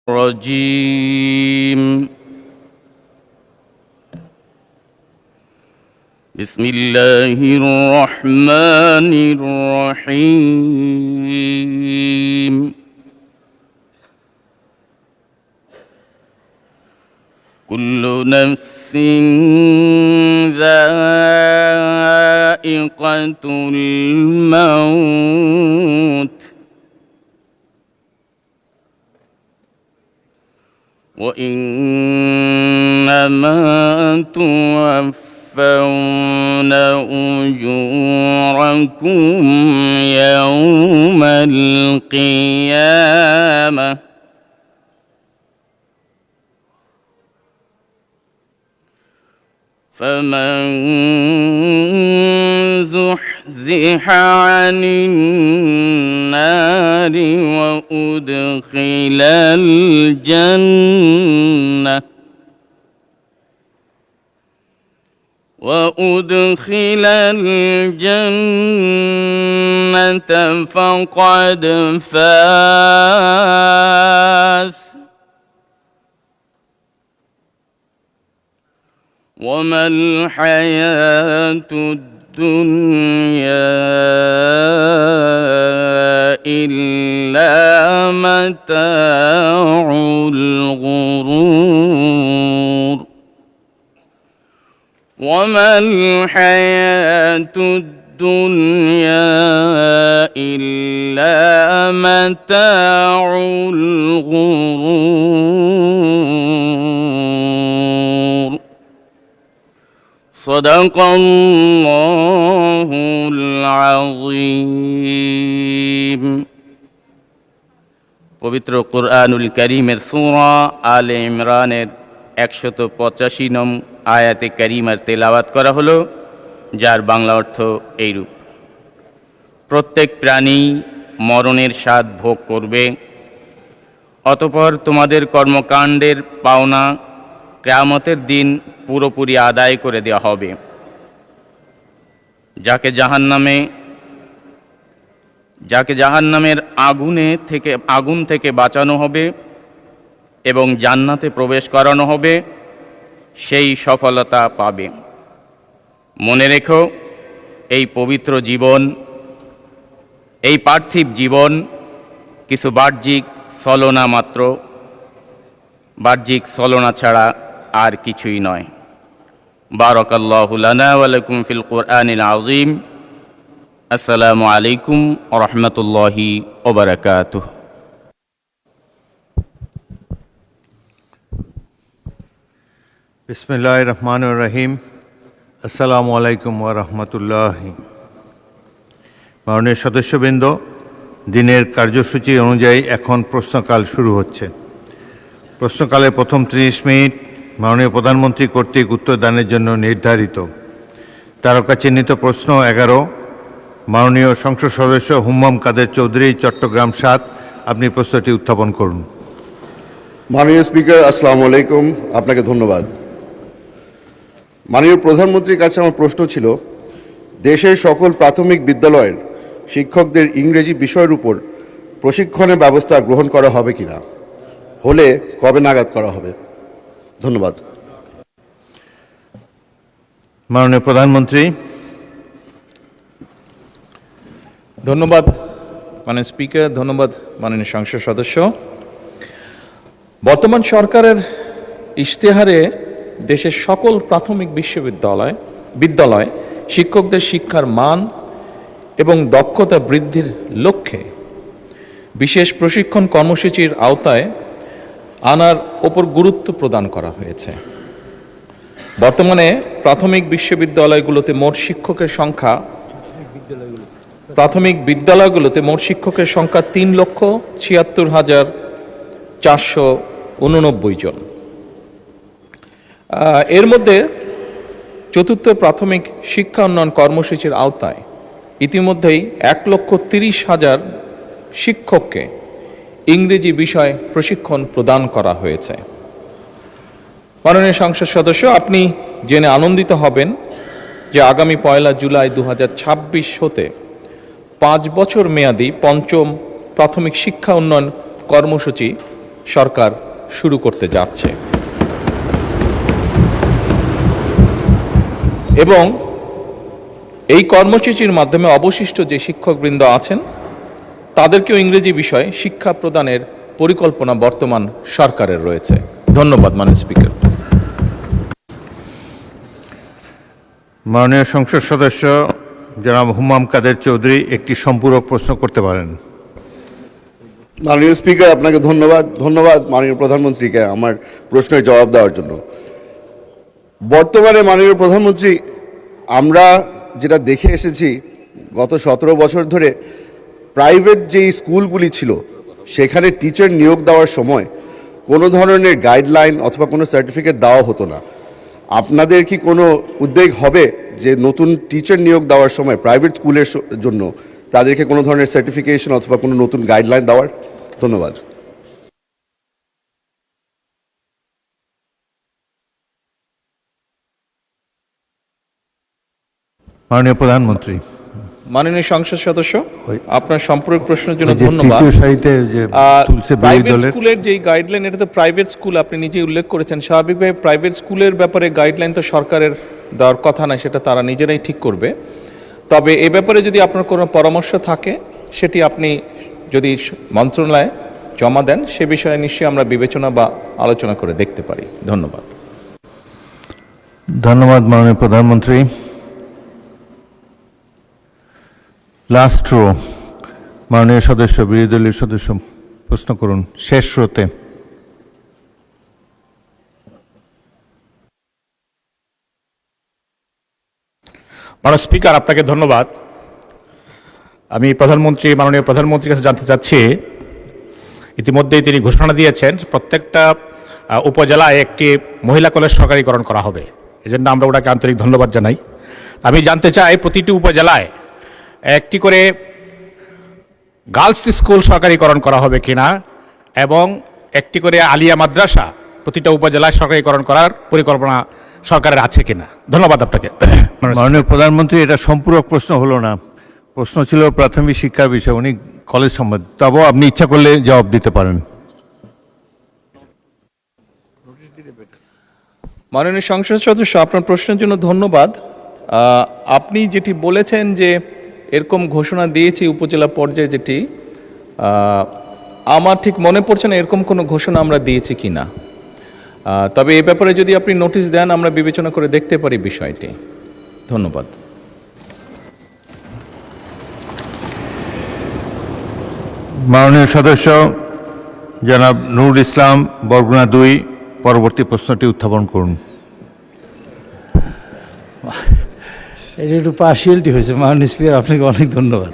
الرجيم بسم الله الرحمن الرحيم كل نفس ذائقة الموت وإنما توفون أجوركم يوم القيامة فمن زحزح عن النار وأدخل الجنة فقد فاز وما الحياة الدنيا إلا متاع الغرور وما الحياة الدنيا إلا متاع الغرور صدق الله العظيم পবিত্র কুরআনুল কারীমের সূরা আলে ইমরানের 185 নং আয়াতে কারীমার তেলাওয়াত করা হলো, যার বাংলা অর্থ এইরূপ: প্রত্যেক প্রাণী মরণের স্বাদ ভোগ করবে, অতঃপর তোমাদের কর্মকাণ্ডের পাওনা কিয়ামতের দিন পুরোপুরি আদায় করে দেওয়া হবে। যাকে জাহান্নামের আগুন থেকে বাঁচানো হবে এবং জান্নাতে প্রবেশ করানো হবে, সেই সফলতা পাবে। মনে রেখো, এই পবিত্র জীবন, এই পার্থিব জীবন কিছু বাহ্যিক ছলনা ছাড়া আর কিছুই নয়। বারাকাল্লাহু লানা ওয়া লাকুম ফিল কুরআনিল আযীম। আসসালামু আলাইকুম ওয়া রাহমাতুল্লাহি ওয়া বারাকাতুহু। বিসমিল্লাহির রহমানির রহিম। আসসালামু আলাইকুম ওয়া রাহমাতুল্লাহি। মাননীয় সদস্যবৃন্দ, দিনের কার্যসূচি অনুযায়ী এখন প্রশ্নকাল শুরু হচ্ছে। প্রশ্নকালের প্রথম 30 মিনিট মাননীয় প্রধানমন্ত্রী কর্তৃক উত্তরদানের জন্য নির্ধারিত। তারকা চিহ্নিত প্রশ্ন 11, মাননীয় সংসদ সদস্য হুম্মাম কাদের চৌধুরী, চট্টগ্রাম 7। আপনি প্রশ্নটি উত্থাপন করুন। মাননীয় স্পিকার, আসসালামু আলাইকুম। আপনাকে ধন্যবাদ। মাননীয় প্রধানমন্ত্রীর কাছে আমার প্রশ্ন ছিল, দেশের সকল প্রাথমিক বিদ্যালয়ের শিক্ষকদের ইংরেজি বিষয়ের উপর প্রশিক্ষণের ব্যবস্থা গ্রহণ করা হবে কিনা, হলে কবে নাগাদ করা হবে? ধন্যবাদ। মাননীয় প্রধানমন্ত্রী। ধন্যবাদ মাননীয় স্পিকার, ধন্যবাদ মাননীয় সংসদ সদস্য। বর্তমান সরকারের ইশতেহারে দেশের সকল প্রাথমিক বিদ্যালয় শিক্ষকদের শিক্ষার মান এবং দক্ষতা বৃদ্ধির লক্ষ্যে বিশেষ প্রশিক্ষণ কর্মসূচির আওতায় আনার ওপর গুরুত্ব প্রদান করা হয়েছে। বর্তমানে প্রাথমিক বিদ্যালয়গুলোতে মোট শিক্ষকের সংখ্যা 3,76,489 জন। এর মধ্যে চতুর্থ প্রাথমিক শিক্ষা উন্নয়ন কর্মসূচির আওতায় ইতিমধ্যেই 1,30,000 শিক্ষককে ইংরেজি বিষয় প্রশিক্ষণ প্রদান করা হয়েছে। মাননীয় সংসদ সদস্য, আপনি জেনে আনন্দিত হবেন যে আগামী 1 জুলাই 2026 হতে 5 বছর মেয়াদী পঞ্চম প্রাথমিক শিক্ষা উন্নয়ন কর্মসূচি সরকার শুরু করতে যাচ্ছে। এবং এই কর্মসূচির মাধ্যমে অবশিষ্ট যে শিক্ষকবৃন্দ আছেন তাদেরকেও ইংরেজি বিষয়ে শিক্ষা প্রদানের পরিকল্পনা বর্তমান সরকারের রয়েছে। ধন্যবাদ মাননীয় স্পিকার। মাননীয় সংসদ সদস্য জনাব হুমাম কাদের চৌধুরী একটি সম্পূরক প্রশ্ন করতে পারেন। মাননীয় স্পিকার, আপনাকে ধন্যবাদ মাননীয় প্রধানমন্ত্রীকে আমার প্রশ্নের জবাব দেওয়ার জন্য। বর্তমানে মাননীয় প্রধানমন্ত্রী, আমরা যেটা দেখে এসেছি গত 17 বছর ধরে প্রাইভেট যেই স্কুলগুলি ছিল সেখানে টিচার নিয়োগ দেওয়ার সময় কোনো ধরনের গাইডলাইন অথবা কোনো সার্টিফিকেট দেওয়া হতো না। আপনাদের কি কোনো উদ্যোগ হবে যে নতুন টিচার নিয়োগ দেওয়ার সময় প্রাইভেট স্কুলের জন্য তাদেরকে কোনো ধরনের সার্টিফিকেশন অথবা কোনো নতুন গাইডলাইন দেওয়ার? ধন্যবাদ। মাননীয় প্রধানমন্ত্রী। মাননীয় সংসদ সদস্য, আপনার সম্পূরক প্রশ্নের জন্য যে ধন্যবাদ। তৃতীয় সারিতে যে তুলসে বিরোধী প্রাইভেট দলের স্কুলের যেই গাইডলাইন, এটা তো প্রাইভেট স্কুল, আপনি নিজেই উল্লেখ করেছেন। স্বাভাবিকভাবে প্রাইভেট স্কুলের ব্যাপারে গাইডলাইন তো সরকারের দেওয়ার কথা না, সেটা তারা নিজেরাই ঠিক করবে। তবে এ ব্যাপারে যদি আপনার কোনো পরামর্শ থাকে সেটি আপনি যদি মন্ত্রণালয়ে জমা দেন, সে বিষয়ে নিশ্চয়ই আমরা বিবেচনা বা আলোচনা করে দেখতে পারি। ধন্যবাদ। ধন্যবাদ মাননীয় প্রধানমন্ত্রী। লাস্ট রো, মাননীয় সদস্য, বিরোধী দলীয় সদস্য প্রশ্ন করুন শেষ রোতে। মাননীয় স্পিকার, আপনাকে ধন্যবাদ। আমি মাননীয় প্রধানমন্ত্রীর কাছে জানতে চাচ্ছি, ইতিমধ্যেই তিনি ঘোষণা দিয়েছেন প্রত্যেকটা উপজেলায় একটি মহিলা কলেজ সরকারিকরণ করা হবে। এজন্য আমরা ওনাকে আন্তরিক ধন্যবাদ জানাই। আমি জানতে চাই প্রতিটি উপজেলায় একটি করে গার্লস স্কুল সরকারিকরণ করা হবে কিনা এবং একটি করে আলিয়া মাদ্রাসা প্রতিটা উপজেলায় সরকারিকরণ করার পরিকল্পনা সরকারের আছে কিনা। ধন্যবাদ আপনাকে। মাননীয় প্রধানমন্ত্রী, এটা সম্পূরক প্রশ্ন হলো না, প্রশ্ন ছিল প্রাথমিক শিক্ষার বিষয়, উনি কলেজ সম্বন্ধে। তবুও আপনি ইচ্ছা করলে জবাব দিতে পারেন। মাননীয় সংসদ সদস্য, আপনার প্রশ্নের জন্য ধন্যবাদ। আপনি যেটি বলেছেন যে এরকম ঘোষণা দিয়েছি উপজেলা পর্যায়ে, যেটি আমার ঠিক মনে পড়ছে না এরকম কোনো ঘোষণা আমরা দিয়েছি কি না। তবে এ ব্যাপারে যদি আপনি নোটিশ দেন, আমরা বিবেচনা করে দেখতে পারি বিষয়টি। ধন্যবাদ। মাননীয় সদস্য জনাব নুরুল ইসলাম, বরগুনা 2, পরবর্তী প্রশ্নটি উত্থাপন করুন। এটা একটু পার্সিয়ালিটি হয়েছে মাননীয় স্পিকার, আপনাকে অনেক ধন্যবাদ।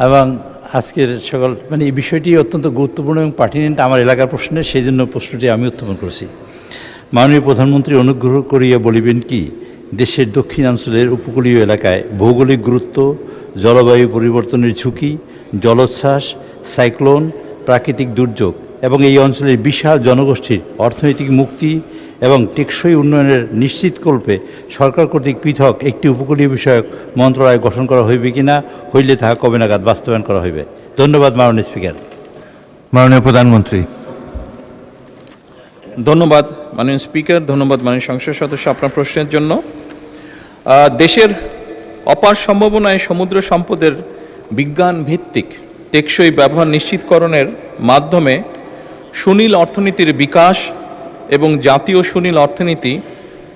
এবং আজকের এই বিষয়টি অত্যন্ত গুরুত্বপূর্ণ এবং পার্টিনেন্ট আমার এলাকার প্রশ্নে, সেই জন্য প্রশ্নটি আমি উত্থাপন করেছি। মাননীয় প্রধানমন্ত্রী, অনুগ্রহ করিয়া বলিবেন কি, দেশের দক্ষিণাঞ্চলের উপকূলীয় এলাকায় ভৌগোলিক গুরুত্ব, জলবায়ু পরিবর্তনের ঝুঁকি, জলোচ্ছ্বাস, সাইক্লোন, প্রাকৃতিক দুর্যোগ এবং এই অঞ্চলের বিশাল জনগোষ্ঠীর অর্থনৈতিক মুক্তি এবং টেকসই উন্নয়নের নিশ্চিতকল্পে সরকার কর্তৃক পৃথক একটি উপকূলীয় বিষয়ক মন্ত্রণালয় গঠন করা হইবে কিনা, হইলে তাহা কবে নাগাদ বাস্তবায়ন করা হইবে? ধন্যবাদ মাননীয় স্পিকার। মাননীয় প্রধানমন্ত্রী। ধন্যবাদ মাননীয় স্পিকার, ধন্যবাদ মাননীয় সংসদ সদস্য আপনার প্রশ্নের জন্য। দেশের অপার সম্ভাবনায় সমুদ্র সম্পদের বিজ্ঞান ভিত্তিক টেকসই ব্যবহার নিশ্চিতকরণের মাধ্যমে সুনীল অর্থনীতির বিকাশ এবং জাতীয় সুনীল অর্থনীতি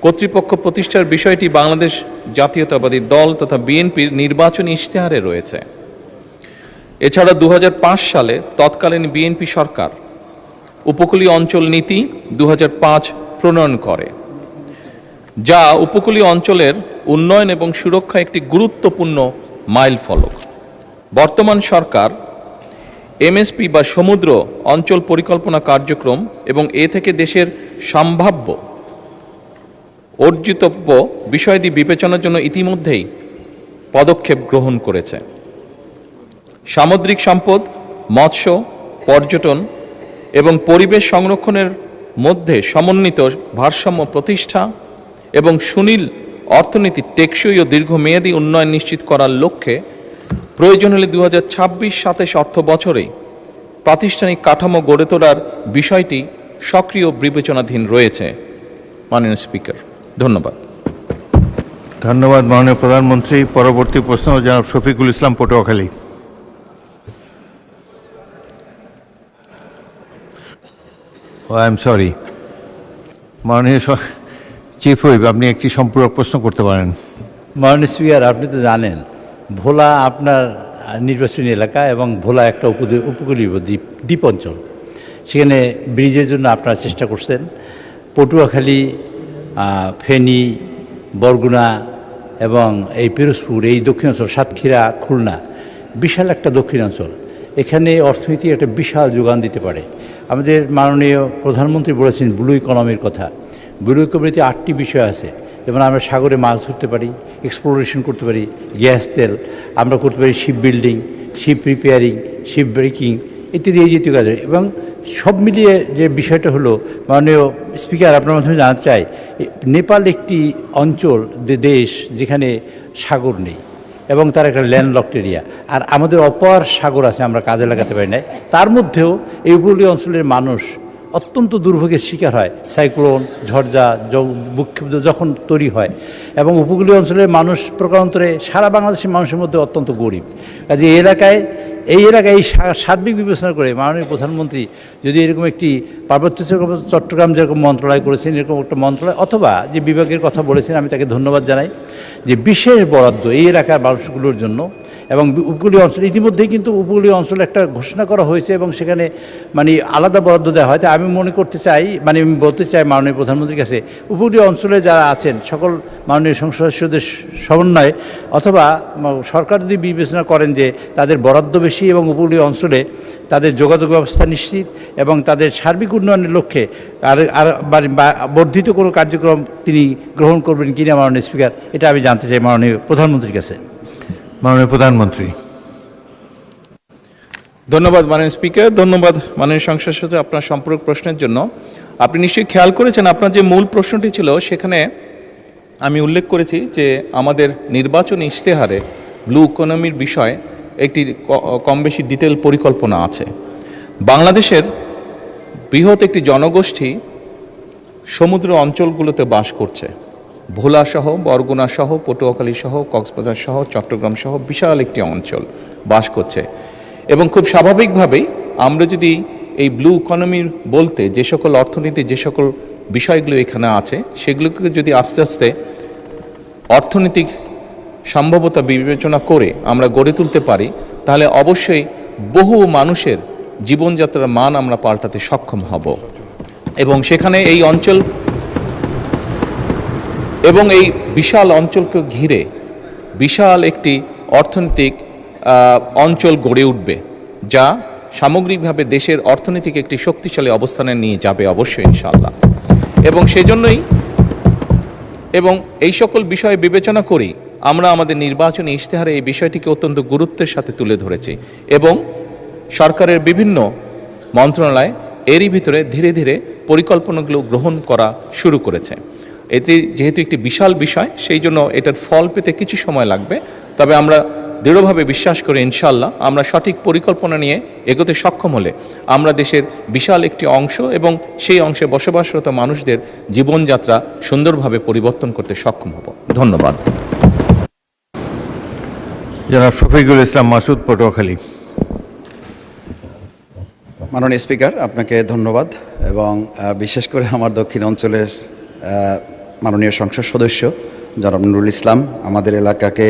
কর্তৃপক্ষ প্রতিষ্ঠার বিষয়টি বাংলাদেশ জাতীয়তাবাদী দল তথা বিএনপির নির্বাচনী ইশতেহারে রয়েছে। এছাড়া 2005 সালে তৎকালীন বিএনপি সরকার উপকূলীয় অঞ্চল নীতি 2005 প্রণয়ন করে, যা উপকূলীয় অঞ্চলের উন্নয়ন এবং সুরক্ষা একটি গুরুত্বপূর্ণ মাইল ফলক। বর্তমান সরকার এমএসপি বা সমুদ্র অঞ্চল পরিকল্পনা কার্যক্রম এবং এ থেকে দেশের সম্ভাব্য অর্জিতব্য বিষয়াদি বিবেচনার জন্য ইতিমধ্যেই পদক্ষেপ গ্রহণ করেছে। সামুদ্রিক সম্পদ, মৎস্য, পর্যটন এবং পরিবেশ সংরক্ষণের মধ্যে সমন্বিত ভারসাম্য প্রতিষ্ঠা এবং সুনীল অর্থনীতি টেকসই ও দীর্ঘমেয়াদী উন্নয়ন নিশ্চিত করার লক্ষ্যে প্রয়োজন হলে 2026-27 অর্থ বছরে প্রাতিষ্ঠানিক কাঠামো গড়ে তোলার বিষয়টি সক্রিয় বিবেচনাধীন রয়েছে। মাননীয় স্পিকার, ধন্যবাদ। ধন্যবাদ মাননীয় প্রধানমন্ত্রী। পরবর্তী প্রশ্ন জনাব Shafiqul Islam, Patuakhali. I am sorry, মাননীয় চিফ হুইপ, আপনি একটি সম্পূরক প্রশ্ন করতে পারেন। মাননীয় স্পিকার, আপনি তো জানেন ভোলা আপনার নির্বাচনী এলাকা এবং ভোলা একটা উপকূলীয় দ্বীপ অঞ্চল। সেখানে ব্রিজের জন্য আপনারা চেষ্টা করছেন। পটুয়াখালী, ফেনী, বরগুনা এবং এই পিরোজপুর, এই দক্ষিণাঞ্চল, সাতক্ষীরা, খুলনা, বিশাল একটা দক্ষিণাঞ্চল। এখানে অর্থনীতি একটা বিশাল যোগান দিতে পারে। আমাদের মাননীয় প্রধানমন্ত্রী বলেছেন ব্লু ইকোনমির কথা। ব্লু ইকোনমিতে 8টি বিষয় আছে, যেমন আমরা সাগরে মাছ ধরতে পারি, এক্সপ্লোরেশন করতে পারি, গ্যাস তেল, আমরা করতে পারি ship building, ship repairing, ship breaking ইত্যাদি এই জাতীয় কাজ। এবং সব মিলিয়ে যে বিষয়টা হলো, মাননীয় স্পিকার আপনার মাধ্যমে জানাতে চাই, নেপাল একটি অঞ্চল, দেশ যেখানে সাগর নেই এবং তার একটা ল্যান্ডলকড এরিয়া, আর আমাদের অপার সাগর আছে, আমরা কাজে লাগাতে পারি না। তার মধ্যেও এই উপকূলীয় অঞ্চলের মানুষ অত্যন্ত দুর্ভোগের শিকার হয়। সাইক্লোন, ঝড়ঝা, ভূমিকম্প যখন তৈরি হয়, এবং উপকূলীয় অঞ্চলের মানুষ প্রকারান্তরে সারা বাংলাদেশের মানুষের মধ্যে অত্যন্ত গরিব। কাজে এই এলাকায় সার্বিক বিবেচনা করে মাননীয় প্রধানমন্ত্রী যদি এরকম একটি পার্বত্য চট্টগ্রাম যেরকম মন্ত্রণালয় করেছেন, এরকম একটা মন্ত্রণালয় অথবা যে বিভাগের কথা বলেছেন, আমি তাকে ধন্যবাদ জানাই যে বিশেষ বরাদ্দ এই এলাকার মানুষগুলোর জন্য। এবং উপকূলীয় অঞ্চল ইতিমধ্যেই কিন্তু উপকূলীয় অঞ্চলে একটা ঘোষণা করা হয়েছে এবং সেখানে মানে আলাদা বরাদ্দ দেওয়া হয়। তাই আমি মনে করতে চাই, মানে আমি বলতে চাই মাননীয় প্রধানমন্ত্রীর কাছে, উপকূলীয় অঞ্চলে যারা আছেন সকল মাননীয় সংসদ সদস্যদের সমন্বয়ে অথবা সরকার যদি বিবেচনা করেন যে তাদের বরাদ্দ বেশি এবং উপকূলীয় অঞ্চলে তাদের যোগাযোগ ব্যবস্থা নিশ্চিত এবং তাদের সার্বিক উন্নয়নের লক্ষ্যে আর বর্ধিত কোনো কার্যক্রম তিনি গ্রহণ করবেন কিনা মাননীয় স্পিকার, এটা আমি জানতে চাই মাননীয় প্রধানমন্ত্রীর কাছে। মাননীয় প্রধানমন্ত্রী। ধন্যবাদ মাননীয় স্পিকার, ধন্যবাদ মাননীয় সংসদ সদস্য আপনার সম্পূরক প্রশ্নের জন্য। আপনি নিশ্চয়ই খেয়াল করেছেন আপনার যে মূল প্রশ্নটি ছিল সেখানে আমি উল্লেখ করেছি যে আমাদের নির্বাচনী ইশতেহারে ব্লু ইকোনমির বিষয়ে একটি কম বেশি ডিটেল পরিকল্পনা আছে। বাংলাদেশের বৃহৎ একটি জনগোষ্ঠী সমুদ্র অঞ্চলগুলোতে বাস করছে। ভোলা সহ, বরগুনা সহ, পটুয়াখালী সহ, কক্সবাজার সহ, চট্টগ্রাম সহ বিশাল একটি অঞ্চল বাস করছে। এবং খুব স্বাভাবিকভাবেই আমরা যদি এই ব্লু ইকোনমির বলতে যে সকল অর্থনীতি, যে সকল বিষয়গুলো এখানে আছে, সেগুলোকে যদি আস্তে আস্তে অর্থনৈতিক সম্ভাব্যতা বিবেচনা করে আমরা গড়ে তুলতে পারি, তাহলে অবশ্যই বহু মানুষের জীবনযাত্রার মান আমরা পাল্টাতে সক্ষম হব। এবং সেখানে এই অঞ্চল এবং এই বিশাল অঞ্চলকে ঘিরে বিশাল একটি অর্থনৈতিক অঞ্চল গড়ে উঠবে, যা সামগ্রিকভাবে দেশের অর্থনৈতিক একটি শক্তিশালী অবস্থানে নিয়ে যাবে অবশ্যই ইনশাআল্লাহ। এবং সেজন্যই এবং এই সকল বিষয় বিবেচনা করেই আমরা আমাদের নির্বাচনী ইশতেহারে এই বিষয়টিকে অত্যন্ত গুরুত্বের সাথে তুলে ধরেছি এবং সরকারের বিভিন্ন মন্ত্রণালয় এরই ভিতরে ধীরে ধীরে পরিকল্পনাগুলো গ্রহণ করা শুরু করেছে। এটি যেহেতু একটি বিশাল বিষয়, সেই জন্য এটার ফল পেতে কিছু সময় লাগবে। তবে আমরা দৃঢ়ভাবে বিশ্বাস করি ইনশাআল্লাহ আমরা সঠিক পরিকল্পনা নিয়ে এগোতে সক্ষম হলে আমরা দেশের বিশাল একটি অংশ এবং সেই অংশে বসবাসরত মানুষদের জীবনযাত্রা সুন্দরভাবে পরিবর্তন করতে সক্ষম হব। ধন্যবাদ। জনাব শফিকুল ইসলাম মাসুদ, পটুয়াখালী। মাননীয় স্পিকার, আপনাকে ধন্যবাদ এবং বিশেষ করে আমার দক্ষিণ অঞ্চলের মাননীয় সংসদ সদস্য জনাব নুরুল ইসলাম আমাদের এলাকাকে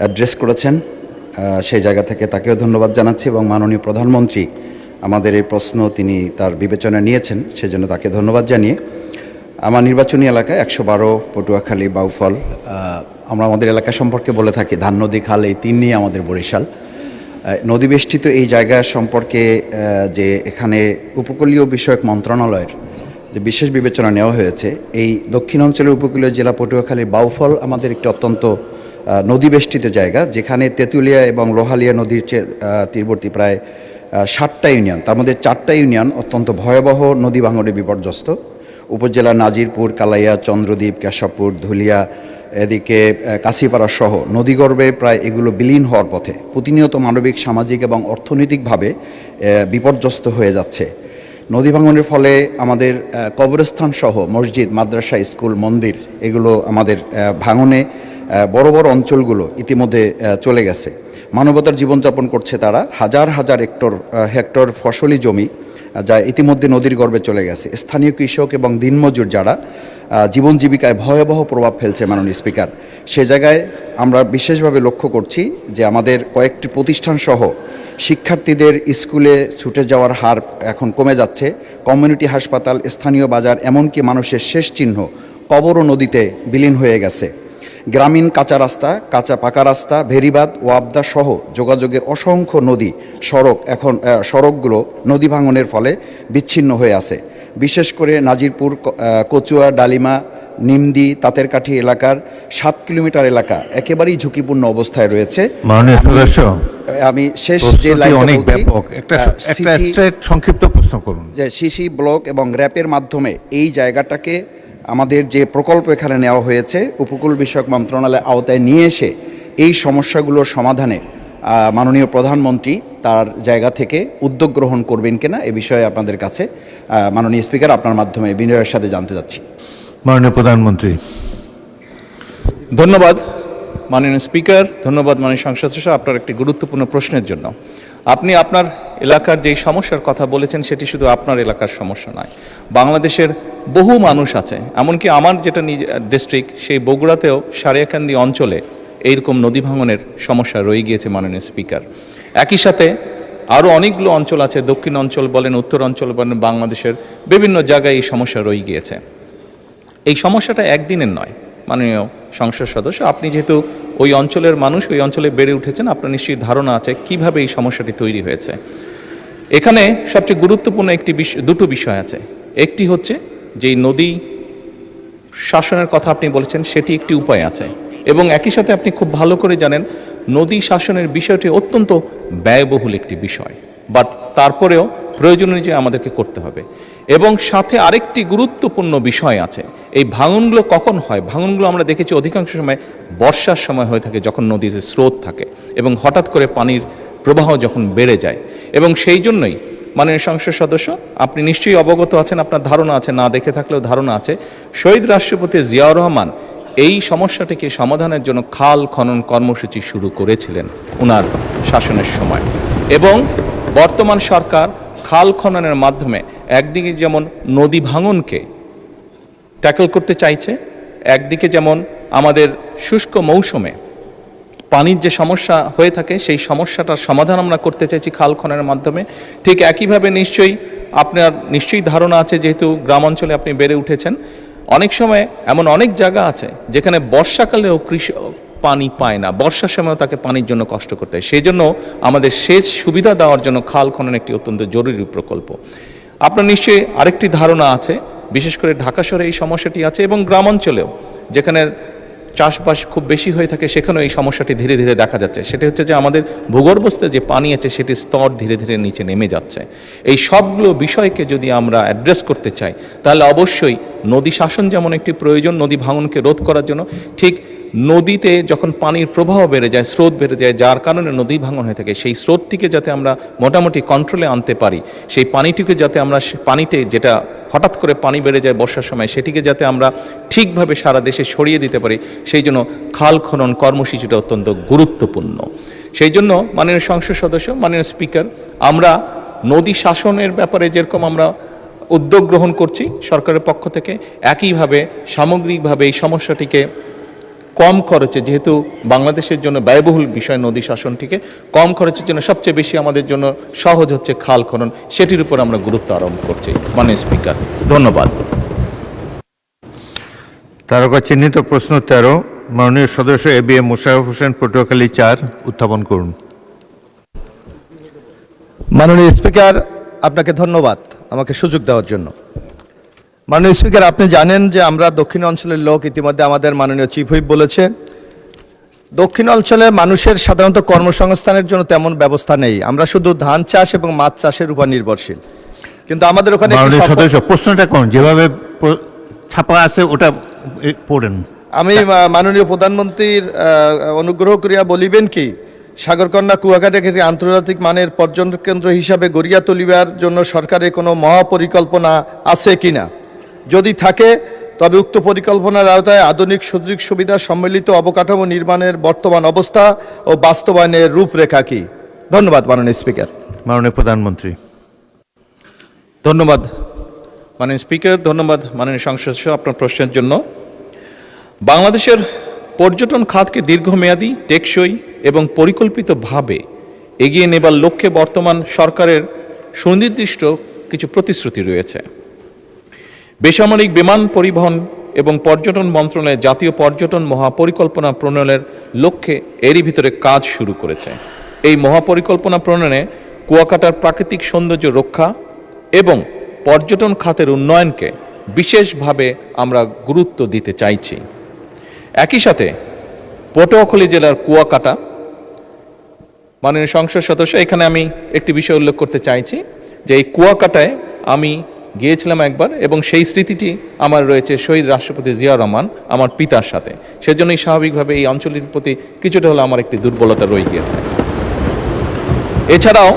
অ্যাড্রেস করেছেন, সেই জায়গা থেকে তাকেও ধন্যবাদ জানাচ্ছি এবং মাননীয় প্রধানমন্ত্রী আমাদের এই প্রশ্ন তিনি তার বিবেচনা নিয়েছেন, সেজন্য তাকে ধন্যবাদ জানিয়ে আমার নির্বাচনী এলাকায় 112 পটুয়াখালী, বাউফল, আমরা আমাদের এলাকা সম্পর্কে বলে থাকি ধান নদী খাল, এই তিন নিয়ে আমাদের বরিশাল। নদীবেষ্টিত এই জায়গা সম্পর্কে যে এখানে উপকূলীয় বিষয়ক মন্ত্রণালয়ের যে বিশেষ বিবেচনা নেওয়া হয়েছে, এই দক্ষিণ অঞ্চলের উপকূলীয় জেলা পটুয়াখালী বাউফল আমাদের একটি অত্যন্ত নদীবেষ্টিত জায়গা, যেখানে তেঁতুলিয়া এবং লোহালিয়া নদীর তীরবর্তী প্রায় 60টা ইউনিয়ন, তার মধ্যে 4টা ইউনিয়ন অত্যন্ত ভয়াবহ নদী ভাঙনে বিপর্যস্ত। উপজেলা নাজিরপুর, কালাইয়া, চন্দ্রদ্বীপ, কেশবপুর, ধুলিয়া এদিকে কাছিপাড়া সহ নদীগর্ভে প্রায় এগুলো বিলীন হওয়ার পথে, প্রতিনিয়ত মানবিক, সামাজিক এবং অর্থনৈতিকভাবে বিপর্যস্ত হয়ে যাচ্ছে। নদী ভাঙনের ফলে আমাদের কবরস্থান সহ মসজিদ, মাদ্রাসা, স্কুল, মন্দির এগুলো আমাদের ভাঙনে বড় বড় অঞ্চলগুলো ইতিমধ্যে চলে গেছে। মানবতার জীবনযাপন করছে তারা, হাজার হাজার হেক্টর ফসলি জমি যা ইতিমধ্যে নদীর গর্ভে চলে গেছে। স্থানীয় কৃষক এবং দিনমজুর যারা জীবন জীবিকায় ভয়াবহ প্রভাব ফেলছে মাননীয় স্পিকার, সে জায়গায় আমরা বিশেষভাবে লক্ষ্য করছি যে আমাদের কয়েকটি প্রতিষ্ঠান সহ শিক্ষার্থীদের স্কুলে ছুটে যাওয়ার হার এখন কমে যাচ্ছে। কমিউনিটি হাসপাতাল, স্থানীয় বাজার, এমনকি মানুষের শেষ চিহ্ন কবরও নদীতে বিলীন হয়ে গেছে। গ্রামীণ কাঁচা রাস্তা, কাঁচা পাকা রাস্তা, ভেরিবাঁধ, ওয়াবদা সহ যোগাযোগের অসংখ্য নদী সড়কগুলো নদী ভাঙনের ফলে বিচ্ছিন্ন হয়ে আছে। বিশেষ করে নাজিরপুর, কচুয়া, ডালিমা, নিমদি, তাঁতেরকাঠি এলাকার 7 কিলোমিটার এলাকা একেবারেই ঝুঁকিপূর্ণ অবস্থায় রয়েছে। মাননীয় সদস্য, আমি শেষ যে প্রশ্নটি লাইনটা অনেক বলছি, ব্যাপক, একটা স্ট্রেট সংক্ষিপ্ত প্রশ্ন করুন। যে সিসি ব্লক এবং র্যাপের মাধ্যমে এই জায়গাটাকে আমাদের যে প্রকল্প এখানে নেওয়া হয়েছে উপকূল বিষয়ক মন্ত্রণালয়ের আওতায় নিয়ে এসে এই সমস্যাগুলোর সমাধানে মাননীয় প্রধানমন্ত্রী তার জায়গা থেকে উদ্যোগ গ্রহণ করবেন কিনা এ বিষয়ে আপনাদের কাছে মাননীয় স্পিকার আপনার মাধ্যমে বিনয়ের সাথে জানতে চাচ্ছি। মাননীয় প্রধানমন্ত্রী। ধন্যবাদ মাননীয় স্পিকার, ধন্যবাদ মাননীয় সংসদ সদস্য আপনার একটি গুরুত্বপূর্ণ প্রশ্নের জন্য। আপনি আপনার এলাকার যেই সমস্যার কথা বলেছেন সেটি শুধু আপনার এলাকার সমস্যা নয়, বাংলাদেশের বহু মানুষ আছে। এমনকি আমার যেটা ডিস্ট্রিক্ট, সেই বগুড়াতেও সারিয়াকান্দি অঞ্চলে এইরকম নদী ভাঙনের সমস্যা রয়ে গিয়েছে মাননীয় স্পিকার। একই সাথে আরও অনেকগুলো অঞ্চল আছে, দক্ষিণ অঞ্চল বলেন, উত্তর অঞ্চল বলেন, বাংলাদেশের বিভিন্ন জায়গায় এই সমস্যা রয়ে গিয়েছে। এই সমস্যাটা একদিনের নয় মাননীয় সংসদ সদস্য, আপনি যেহেতু ওই অঞ্চলের মানুষ, ওই অঞ্চলে বেড়ে উঠেছেন, আপনার নিশ্চয়ই ধারণা আছে কিভাবে এই সমস্যাটি তৈরি হয়েছে। এখানে সবচেয়ে গুরুত্বপূর্ণ দুটো বিষয় আছে। একটি হচ্ছে যে নদী শাসনের কথা আপনি বলেছেন, সেটি একটি উপায় আছে, এবং একই সাথে আপনি খুব ভালো করে জানেন নদী শাসনের বিষয়টি অত্যন্ত ব্যয়বহুল একটি বিষয়, বাট তারপরেও প্রয়োজন অনুযায়ী আমাদেরকে করতে হবে। এবং সাথে আরেকটি গুরুত্বপূর্ণ বিষয় আছে, এই ভাঙনগুলো কখন হয়? ভাঙনগুলো আমরা দেখেছি অধিকাংশ সময় বর্ষার সময় হয়ে থাকে, যখন নদীতে স্রোত থাকে এবং হঠাৎ করে পানির প্রবাহ যখন বেড়ে যায়। এবং সেই জন্যই মাননীয় সংসদ সদস্য, আপনি নিশ্চয়ই অবগত আছেন, আপনার ধারণা আছে, না দেখে থাকলেও ধারণা আছে, শহীদ রাষ্ট্রপতি জিয়াউর রহমান এই সমস্যাটিকে সমাধানের জন্য খাল খনন কর্মসূচি শুরু করেছিলেন ওনার শাসনের সময়। এবং বর্তমান সরকার খাল খননের মাধ্যমে একদিকে যেমন নদী ভাঙনকে ট্যাকল করতে চাইছে, একদিকে যেমন আমাদের শুষ্ক মৌসুমে পানির যে সমস্যা হয়ে থাকে সেই সমস্যাটার সমাধান আমরা করতে চাইছি খাল খননের মাধ্যমে। ঠিক একইভাবে আপনার নিশ্চয়ই ধারণা আছে, যেহেতু গ্রাম অঞ্চলে আপনি বেড়ে উঠেছেন, অনেক সময় এমন অনেক জায়গা আছে যেখানে বর্ষাকালেও কৃষক পানি পায় না, বর্ষার সময়ও তাকে পানির জন্য কষ্ট করতে হয়। সেই জন্য আমাদের সেচ সুবিধা দেওয়ার জন্য খাল খনন একটি অত্যন্ত জরুরি প্রকল্প। আপনার নিশ্চয়ই আরেকটি ধারণা আছে, বিশেষ করে ঢাকা শহরে এই সমস্যাটি আছে, এবং গ্রাম অঞ্চলেও যেখানে চাষবাস খুব বেশি হয়ে থাকে সেখানেও এই সমস্যাটি ধীরে ধীরে দেখা যাচ্ছে। সেটি হচ্ছে যে আমাদের ভূগর্ভস্থ যে পানি আছে সেটি স্তর ধীরে ধীরে নিচে নেমে যাচ্ছে। এই সবগুলো বিষয়কে যদি আমরা অ্যাড্রেস করতে চাই তাহলে অবশ্যই নদী শাসন যেমন একটি প্রয়োজন নদী ভাঙনকে রোধ করার জন্য, ঠিক নদীতে যখন পানির প্রবাহ বেড়ে যায়, স্রোত বেড়ে যায়, যার কারণে নদী ভাঙন হয়ে থাকে, সেই স্রোতটিকে যাতে আমরা মোটামুটি কন্ট্রোলে আনতে পারি, সেই পানিটিকে যাতে আমরা পানিতে যেটা হঠাৎ করে পানি বেড়ে যায় বর্ষার সময়, সেটিকে যাতে আমরা ঠিকভাবে সারা দেশে ছড়িয়ে দিতে পারি, সেই জন্য খাল খনন কর্মসূচিটা অত্যন্ত গুরুত্বপূর্ণ। সেই জন্য মাননীয় সংসদ সদস্য, মাননীয় স্পিকার, আমরা নদী শাসনের ব্যাপারে যেরকম আমরা উদ্যোগ গ্রহণ করছি সরকারের পক্ষ থেকে, একইভাবে সামগ্রিকভাবে এই সমস্যাটিকে কম খরচে, যেহেতু বাংলাদেশের জন্য ব্যয়বহুল বিষয় নদী শাসনটিকে কম খরচের জন্য সবচেয়ে বেশি আমাদের জন্য সহজ হচ্ছে খাল খনন, সেটির উপর আমরা গুরুত্ব আরোপ করছি। মাননীয় স্পিকার, ধন্যবাদ। তারকা চিহ্নিত প্রশ্ন 13, মাননীয় সদস্য এবিএম মোশাররফ হোসেন, পটুয়াখালী 4, উত্থাপন করুন। মাননীয় স্পিকার, আপনাকে ধন্যবাদ আমাকে সুযোগ দেওয়ার জন্য। মাননীয় স্পিকার, আপনি জানেন যে আমরা দক্ষিণ অঞ্চলের লোক, ইতিমধ্যে আমাদের মাননীয় চিফ হুইপ বলেছে, দক্ষিণ অঞ্চলে মানুষের সাধারণত কর্মসংস্থানের জন্য তেমন ব্যবস্থা নেই, আমরা শুধু ধান চাষ এবং মাছ চাষের উপর নির্ভরশীল। কিন্তু আমাদের ওখানে মাননীয় সদস্য প্রশ্নটা কোন যেভাবে ছাপা আছে ওটা পড়েন। আমি মাননীয় প্রধানমন্ত্রীর অনুগ্রহ করিয়া বলিবেন কি সাগরকন্যা কুয়াকাটাকে একটি আন্তর্জাতিক মানের পর্যটন কেন্দ্র হিসাবে গড়িয়া তুলিবার জন্য সরকারের কোনো মহাপরিকল্পনা আছে কিনা, যদি থাকে তবে উক্ত পরিকল্পনার আওতায় আধুনিক সুযোগ সুবিধা সম্মিলিত অবকাঠামো নির্মাণের বর্তমান অবস্থা ও বাস্তবায়নের রূপরেখা কি? ধন্যবাদ মাননীয় স্পিকার। মাননীয় প্রধানমন্ত্রী। ধন্যবাদ মাননীয় স্পিকার, ধন্যবাদ মাননীয় সংসদ সদস্য আপনার প্রশ্নের জন্য। বাংলাদেশের পর্যটন খাতকে দীর্ঘমেয়াদী, টেকসই এবং পরিকল্পিতভাবে এগিয়ে নেবার লক্ষ্যে বর্তমান সরকারের সুনির্দিষ্ট কিছু প্রতিশ্রুতি রয়েছে। বেসামরিক বিমান পরিবহন এবং পর্যটন মন্ত্রণালয় জাতীয় পর্যটন মহাপরিকল্পনা প্রণয়নের লক্ষ্যে এরই ভিতরে কাজ শুরু করেছে। এই মহাপরিকল্পনা প্রণয়নে কুয়াকাটার প্রাকৃতিক সৌন্দর্য রক্ষা এবং পর্যটন খাতের উন্নয়নকে বিশেষভাবে আমরা গুরুত্ব দিতে চাইছি। একই সাথে পটুয়াখালী জেলার কুয়াকাটা, মাননীয় সংসদ সদস্য, এখানে আমি একটি বিষয় উল্লেখ করতে চাইছি যে এই কুয়াকাটায় আমি গিয়েছিলাম একবার এবং সেই স্মৃতিটি আমার রয়েছে শহীদ রাষ্ট্রপতি জিয়াউর রহমান আমার পিতার সাথে। সেজন্যই স্বাভাবিকভাবে এই অঞ্চলটির প্রতি কিছুটা হলে আমার একটি দুর্বলতা রয়ে গিয়েছে। এছাড়াও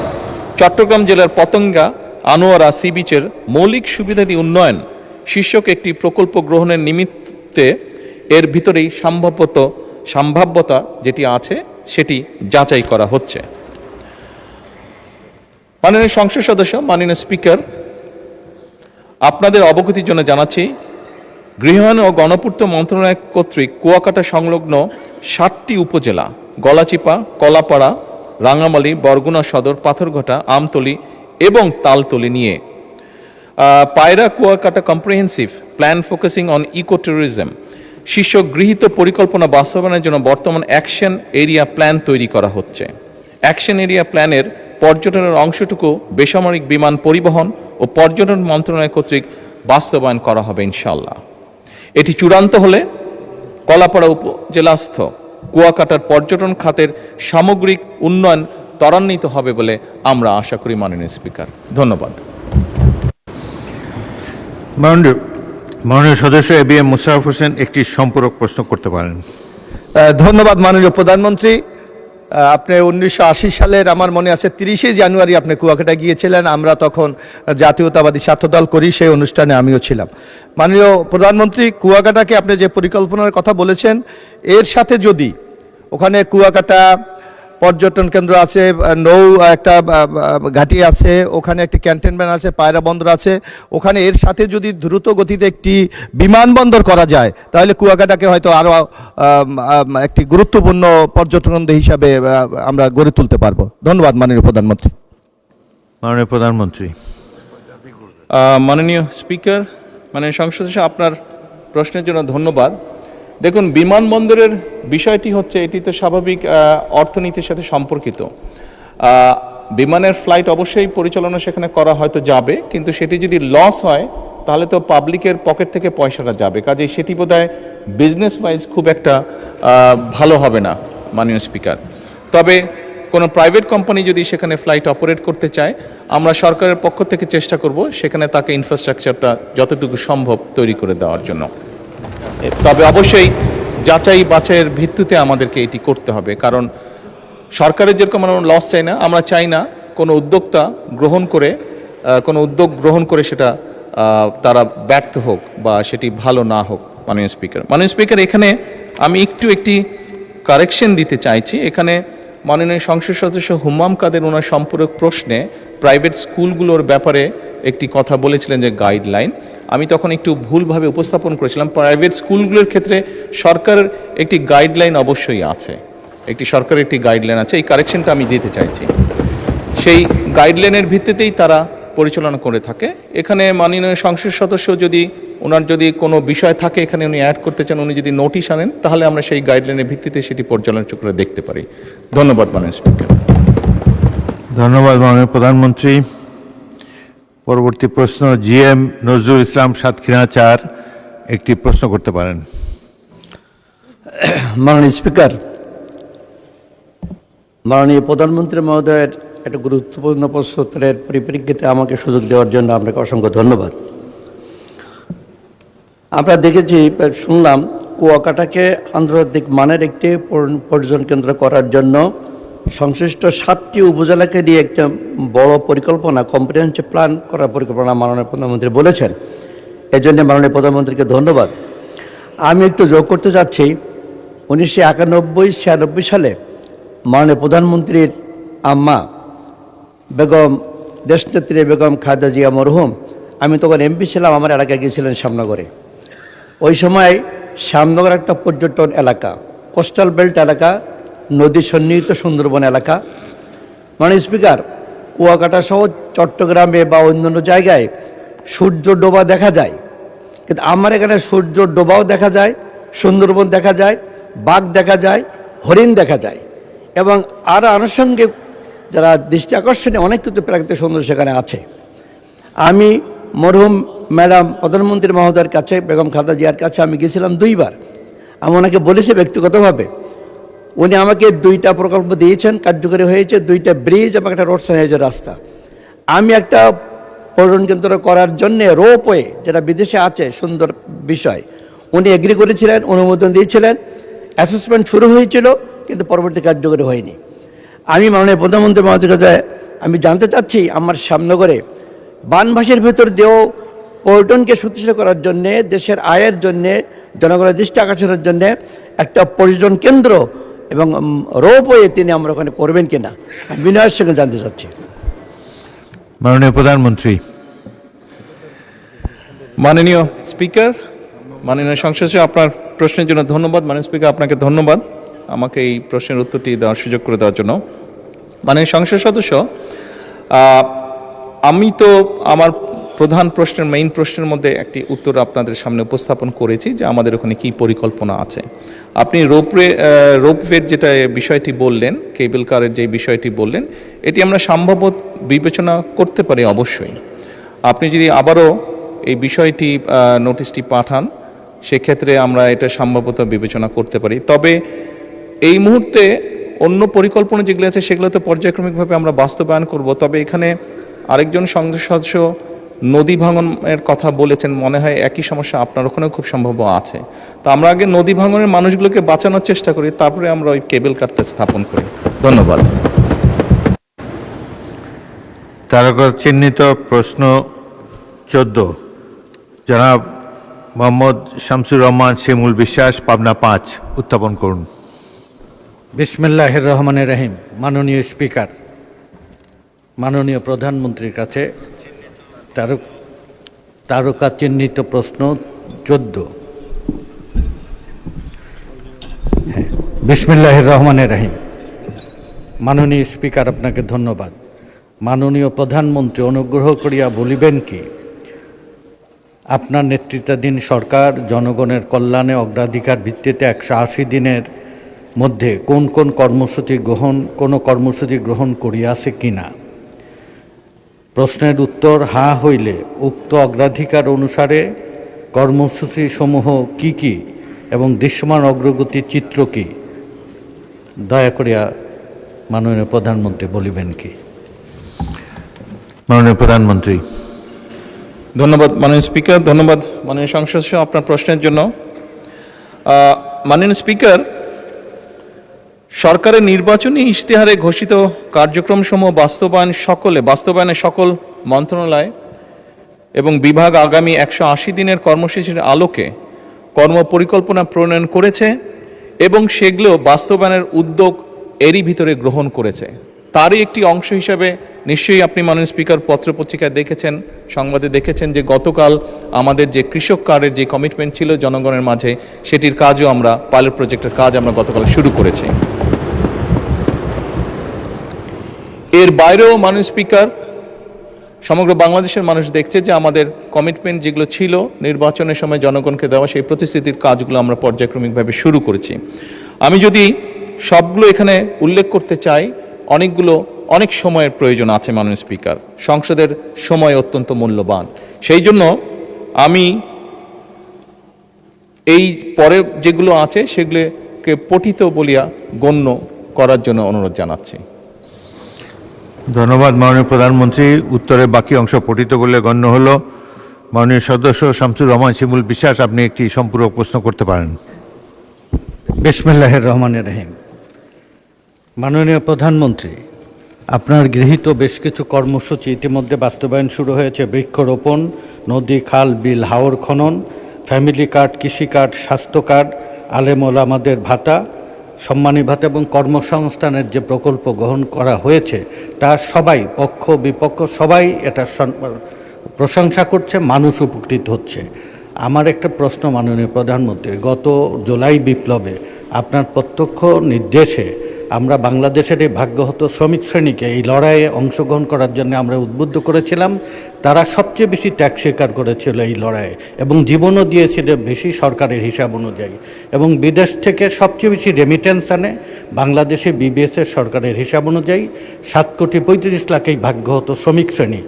চট্টগ্রাম জেলার পতেঙ্গা আনোয়ারা সি বিচের মৌলিক সুবিধাদি উন্নয়ন শীর্ষক একটি প্রকল্প গ্রহণের নিমিত্তে এর ভিতরেই সম্ভাব্যতা যেটি আছে সেটি যাচাই করা হচ্ছে। মাননীয় সংসদ সদস্য, মাননীয় স্পিকার, আপনাদের অবগতির জন্য জানাচ্ছি গৃহায়ন ও গণপূর্ত মন্ত্রণালয় কর্তৃক কুয়াকাটা সংলগ্ন 7টি উপজেলা গলাচিপা, কলাপাড়া, রাঙামালী, বরগুনা সদর, পাথরঘাটা, আমতলী এবং তালতলী নিয়ে Payra Kuakata comprehensive plan focusing on eco tourism শীর্ষক গৃহীত পরিকল্পনা বাস্তবায়নের জন্য বর্তমান অ্যাকশন এরিয়া প্ল্যান তৈরি করা হচ্ছে। অ্যাকশন এরিয়া প্ল্যানের পর্যটনের অংশটুকু বেসামরিক বিমান পরিবহন ও পর্যটন মন্ত্রণালয় কর্তৃক বাস্তবায়ন করা হবে ইনশাআল্লাহ। এটি চূড়ান্ত হলে কলাপাড়া উপজেলাস্থ কুয়াকাটার পর্যটন খাতের সামগ্রিক উন্নয়ন ত্বরান্বিত হবে বলে আমরা আশা করি। মাননীয় স্পিকার, ধন্যবাদ। মাননীয় সদস্য এবিএম মোশাররফ হোসেন একটি সম্পূরক প্রশ্ন করতে পারেন। ধন্যবাদ মাননীয় প্রধানমন্ত্রী। আপনি 1980 সালের আমার মনে আছে 30শে জানুয়ারি আপনি কুয়াকাটা গিয়েছিলেন। আমরা তখন জাতীয়তাবাদী ছাত্রদল করি, সেই অনুষ্ঠানে আমিও ছিলাম। মাননীয় প্রধানমন্ত্রী, কুয়াকাটাকে আপনি যে পরিকল্পনার কথা বলেছেন এর সাথে যদি ওখানে কুয়াকাটা পর্যটন কেন্দ্র আছে, নৌ একটা ঘাঁটি আছে, ওখানে একটি ক্যান্টনমেন্ট আছে, পায়রা বন্দর আছে, ওখানে এর সাথে যদি দ্রুত গতিতে একটি বিমানবন্দর করা যায় তাহলে কুয়াকাটাকে হয়তো আরও একটি গুরুত্বপূর্ণ পর্যটন কেন্দ্র হিসাবে আমরা গড়ে তুলতে পারবো। ধন্যবাদ মাননীয় প্রধানমন্ত্রী। মাননীয় প্রধানমন্ত্রী। মাননীয় স্পিকার, মাননীয় সংসদ সদস্য, আপনার প্রশ্নের জন্য ধন্যবাদ। দেখুন, বিমানবন্দরের বিষয়টি হচ্ছে এটি তো স্বাভাবিক অর্থনীতির সাথে সম্পর্কিত। বিমানের ফ্লাইট অবশ্যই পরিচালনা সেখানে করা হয়তো যাবে, কিন্তু সেটি যদি লস হয় তাহলে তো পাবলিকের পকেট থেকে পয়সাটা যাবে, কাজেই সেটি বোধহয় বিজনেস ওয়াইজ খুব একটা ভালো হবে না মাননীয় স্পিকার। তবে কোনো প্রাইভেট কোম্পানি যদি সেখানে ফ্লাইট অপারেট করতে চায়, আমরা সরকারের পক্ষ থেকে চেষ্টা করব সেখানে তাকে ইনফ্রাস্ট্রাকচারটা যতটুকু সম্ভব তৈরি করে দেওয়ার জন্য। তবে অবশ্যই যাচাই বাছাইয়ের ভিত্তিতে আমাদেরকে এটি করতে হবে, কারণ সরকারের যেরকম আমরা লস চাই না, আমরা চাই না কোনো উদ্যোগ গ্রহণ করে সেটা তারা ব্যর্থ হোক বা সেটি ভালো না হোক। মাননীয় স্পিকার, এখানে আমি একটি কারেকশন দিতে চাইছি। এখানে মাননীয় সংসদ সদস্য হুম্মাম কাদের ওনার সম্পূরক প্রশ্নে প্রাইভেট স্কুলগুলোর ব্যাপারে একটি কথা বলেছিলেন যে গাইডলাইন, আমি তখন একটু ভুলভাবে উপস্থাপন করেছিলাম। প্রাইভেট স্কুলগুলোর ক্ষেত্রে সরকারের একটি গাইডলাইন অবশ্যই আছে, সরকারের একটি গাইডলাইন আছে, এই কারেকশনটা আমি দিতে চাইছি। সেই গাইডলাইনের ভিত্তিতেই তারা পরিচালনা করে থাকে। এখানে মাননীয় সংসদ সদস্য ওনার যদি কোনো বিষয় থাকে এখানে উনি অ্যাড করতে চান, উনি যদি নোটিশ আনেন তাহলে আমরা সেই গাইডলাইনের ভিত্তিতে সেটি পর্যালোচনা করে দেখতে পারি। ধন্যবাদ মাননীয় স্পিকার। ধন্যবাদ মাননীয় প্রধানমন্ত্রী। পরবর্তী প্রশ্ন জিএম নজরুল ইসলাম সাতক্ষীরা 4 একটি প্রশ্ন করতে পারেন। মাননীয় স্পিকার, মাননীয় প্রধানমন্ত্রী মহোদয়ের একটা গুরুত্বপূর্ণ প্রশ্ন উত্তরের পরিপ্রেক্ষিতে আমাকে সুযোগ দেওয়ার জন্য আপনাকে অসংখ্য ধন্যবাদ। আমরা দেখেছি, শুনলাম কুয়াকাটাকে আন্তর্জাতিক মানের একটি পর্যটন কেন্দ্র করার জন্য সংশ্লিষ্ট 7টি উপজেলাকে নিয়ে একটা বড় পরিকল্পনা, কম্প্রিহেনসিভ প্ল্যান করার পরিকল্পনা মাননীয় প্রধানমন্ত্রী বলেছেন। এজন্য মাননীয় প্রধানমন্ত্রীকে ধন্যবাদ। আমি একটু যোগ করতে চাচ্ছি, 1991-96 সালে মাননীয় প্রধানমন্ত্রীর আম্মা বেগম দেশনেত্রী বেগম খালেদা জিয়া মরহুম, আমি তখন এমপি ছিলাম, আমার এলাকায় গিয়েছিলেন শ্যামনগরে। ওই সময় শ্যামনগর একটা পর্যটন এলাকা, কোস্টাল বেল্ট এলাকা, নদী সন্নিহিত সুন্দরবন এলাকা। মাননীয় স্পিকার, কুয়াকাটা সহ চট্টগ্রামে বা অন্যান্য জায়গায় সূর্য ডোবা দেখা যায়, কিন্তু আমার এখানে সূর্য ডোবাও দেখা যায়, সুন্দরবন দেখা যায়, বাঘ দেখা যায়, হরিণ দেখা যায়, এবং আরও আনুষঙ্গিক যারা দৃষ্টি আকর্ষণীয় অনেক কিছু প্রাকৃতিক সৌন্দর্য সেখানে আছে। আমি মরহুম ম্যাডাম প্রধানমন্ত্রী মহোদয়ের কাছে, বেগম খালেদা জিয়ার কাছে আমি গিয়েছিলাম 2 বার। আমি ওনাকে বলেছি ব্যক্তিগতভাবে, উনি আমাকে 2টা প্রকল্প দিয়েছেন, কার্যকরী হয়েছে, 2টা ব্রিজ এবং একটা রোড সাইনেজের রাস্তা। আমি একটা পর্যটন কেন্দ্র করার জন্যে রোপওয়ে, যেটা বিদেশে আছে সুন্দর বিষয়, উনি এগ্রি করেছিলেন, অনুমোদন দিয়েছিলেন, অ্যাসেসমেন্ট শুরু হয়েছিল, কিন্তু পরবর্তী কার্যকরী হয়নি। আমি মাননীয় প্রধানমন্ত্রী মহোদয়ের কাছে আমি জানতে চাচ্ছি, আমার শ্যামনগরে বানভাসীর ভিতর দিয়েও পর্যটনকে শক্তিশালী করার জন্যে, দেশের আয়ের জন্যে, জনগণের দৃষ্টি আকর্ষণের জন্যে একটা পর্যটন কেন্দ্র এবং রোপওয়ে তিনি আমরা ওখানে করবেন কিনা, আমি বিনয়ের সঙ্গে জানতে চাচ্ছি। মাননীয় প্রধানমন্ত্রী। মাননীয় স্পিকার, মাননীয় সংসদ সদস্য, আপনার প্রশ্নের জন্য ধন্যবাদ। মাননীয় স্পিকার, আপনাকে ধন্যবাদ আমাকে এই প্রশ্নের উত্তরটি দেওয়ার সুযোগ করে দেওয়ার জন্য। মাননীয় সংসদ সদস্য, আমি তো আমার প্রধান প্রশ্নের, মেইন প্রশ্নের মধ্যে একটি উত্তর আপনাদের সামনে উপস্থাপন করেছি যে আমাদের ওখানে কী পরিকল্পনা আছে। আপনি রোপওয়ের যেটা বিষয়টি বললেন, কেবল কারের যে বিষয়টি বললেন, এটি আমরা সম্ভবত বিবেচনা করতে পারি অবশ্যই। আপনি যদি আবারও এই বিষয়টি নোটিশটি পাঠান, সেক্ষেত্রে আমরা এটা সম্ভবত বিবেচনা করতে পারি। তবে এই মুহূর্তে অন্য পরিকল্পনা যেগুলো আছে সেগুলো তো পর্যায়ক্রমিকভাবে আমরা বাস্তবায়ন করব। তবে এখানে আরেকজন সংসদ সদস্য নদী ভাঙনের কথা বলেছেন, মনে হয় একই সমস্যা আপনার ওখানেও খুব সম্ভব আছে। তো আমরা আগে নদী ভাঙনের মানুষগুলোকে বাঁচানোর চেষ্টা করি, তারপরে আমরা ওই কেবল কারটা স্থাপন করি। ধন্যবাদ। তারকা চিহ্নিত প্রশ্ন 14, জনাব মোহাম্মদ শামসুর রহমান শিমুল বিশ্বাস, পাবনা 5, উত্থাপন করুন। বিসমিল্লাহির রহমানির রহিম। মাননীয় স্পিকার, মাননীয় প্রধানমন্ত্রীর কাছে তারকা চিহ্নিত প্রশ্ন 14। বিসমিল্লাহির রহমানির রহিম। মাননীয় স্পিকার, আপনাকে ধন্যবাদ। মাননীয় প্রধানমন্ত্রী অনুগ্রহ করিয়া বলিবেন কি, আপনার নেতৃত্বাধীন সরকার জনগণের কল্যাণে অগ্রাধিকার ভিত্তিতে 180 দিনের মধ্যে কোন কোন কর্মসূচি গ্রহণ করিয়াছে কিনা? প্রশ্নের উত্তর হ্যাঁ হইলে উক্ত অগ্রাধিকার অনুসারে কর্মসূচি সমূহ কি কি এবং দৃশ্যমান অগ্রগতির চিত্র কি? দয়া করিয়া মাননীয় প্রধানমন্ত্রী বলিবেন কি? মাননীয় প্রধানমন্ত্রী। ধন্যবাদ মাননীয় স্পিকার, ধন্যবাদ মাননীয় সংসদ সদস্য আপনার প্রশ্নের জন্য। মাননীয় স্পিকার, সরকারের নির্বাচনী ইশতেহারে ঘোষিত কার্যক্রমসমূহ বাস্তবায়নে সকল মন্ত্রণালয় এবং বিভাগ আগামী 180 দিনের কর্মসূচির আলোকে কর্মপরিকল্পনা প্রণয়ন করেছে এবং সেগুলো বাস্তবায়নের উদ্যোগ এরই ভিতরে গ্রহণ করেছে। তারই একটি অংশ হিসাবে নিশ্চয়ই আপনি মাননীয় স্পিকার পত্রপত্রিকায় দেখেছেন, সংবাদে দেখেছেন যে গতকাল আমাদের যে কৃষক কার্ডের যে কমিটমেন্ট ছিল জনগণের মাঝে, সেটির কাজও আমরা, পাইলট প্রজেক্টের কাজ আমরা গতকাল শুরু করেছি। এর বাইরেও মাননীয় স্পিকার, সমগ্র বাংলাদেশের মানুষ দেখছে যে আমাদের কমিটমেন্ট যেগুলো ছিল নির্বাচনের সময় জনগণকে দেওয়া, সেই প্রতিশ্রুতির কাজগুলো আমরা পর্যায়ক্রমিকভাবে শুরু করেছি। আমি যদি সবগুলো এখানে উল্লেখ করতে চাই, অনেক সময়ের প্রয়োজন আছে মাননীয় স্পিকার। সংসদের সময় অত্যন্ত মূল্যবান, সেই জন্য আমি এই পরে যেগুলো আছে সেগুলোকে পঠিত বলিয়া গণ্য করার জন্য অনুরোধ জানাচ্ছি। ধন্যবাদ মাননীয় প্রধানমন্ত্রী। উত্তরের বাকি অংশ পঠিত বলে গণ্য হলো। মাননীয় সদস্য শামসুর রহমান শিমুল বিশ্বাস, আপনি একটি সম্পূরক প্রশ্ন করতে পারেন। বিসমিল্লাহির রহমানির রহিম। মাননীয় প্রধানমন্ত্রী, আপনার গৃহীত বেশ কিছু কর্মসূচি ইতিমধ্যে বাস্তবায়ন শুরু হয়েছে। বৃক্ষরোপণ, নদী, খাল, বিল, হাওর খনন, ফ্যামিলি কার্ড, কৃষি কার্ড, স্বাস্থ্য কার্ড, আলেম ওলামাদের ভাতা, সম্মানী ভাতা এবং কর্মসংস্থানের যে প্রকল্প গ্রহণ করা হয়েছে তার সবাই, পক্ষ বিপক্ষ সবাই এটা প্রশংসা করছে, মানুষ উপকৃত হচ্ছে। আমার একটা প্রশ্ন মাননীয় প্রধানমন্ত্রী, গত জুলাই বিপ্লবে আপনার প্রত্যক্ষ নির্দেশে আমরা বাংলাদেশের এই ভাগ্যহত শ্রমিক শ্রেণীকে এই লড়াইয়ে অংশগ্রহণ করার জন্য আমরা উদ্বুদ্ধ করেছিলাম। তারা সবচেয়ে বেশি ত্যাগ স্বীকার করেছিল এই লড়াইয়ে এবং জীবনও দিয়েছিল বেশি সরকারের হিসাব অনুযায়ী, এবং বিদেশ থেকে সবচেয়ে বেশি রেমিটেন্স আনে বাংলাদেশে বিবিএসের সরকারের হিসাব অনুযায়ী 7,35,00,000 এই ভাগ্যহত শ্রমিক শ্রেণী,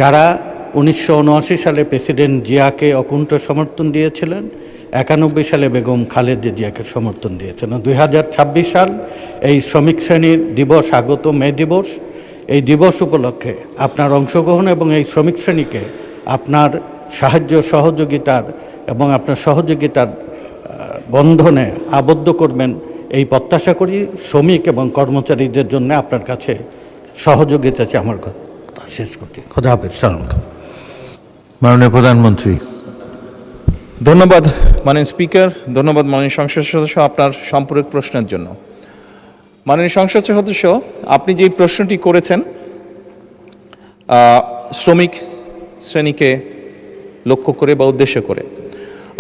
যারা 1979 সালে প্রেসিডেন্ট জিয়াকে অকুণ্ঠ সমর্থন দিয়েছিলেন, 91 সালে বেগম খালেদা জিয়াকে সমর্থন দিয়েছেন। 2026 সাল এই শ্রমিক শ্রেণীর দিবস, আগত মে দিবস, এই দিবস উপলক্ষে আপনার অংশগ্রহণ এবং এই শ্রমিক শ্রেণীকে আপনার সাহায্য সহযোগিতার এবং আপনার সহযোগিতার বন্ধনে আবদ্ধ করবেন এই প্রত্যাশা করি। শ্রমিক এবং কর্মচারীদের জন্য আপনার কাছে সহযোগিতা চাই। আমার কথা শেষ করছি। খোদা হাফেজ। সালাম। মাননীয় প্রধানমন্ত্রী। ধন্যবাদ মাননীয় স্পিকার, ধন্যবাদ মাননীয় সংসদ সদস্য আপনার সম্পূরক প্রশ্নের জন্য। মাননীয় সংসদ সদস্য, আপনি যে প্রশ্নটি করেছেন শ্রমিক শ্রেণীকে লক্ষ্য করে বা উদ্দেশ্য করে,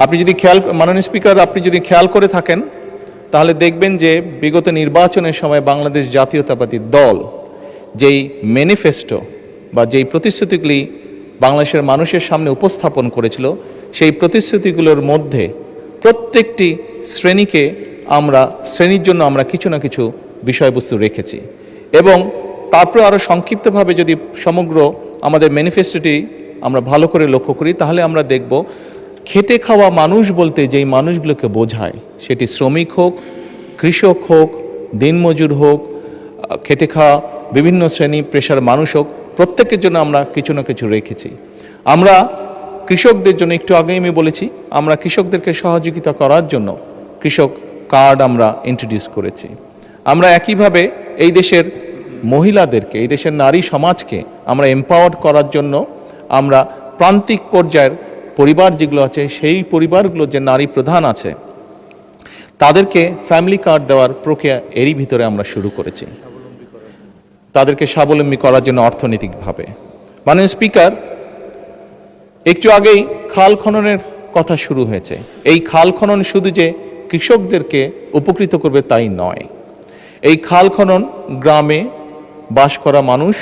আপনি যদি মাননীয় স্পিকার আপনি যদি খেয়াল করে থাকেন তাহলে দেখবেন যে বিগত নির্বাচনের সময় বাংলাদেশ জাতীয়তাবাদী দল যেই ম্যানিফেস্টো বা যেই প্রতিশ্রুতিগুলি বাংলাদেশের মানুষের সামনে উপস্থাপন করেছিল, সেই প্রতিশ্রুতিগুলোর মধ্যে প্রত্যেকটি শ্রেণীর জন্য আমরা কিছু না কিছু বিষয়বস্তু রেখেছি। এবং তারপরে আরও সংক্ষিপ্তভাবে যদি সমগ্র আমাদের ম্যানিফেস্টোটি আমরা ভালো করে লক্ষ্য করি তাহলে আমরা দেখব খেটে খাওয়া মানুষ বলতে যেই মানুষগুলোকে বোঝায়, সেটি শ্রমিক হোক, কৃষক হোক, দিনমজুর হোক, খেটে খাওয়া বিভিন্ন শ্রেণী পেশার মানুষ হোক, প্রত্যেকের জন্য আমরা কিছু না কিছু রেখেছি। আমরা কৃষকদের জন্য একটু আগেই আমি বলেছি, আমরা কৃষকদেরকে সহযোগিতা করার জন্য কৃষক কার্ড আমরা ইন্ট্রোডিউস করেছি। আমরা একইভাবে এই দেশের মহিলাদেরকে, এই দেশের নারী সমাজকে আমরা এম্পাওয়ার করার জন্য আমরা প্রান্তিক পর্যায়ের পরিবার যেগুলো আছে, সেই পরিবারগুলো যে নারী প্রধান আছে তাদেরকে ফ্যামিলি কার্ড দেওয়ার প্রক্রিয়া এরই ভিতরে আমরা শুরু করেছি, তাদেরকে স্বাবলম্বী করার জন্য অর্থনৈতিকভাবে। মাননীয় স্পিকার, একটু আগেই খাল খননের কথা শুরু হয়েছে। এই খাল খনন শুধু যে কৃষকদেরকে উপকৃত করবে তাই নয়, এই খাল খনন গ্রামে বাস করা মানুষ,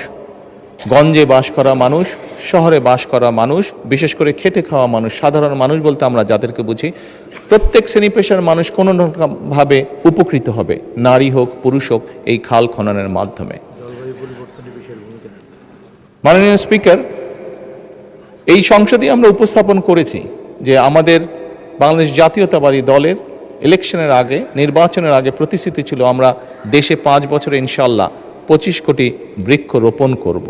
গঞ্জে বাস করা মানুষ, শহরে বাস করা মানুষ, বিশেষ করে খেটে খাওয়া মানুষ, সাধারণ মানুষ বলতে আমরা যাদেরকে বুঝি, প্রত্যেক শ্রেণী পেশার মানুষ কোনো রকমভাবে উপকৃত হবে, নারী হোক পুরুষ হোক, এই খাল খননের মাধ্যমে। মাননীয় স্পিকার, এই সংসদে আমরা উপস্থাপন করেছি যে আমাদের বাংলাদেশ জাতীয়তাবাদী দলের ইলেকশনের আগে, নির্বাচনের আগে প্রতিশ্রুতি ছিল আমরা দেশে 5 বছরে ইনশাল্লাহ 25 কোটি বৃক্ষ রোপণ করব।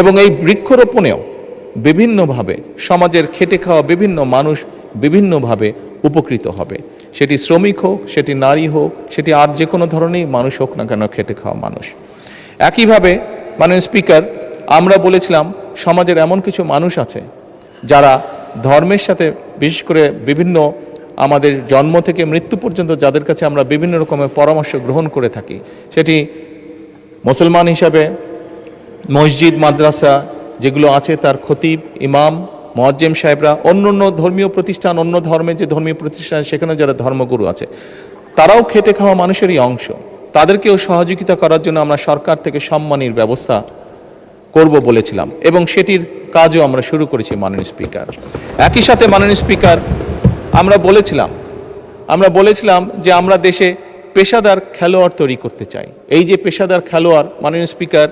এবং এই বৃক্ষরোপণেও বিভিন্নভাবে সমাজের খেটে খাওয়া বিভিন্ন মানুষ বিভিন্নভাবে উপকৃত হবে, সেটি শ্রমিক হোক, সেটি নারী হোক, সেটি আর যে কোনো ধরনের মানুষ হোক না কেন, খেটে খাওয়া মানুষ। একইভাবে মাননীয় স্পিকার, আমরা বলেছিলাম সমাজের এমন কিছু মানুষ আছে যারা ধর্মের সাথে, বিশেষ করে বিভিন্ন আমাদের জন্ম থেকে মৃত্যু পর্যন্ত যাদের কাছে আমরা বিভিন্ন রকমের পরামর্শ গ্রহণ করে থাকি, সেটি মুসলমান হিসাবে মসজিদ মাদ্রাসা যেগুলো আছে তার খতিব, ইমাম, মুয়াজ্জিম সাহেবরা, অন্য ধর্মীয় প্রতিষ্ঠান, অন্য ধর্মের যে ধর্মীয় প্রতিষ্ঠান সেখানে যারা ধর্মগুরু আছে, তারাও খেটে খাওয়া মানুষেরই অংশ। তাদেরকেও সহযোগিতা করার জন্য আমরা সরকার থেকে সম্মানীর ব্যবস্থা করব বলেছিলাম এবং সেটির কাজও আমরা শুরু করেছি মাননীয় স্পিকার। একই সাথে মাননীয় স্পিকার, আমরা বলেছিলাম যে আমরা দেশে পেশাদার খেলোয়াড় তৈরি করতে চাই। এই যে পেশাদার খেলোয়াড়, মাননীয় স্পিকার,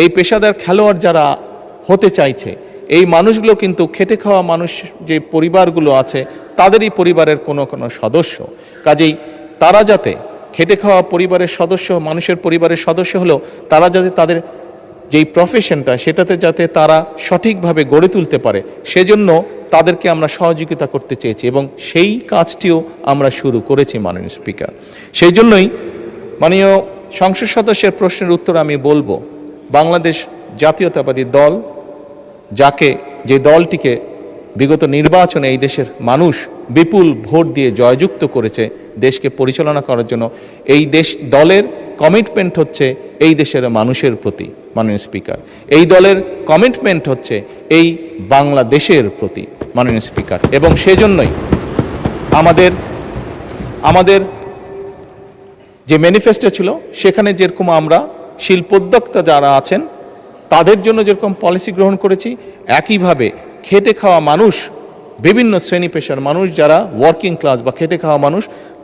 এই পেশাদার খেলোয়াড় যারা হতে চাইছে, এই মানুষগুলো কিন্তু খেটে খাওয়া মানুষ যে পরিবারগুলো আছে তাদেরই পরিবারের কোনো সদস্য। কাজেই তারা যাতে খেটে খাওয়া পরিবারের সদস্য, মানুষের পরিবারের সদস্য হলেও তারা যাতে তাদের যেই প্রফেশনটা সেটাতে যাতে তারা সঠিকভাবে গড়ে তুলতে পারে সেজন্য তাদেরকে আমরা সহযোগিতা করতে চেয়েছি এবং সেই কাজটিও আমরা শুরু করেছি মাননীয় স্পিকার। সেই জন্যই মাননীয় সংসদ সদস্যের প্রশ্নের উত্তর আমি বলবো, বাংলাদেশ জাতীয়তাবাদী দল যে দলটিকে বিগত নির্বাচনে এই দেশের মানুষ বিপুল ভোট দিয়ে জয়যুক্ত করেছে দেশকে পরিচালনা করার জন্য, এই দলের কমিটমেন্ট হচ্ছে এই দেশের মানুষের প্রতি মাননীয় স্পিকার। এই দলের কমিটমেন্ট হচ্ছে এই বাংলাদেশের প্রতি মাননীয় স্পিকার। এবং সেজন্যই আমাদের যে ম্যানিফেস্টো ছিল সেখানে যেরকম আমরা শিল্পোদ্যোক্তা যারা আছেন তাদের জন্য যেরকম পলিসি গ্রহণ করেছি, একইভাবে খেটে খাওয়া মানুষ, বিভিন্ন শ্রেণী পেশার মানুষ যারা ওয়ার্কিং ক্লাস বা খেটে খাওয়া মানুষ,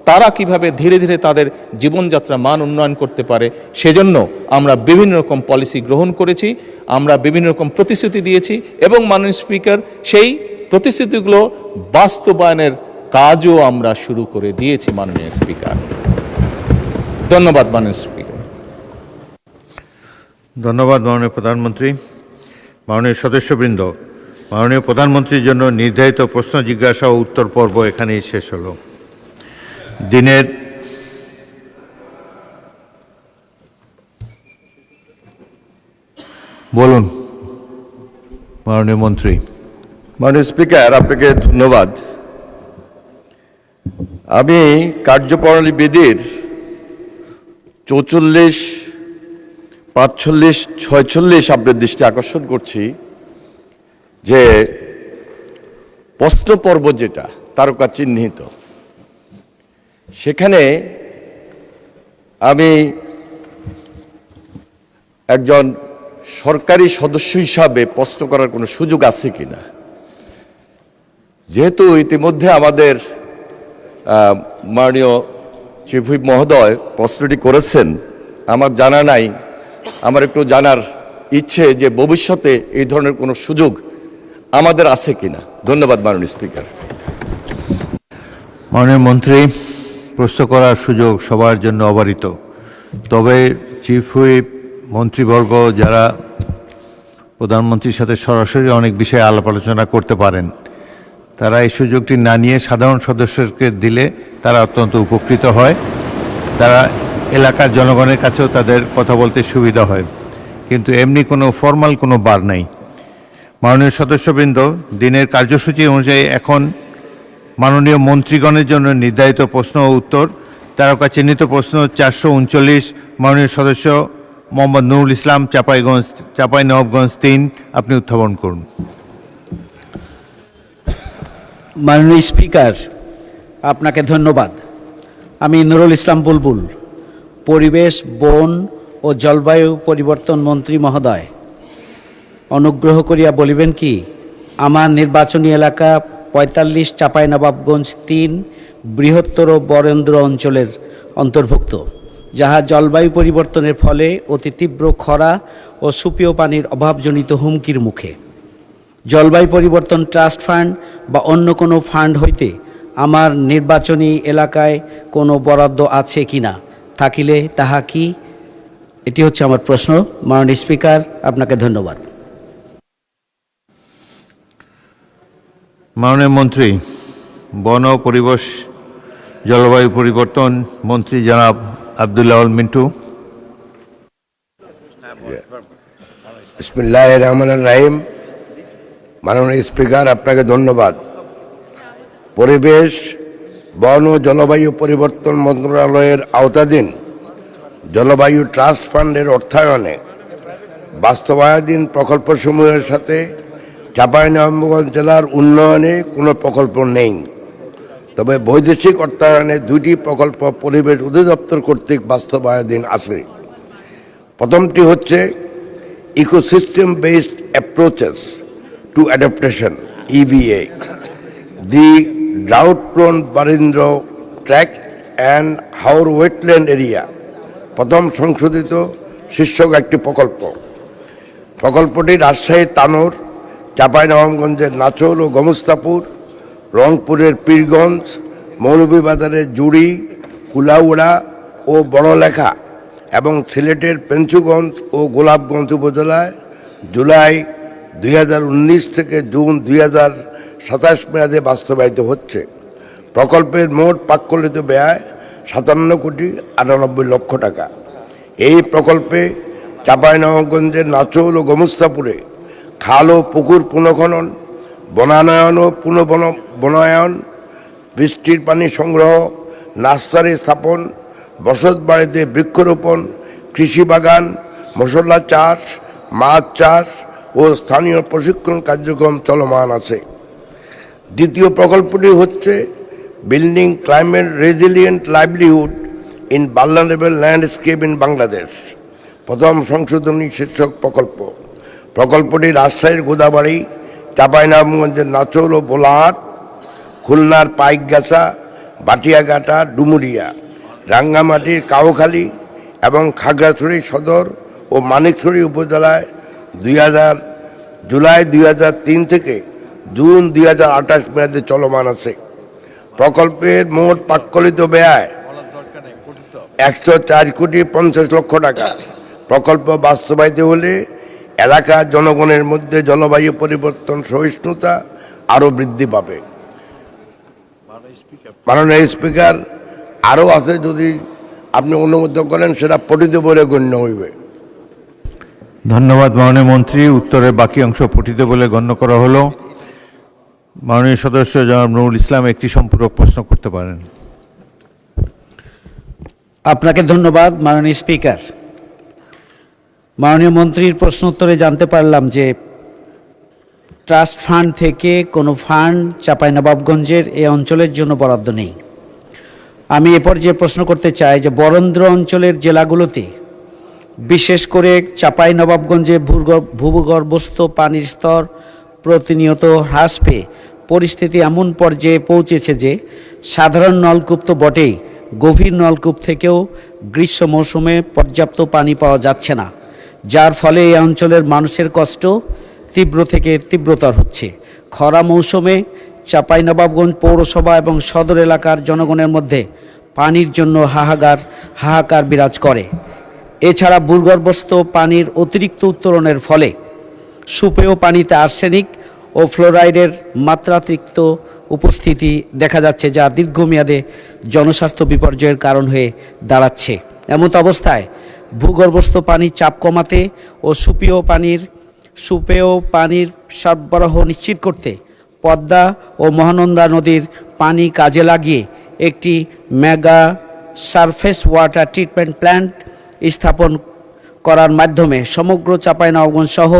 তারা কিভাবে ধীরে ধীরে তাদের জীবনযাত্রা মান উন্নয়ন করতে পারে সেজন্য আমরা বিভিন্ন রকম পলিসি গ্রহণ করেছি, আমরা বিভিন্ন রকম প্রতিশ্রুতি দিয়েছি এবং মাননীয় স্পিকার সেই প্রতিশ্রুতিগুলো বাস্তবায়নের কাজও আমরা শুরু করে দিয়েছি মাননীয় স্পিকার। ধন্যবাদ মাননীয় স্পিকার। ধন্যবাদ মাননীয় প্রধানমন্ত্রী। মাননীয় সদস্যবৃন্দ, মাননীয় প্রধানমন্ত্রীর জন্য নির্ধারিত প্রশ্ন জিজ্ঞাসা ও উত্তর পর্ব এখানেই শেষ হলো। দিনের বলুন মাননীয় মন্ত্রী। মাননীয় স্পিকার, আপনাকে ধন্যবাদ। আমি কার্যপ্রণালী বিধির 44, 45, 46 আপনার দৃষ্টি আকর্ষণ করছি যে প্রশ্ন পর্ব যেটা তারকা চিহ্নিত, সেখানে আমি একজন সরকারি সদস্য হিসাবে প্রশ্ন করার কোনো সুযোগ আছে কিনা, যেহেতু ইতিমধ্যে আমাদের মাননীয় চিফ হুইপ মহোদয় প্রশ্নটি করেছেন, আমার জানা নাই। আমার একটু জানার ইচ্ছে যে ভবিষ্যতে এই ধরনের কোনো সুযোগ আমাদের আছে কিনা। ধন্যবাদ মাননীয় স্পিকার। মাননীয় মন্ত্রী, প্রশ্ন করার সুযোগ সবার জন্য অবারিত, তবে চিফ হুইপ মন্ত্রীবর্গ যারা প্রধানমন্ত্রীর সাথে সরাসরি অনেক বিষয়ে আলাপ আলোচনা করতে পারেন, তারা এই সুযোগটি না নিয়ে সাধারণ সদস্যকে দিলে তারা অত্যন্ত উপকৃত হয়, তারা এলাকার জনগণের কাছেও তাদের কথা বলতে সুবিধা হয়, কিন্তু এমনি কোনো ফর্মাল কোনো বার নাই। মাননীয় সদস্যবৃন্দ, দিনের কার্যসূচি অনুযায়ী এখন মাননীয় মন্ত্রীগণের জন্য নির্ধারিত প্রশ্ন ও উত্তর, তারকা চিহ্নিত প্রশ্ন 439, মাননীয় সদস্য মোহাম্মদ নুরুল ইসলাম, চাঁপাইনবাবগঞ্জ 3, আপনি উত্থাপন করুন। মাননীয় স্পিকার, আপনাকে ধন্যবাদ। আমি নুরুল ইসলাম বুলবুল, পরিবেশ, বন ও জলবায়ু পরিবর্তন মন্ত্রী মহোদয়, অনুগ্রহ করিয়া বলিবেন কি, আমার নির্বাচনী এলাকা 45 চাঁপাইনবাবগঞ্জ 3 বৃহত্তর বরেন্দ্র অঞ্চলের অন্তর্ভুক্ত, যাহা জলবায়ু পরিবর্তনের ফলে অতি তীব্র খরা ও সুপেয় পানির অভাবজনিত হুমকির মুখে। জলবায়ু পরিবর্তন ট্রাস্ট ফান্ড বা অন্য কোনো ফান্ড হইতে আমার নির্বাচনী এলাকায় কোনো বরাদ্দ আছে কিনা, থাকিলে তাহা কি? এটি হচ্ছে আমার প্রশ্ন। মাননীয় স্পিকার, আপনাকে ধন্যবাদ। মাননীয় মন্ত্রী, বন ও পরিবেশ জলবায়ু পরিবর্তন মন্ত্রী জনাব আব্দুল্লাহ আল মিন্টু। বিসমিল্লাহির রহমানির রহিম। মাননীয় স্পিকার, আপনাকে ধন্যবাদ। পরিবেশ, বন ও জলবায়ু পরিবর্তন মন্ত্রণালয়ের আওতাধীন জলবায়ু ট্রাস্ট ফান্ডের অর্থায়নে বাস্তবায়নাধীন প্রকল্পসমূহের সাথে চাঁপাইনবাবগঞ্জ জেলার উন্নয়নে কোনো প্রকল্প নেই, তবে বৈদেশিক অর্থায়নে 2টি প্রকল্প পরিবেশ অধিদপ্তর কর্তৃক বাস্তবায়নাধীন আছে। প্রথমটি হচ্ছে ecosystem based approaches to adaptation, EBA, the drought prone Barind tract and haor wetland area, প্রথম সংশোধিত শীর্ষক একটি প্রকল্প। প্রকল্পটি রাজশাহীর তানোর, চাঁপাইনবাবগঞ্জের নাচল ও গমস্তাপুর, রংপুরের পীরগঞ্জ, মৌলভীবাজারের জুড়ি, কুলাউড়া ও বড়লেখা এবং সিলেটের পেঞ্চুগঞ্জ ও গোলাপগঞ্জ উপজেলায় জুলাই 2019 থেকে জুন 2027 মেয়াদে বাস্তবায়িত হচ্ছে। প্রকল্পের মোট প্রাক্কলিত ব্যয় 57,98,00,000 টাকা। এই প্রকল্পে চাঁপাইনবাবগঞ্জের নাচোল ও গোমস্তাপুরে খাল ও পুকুর পুনঃখনন, বনায়ন ও পুনঃবনায়ন, বৃষ্টির পানি সংগ্রহ, নার্সারি স্থাপন, বসতবাড়িতে বৃক্ষরোপণ, কৃষি বাগান, মশলা চাষ, মাছ চাষ ও স্থানীয় প্রশিক্ষণ কার্যক্রম চলমান আছে। দ্বিতীয় প্রকল্পটি হচ্ছে building climate resilient livelihood in vulnerable landscape in Bangladesh. প্রথম সংশোধনী শীর্ষক প্রকল্প। প্রকল্পটি রাজশাহীর গোদাবাড়ি, চাঁপাইনবাবগঞ্জের নাচোল ও বোলাহাট, খুলনার পাইকগাছা, বাটিয়াঘাটা, ডুমুরিয়া, রাঙ্গামাটির কাউখালী এবং খাগড়াছড়ি সদর ও মানিকছড়ি উপজেলায় জুলাই 2003 থেকে জুন 2028 মেয়াদে চলমান আছে। প্রকল্পের মোট প্রাক্কলিত ব্যয় 104,50,00,000 টাকা। প্রকল্প বাস্তবায়িত হলে এলাকার জনগণের মধ্যে জলবায়ু পরিবর্তন সহিষ্ণুতা আরও বৃদ্ধি পাবে। মাননীয় স্পিকার, আরও আছে, যদি আপনি অনুমোদন করেন সেটা পঠিত বলে গণ্য হইবে। ধন্যবাদ মাননীয় মন্ত্রী। উত্তরের বাকি অংশ পঠিত বলে গণ্য করা হলো। মাননীয় সদস্য জনাব নুরুল ইসলাম একটি সম্পূরক প্রশ্ন করতে পারেন। আপনাকে ধন্যবাদ মাননীয় স্পিকার। মাননীয় মন্ত্রীর প্রশ্ন উত্তরে জানতে পারলাম যে ট্রাস্ট ফান্ড থেকে কোনো ফান্ড চাঁপাইনবাবগঞ্জের এই অঞ্চলের জন্য বরাদ্দ নেই। আমি এ পর্যায়ে প্রশ্ন করতে চাই যে বরেন্দ্র অঞ্চলের জেলাগুলোতে, বিশেষ করে চাঁপাইনবাবগঞ্জে ভূগর্ভস্থ পানির স্তর প্রতিনিয়ত হ্রাস পেয়ে পরিস্থিতি এমন পর্যায়ে পৌঁছেছে যে সাধারণ নলকূপ তো বটেই, গভীর নলকূপ থেকেও গ্রীষ্ম মৌসুমে পর্যাপ্ত পানি পাওয়া যাচ্ছে না, যার ফলে এই অঞ্চলের মানুষের কষ্ট তীব্র থেকে তীব্রতর হচ্ছে। খরা মৌসুমে চাঁপাইনবাবগঞ্জ পৌরসভা এবং সদর এলাকার জনগণের মধ্যে পানির জন্য হাহাকার বিরাজ করে। এছাড়া ভূগর্ভস্থ পানির অতিরিক্ত উত্তোলনের ফলে সুপেয় পানিতে আর্সেনিক ও ফ্লোরাইডের মাত্রাতিরিক্ত উপস্থিতি দেখা যাচ্ছে, যা দীর্ঘমেয়াদে জনস্বাস্থ্য বিপর্যয়ের কারণ হয়ে দাঁড়াচ্ছে। এমত অবস্থায় ভূগর্ভস্থ পানির চাপ কমাতে ও সুপেয় পানির সরবরাহ নিশ্চিত করতে পদ্মা ও মহানন্দা নদীর পানি কাজে লাগিয়ে একটি mega surface water treatment plant স্থাপন করার মাধ্যমে সমগ্র চাঁপাইনবাবগঞ্জ সহ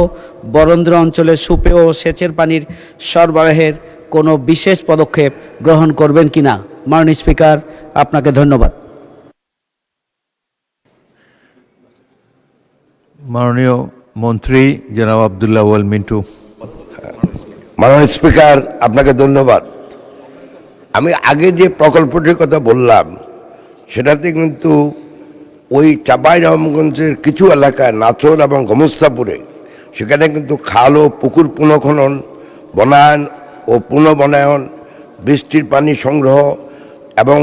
বরেন্দ্র অঞ্চলে সুপেয় ও সেচের পানির সরবরাহের কোনো বিশেষ পদক্ষেপ গ্রহণ করবেন কিনা? মাননীয় স্পিকার, আপনাকে ধন্যবাদ। মাননীয় মন্ত্রী জনাব আব্দুল্লাহ ওয়াল মিন্টু। মাননীয় স্পিকার, আপনাকে ধন্যবাদ। আমি আগে যে প্রকল্পটির কথা বললাম সেটাতে কিন্তু ওই চাঁপাইনবাবগঞ্জের কিছু এলাকায় নাচোল এবং গোমস্তাপুরে সেখানে কিন্তু খাল ও পুকুর পুনঃখনন, বনায়ন ও পুনঃবনায়ন, বৃষ্টির পানি সংগ্রহ এবং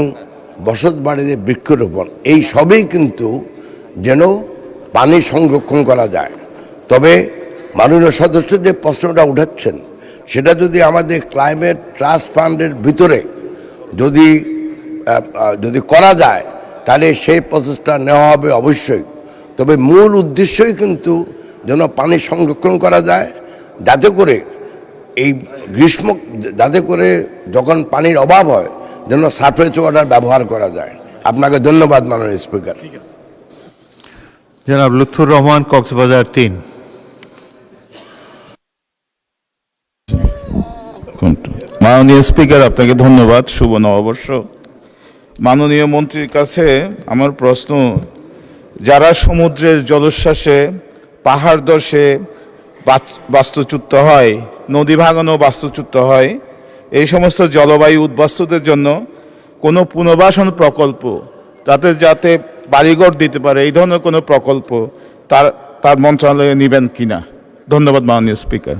বসতবাড়িতে বৃক্ষরোপণ, এই সবই কিন্তু যেন পানি সংরক্ষণ করা যায়। তবে মাননীয় সদস্য যে প্রশ্নটা উঠাচ্ছেন সেটা যদি আমাদের ক্লাইমেট ট্রাস্ট ফান্ডের ভিতরে যদি করা যায় তাহলে সেই প্রচেষ্টা নেওয়া হবে অবশ্যই। তবে মূল উদ্দেশ্যই কিন্তু যেন পানি সংরক্ষণ করা যায়, যাতে করে এই যাতে করে যখন পানির অভাব হয় যেন সারফেস ওয়াটার ব্যবহার করা যায়। আপনাকে ধন্যবাদ মাননীয় স্পিকার। জনাব লুৎফুর রহমান, কক্সবাজার 3। মাননীয় স্পিকার, আপনাকে ধন্যবাদ। শুভ নববর্ষ। মাননীয় মন্ত্রীর কাছে আমার প্রশ্ন, যারা সমুদ্রের জলোচ্ছ্বাসে, পাহাড় ধসে বাস্তুচ্যুত হয়, নদী ভাঙানো বাস্তুচ্যুত হয়, এই সমস্ত জলবায়ু উদ্বাস্তুদের জন্য কোনো পুনর্বাসন প্রকল্প, যাতে বাড়িঘর দিতে পারে, এই ধরনের কোনো প্রকল্প তার মন্ত্রণালয়ে নেবেন কিনা? ধন্যবাদ মাননীয় স্পিকার।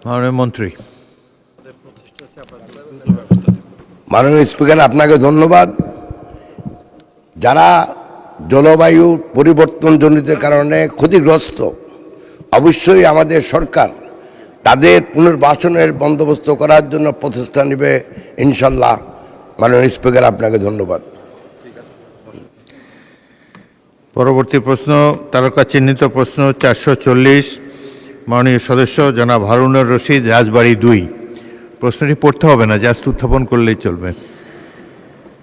মাননীয় মন্ত্রী। মাননীয় স্পিকার, আপনাকে ধন্যবাদ। যারা জলবায়ু পরিবর্তনজনিত কারণে ক্ষতিগ্রস্ত, অবশ্যই আমাদের সরকার তাদের পুনর্বাসনের বন্দোবস্ত করার জন্য প্রচেষ্টা নেবে ইনশাল্লাহ। মাননীয় স্পিকার, আপনাকে ধন্যবাদ। পরবর্তী প্রশ্ন, তারকা চিহ্নিত প্রশ্ন 440, মাননীয় সদস্য জনাব হারুনুর রশিদ, রাজবাড়ী 2। প্রশ্নটি পড়তে হবে না, জাস্ট উত্থাপন করলেই চলবে।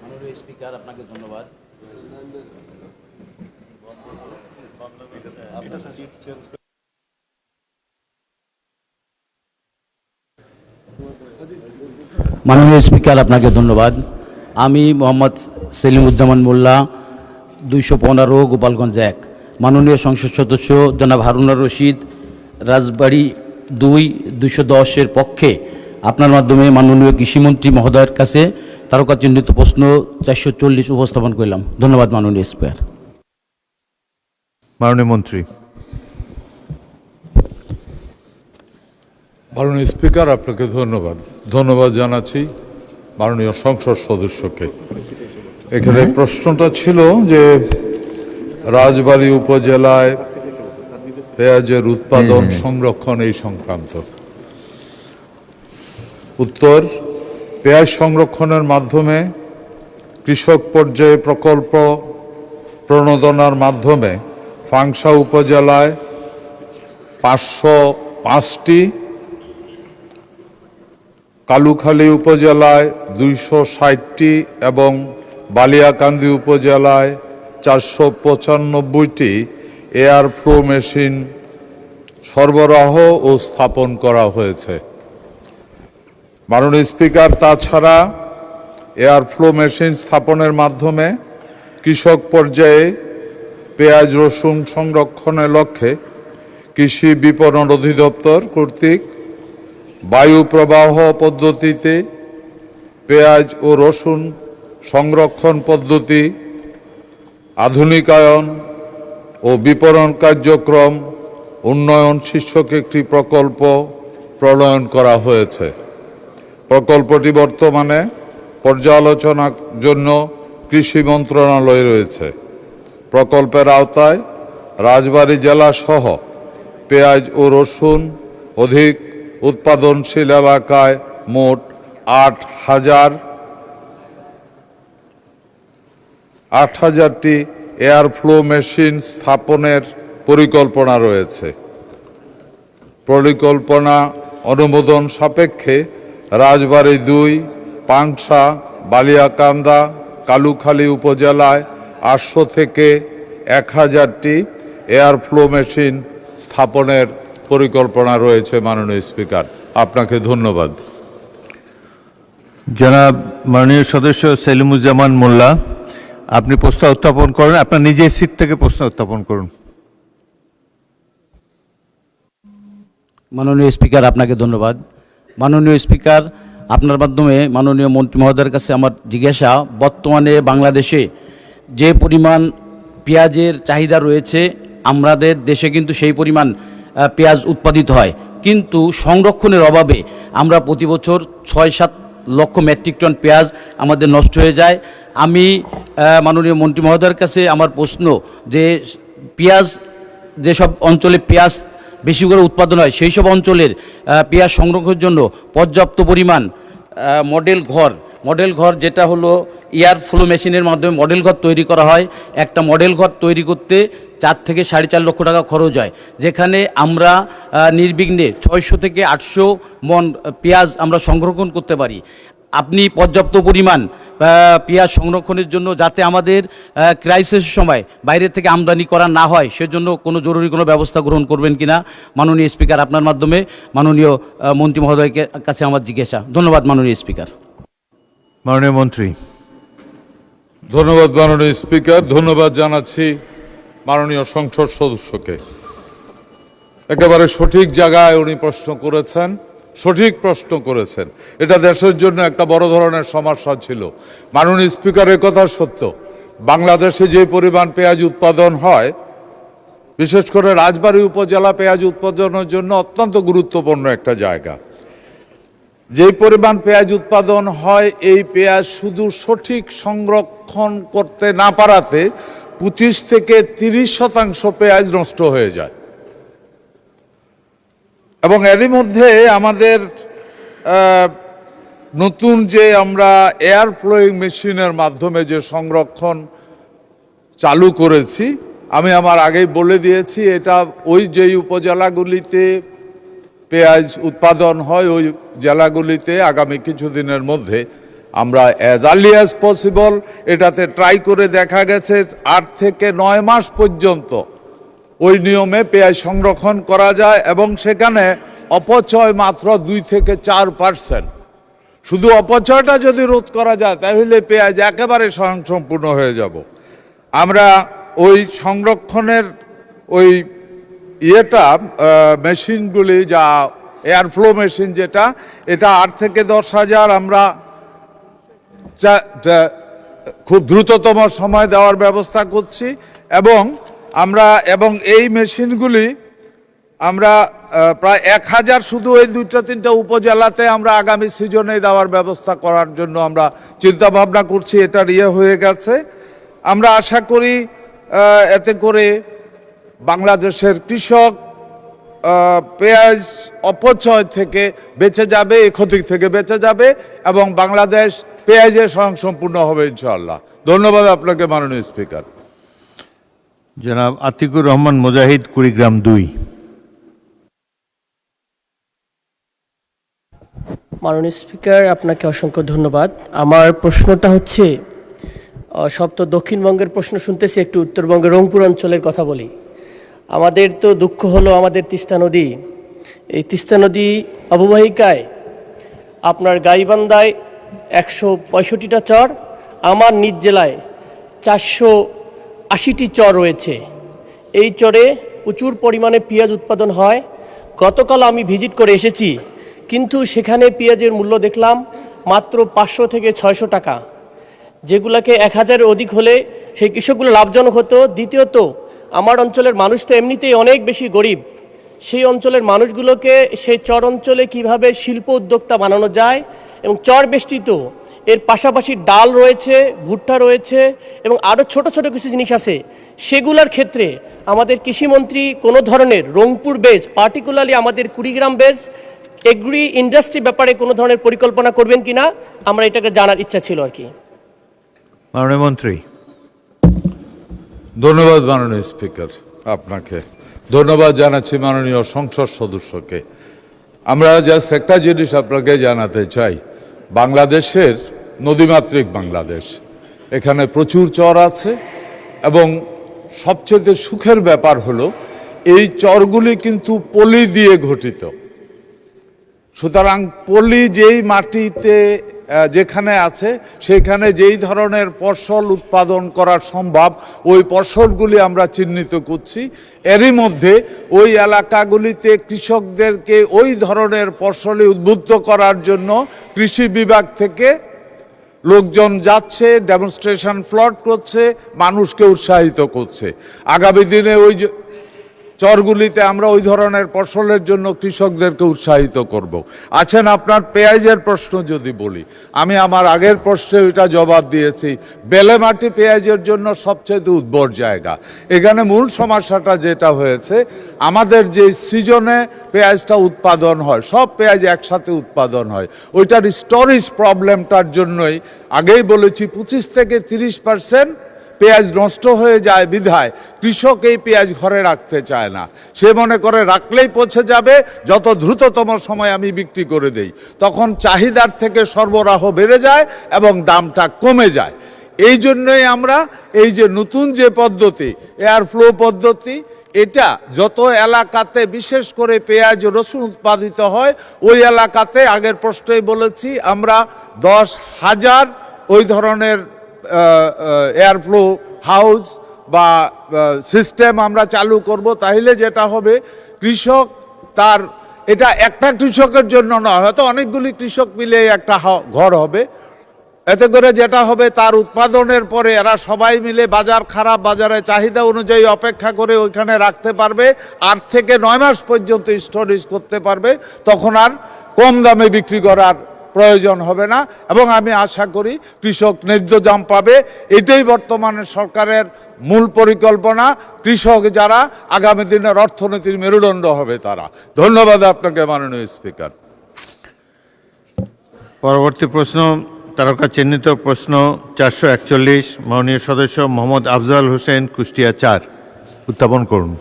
মাননীয় স্পিকার, আপনাকে ধন্যবাদ। মাননীয় স্পিকার, আপনাকে ধন্যবাদ। আমি মোহাম্মদ সেলিমুজ্জামান মোল্লা, 215 গোপালগঞ্জ 1। মাননীয় সংসদ সদস্য জনাব হারুনুর রশিদ, রাজবাড়ী 2, 210-এর পক্ষে আপনার মাধ্যমে মাননীয় কৃষিমন্ত্রী মহোদয়ের কাছে তারকা চিহ্নিত প্রশ্ন 440 উপস্থাপন করলাম। ধন্যবাদ মাননীয় স্পিকার। মাননীয় মন্ত্রী। মাননীয় স্পিকার, আপনাকে ধন্যবাদ জানাচ্ছি মাননীয় সংসদ সদস্যকে। এখানে প্রশ্নটা ছিল যে রাজবাড়ী উপজেলায় পেঁয়াজের উৎপাদন সংরক্ষণ এই সংক্রান্ত। উত্তর, পেঁয়াজ সংরক্ষণের মাধ্যমে কৃষক পর্যায়ে প্রকল্প প্রণোদনার মাধ্যমে পাংশা উপজেলায় 505টি, কালুখালী উপজেলায় 260টি এবং বালিয়াকান্দি উপজেলায় 495টি এয়ার ফ্লো মেশিন সরবরাহ ও স্থাপন করা হয়েছে। মাননীয় স্পিকার, তাছাড়া এয়ার ফ্লো মেশিন স্থাপনের মাধ্যমে কৃষক পর্যায়ে পেঁয়াজ রসুন সংরক্ষণের লক্ষ্যে কৃষি বিপণন অধিদপ্তর কর্তৃক বায়ু প্রবাহ পদ্ধতিতে পেঁয়াজ ও রসুন সংরক্ষণ পদ্ধতি আধুনিকায়ন ও বিপণন কার্যক্রম উন্নয়ন শীর্ষক একটি প্রকল্প প্রণয়ন করা হয়েছে। প্রকল্পটি বর্তমানে পর্যালোচনার জন্য কৃষি মন্ত্রণালয়ে রয়েছে। প্রকল্পের আওতায় রাজবাড়ী জেলা সহ পেঁয়াজ ও রসুন অধিক উৎপাদনশীল এলাকায় মোট 8,000টি এয়ার ফ্লো মেশিন স্থাপনের পরিকল্পনা রয়েছে। পরিকল্পনা অনুমোদন সাপেক্ষে রাজবাড়ী 2, পাংশা, বালিয়াকান্দা, কালুখালী উপজেলায় 800 থেকে 1000টি এয়ার ফ্লো মেশিন স্থাপনের পরিকল্পনা রয়েছে। মাননীয় স্পিকার, আপনাকে ধন্যবাদ। জনাব মাননীয় সদস্য সেলিমুজ্জামান মোল্লা, আপনি প্রশ্ন উত্থাপন করেন, আপনার নিজের সিট থেকে প্রশ্ন উত্থাপন করুন। মাননীয় স্পিকার, আপনাকে ধন্যবাদ। মাননীয় স্পিকার, আপনার মাধ্যমে মাননীয় মন্ত্রী মহোদয়ের কাছে আমার জিজ্ঞাসা, বর্তমানে বাংলাদেশে যে পরিমাণ পেঁয়াজের চাহিদা রয়েছে, আমাদের দেশে কিন্তু সেই পরিমাণ পেঁয়াজ উৎপাদিত হয়, কিন্তু সংরক্ষণের অভাবে আমরা প্রতি বছর 6-7 লক্ষ মেট্রিক টন পেঁয়াজ আমাদের নষ্ট হয়ে যায়। আমি মাননীয় মন্ত্রী মহোদয়ের কাছে আমার প্রশ্ন যে পেঁয়াজ, যেসব অঞ্চলে পেঁয়াজ বেশি করে উৎপাদন হয় সেই সব অঞ্চলের পেঁয়াজ সংরক্ষণের জন্য পর্যাপ্ত পরিমাণ মডেল ঘর যেটা হলো এয়ার ফ্লো মেশিনের মাধ্যমে মডেল ঘর তৈরি করা হয়। একটা মডেল ঘর তৈরি করতে 4 থেকে 4.5 লক্ষ টাকা খরচ হয়, যেখানে আমরা নির্বিঘ্নে 600 থেকে 800 মন পেঁয়াজ আমরা সংরক্ষণ করতে পারি। আপনি পর্যাপ্ত পরিমাণ পেঁয়াজ সংরক্ষণের জন্য, যাতে আমাদের ক্রাইসিসের সময় বাইরে থেকে আমদানি করা না হয়, সেজন্য কোনো জরুরি কোনো ব্যবস্থা গ্রহণ করবেন কিনা মাননীয় স্পিকার, আপনার মাধ্যমে মাননীয় মন্ত্রী মহোদয়ের কাছে আমার জিজ্ঞাসা। ধন্যবাদ মাননীয় স্পিকার। মাননীয় মন্ত্রী। ধন্যবাদ মাননীয় স্পিকার। ধন্যবাদ জানাচ্ছি মাননীয় সংসদ সদস্যকে। একেবারে সঠিক জায়গায় উনি সঠিক প্রশ্ন করেছেন। এটা দেশের জন্য একটা বড় ধরনের সমস্যা ছিল। মাননীয় স্পিকারের কথা সত্য, বাংলাদেশে যে পরিমাণ পেঁয়াজ উৎপাদন হয়, বিশেষ করে রাজবাড়ী উপজেলা পেঁয়াজ উৎপাদনের জন্য অত্যন্ত গুরুত্বপূর্ণ একটা জায়গা। যে পরিমাণ পেঁয়াজ উৎপাদন হয়, এই পেঁয়াজ শুধু সঠিক সংরক্ষণ করতে না পারাতে 25 থেকে 30% পেঁয়াজ নষ্ট হয়ে যায়। এবং এরই মধ্যে আমাদের নতুন যে আমরা এয়ার ফ্লোয়িং মেশিনের মাধ্যমে যে সংরক্ষণ চালু করেছি, আমি আমার আগেই বলে দিয়েছি, এটা ওই যেই উপজেলাগুলিতে পেঁয়াজ উৎপাদন হয় ওই জেলাগুলিতে আগামী কিছুদিনের মধ্যে আমরা অ্যাজ আর্লি অ্যাজ পসিবল এটাতে ট্রাই করে দেখা গেছে 8 থেকে 9 মাস পর্যন্ত ওই নিয়মে পেঁয়াজ সংরক্ষণ করা যায় এবং সেখানে অপচয় মাত্র 2 থেকে 4%। শুধু অপচয়টা যদি রোধ করা যায় তাহলে পেঁয়াজ একেবারে স্বয়ংসম্পূর্ণ হয়ে যাব। আমরা ওই সংরক্ষণের ওই মেশিনগুলি যা এয়ারফ্লো মেশিন যেটা, এটা 8 থেকে 10,000 আমরা খুব দ্রুততম সময় দেওয়ার ব্যবস্থা করছি এবং এই মেশিনগুলি আমরা প্রায় 1,000 শুধু এই 2-3টা উপজেলাতে আমরা আগামী সিজনে দেওয়ার ব্যবস্থা করার জন্য আমরা চিন্তা ভাবনা করছি। এটা হয়ে গেছে। আমরা আশা করি এতে করে বাংলাদেশের কৃষক পেঁয়াজ অপচয় থেকে বেঁচে যাবে, এই ক্ষতি থেকে বেঁচে যাবে এবং বাংলাদেশ পেঁয়াজে স্বয়ংসম্পূর্ণ হবে ইনশাআল্লাহ। ধন্যবাদ আপনাকে মাননীয় স্পিকার। জনাব আতিকুর রহমান মুজাহিদ, কুড়িগ্রাম 2। মাননীয় স্পিকার, আপনাকে অসংখ্য ধন্যবাদ। আমার প্রশ্নটা হচ্ছে, সব তো দক্ষিণবঙ্গের প্রশ্ন শুনতেছি, একটু উত্তরবঙ্গের রংপুর অঞ্চলের কথা বলি। আমাদের তো দুঃখ হলো আমাদের তিস্তা নদী, এই তিস্তা নদী অববাহিকায় আপনার গাইবান্ধায় 165টা চর, আমার নিজ জেলায় 480টি চর রয়েছে। এই চরে প্রচুর পরিমাণে পেঁয়াজ উৎপাদন হয়। গতকাল আমি ভিজিট করে এসেছি, কিন্তু সেখানে পেঁয়াজের মূল্য দেখলাম মাত্র 500 থেকে 600 টাকা, যেগুলোকে 1000-এর অধিক হলে সেই কৃষকগুলো লাভজনক হতো। দ্বিতীয়ত, আমার অঞ্চলের মানুষ তো এমনিতেই অনেক বেশি গরিব, সেই অঞ্চলের মানুষগুলোকে সেই চর অঞ্চলে কীভাবে শিল্প উদ্যোক্তা বানানো যায় এবং চর বেষ্টিত এর পাশাপাশি ডাল রয়েছে, ভুট্টা রয়েছে এবং আরও ছোট ছোট কিছু জিনিস আছে, সেগুলোর ক্ষেত্রে আমাদের কৃষিমন্ত্রী কোনো ধরনের রংপুর বেস, পার্টিকুলারলি আমাদের কুড়িগ্রাম বেস এগ্রি ইন্ডাস্ট্রি ব্যাপারে কোনো ধরনের পরিকল্পনা করবেন কিনা, আমরা এটাকে জানার ইচ্ছা ছিল আর কি। মাননীয় মন্ত্রী। ধন্যবাদ মাননীয় স্পিকার, আপনাকে ধন্যবাদ জানাচ্ছি মাননীয় সংসদ সদস্যকে। আমরা জাস্ট একটা জিনিস আপনাকে জানাতে চাই, বাংলাদেশের নদীমাতৃক বাংলাদেশ, এখানে প্রচুর চর আছে এবং সবচেয়ে সুখের ব্যাপার হলো এই চরগুলি কিন্তু পলি দিয়ে গঠিত। সুতরাং পলি যেই মাটিতে যেখানে আছে সেখানে যেই ধরনের ফসল উৎপাদন করা সম্ভব ওই ফসলগুলি আমরা চিহ্নিত করছি। এরই মধ্যে ওই এলাকাগুলিতে কৃষকদেরকে ওই ধরনের ফসলে উদ্বুদ্ধ করার জন্য কৃষি বিভাগ থেকে লোকজন যাচ্ছে, ডেমনস্ট্রেশন প্লট করছে, মানুষকে উৎসাহিত করছে। আগামী দিনে ওই চরগুলিতে আমরা ওই ধরনের ফসলের জন্য কৃষকদেরকে উৎসাহিত করব। আছেন আপনার পেঁয়াজের প্রশ্ন যদি বলি, আমি আমার আগের প্রশ্নে ওইটা জবাব দিয়েছি। বেলে মাটি পেঁয়াজের জন্য সবচেয়ে উর্বর জায়গা। এখানে মূল সমস্যাটা যেটা হয়েছে, আমাদের যে সিজনে পেঁয়াজটা উৎপাদন হয়, সব পেঁয়াজ একসাথে উৎপাদন হয়, ওইটার স্টোরেজ প্রবলেমটার জন্যই আগেই বলেছি 25 থেকে 30% পেঁয়াজ নষ্ট হয়ে যায় বিধায় কৃষক এই পেঁয়াজ ঘরে রাখতে চায় না। সে মনে করে রাখলেই পচে যাবে, যত দ্রুততম সময় আমি বিক্রি করে দেই। তখন চাহিদার থেকে সরবরাহ বেড়ে যায় এবং দামটা কমে যায়। এই জন্যই আমরা এই যে নতুন যে পদ্ধতি, এয়ার ফ্লো পদ্ধতি, এটা যত এলাকাতে বিশেষ করে পেঁয়াজ রসুন উৎপাদিত হয় ওই এলাকাতে, আগের প্রশ্নেই বলেছি, আমরা 10,000 ওই ধরনের এয়ারফ্লো হাউস বা সিস্টেম আমরা চালু করব। তাহলে যেটা হবে, কৃষক তার, এটা একটা কৃষকের জন্য নয়, হয়তো অনেকগুলি কৃষক মিলে একটা ঘর হবে। এতে করে যেটা হবে, তার উৎপাদনের পরে এরা সবাই মিলে বাজার খারাপ, বাজারে চাহিদা অনুযায়ী অপেক্ষা করে ওইখানে রাখতে পারবে, 8 থেকে 9 মাস পর্যন্ত স্টোরেজ করতে পারবে। তখন আর কম দামে বিক্রি করার প্রয়োজন হবে না এবং আমি আশা করি কৃষক ন্যায্য দাম পাবে। এটাই বর্তমানে সরকারের মূল পরিকল্পনা। কৃষক যারা আগামী দিনের অর্থনীতির মেরুদণ্ড হবে তারা। ধন্যবাদ আপনাকে মাননীয় স্পিকার। পরবর্তী প্রশ্ন, তারকা চিহ্নিত প্রশ্ন 441, মাননীয় সদস্য মোহাম্মদ আফজাল হোসেন, কুষ্টিয়া 4, উত্থাপন করুন।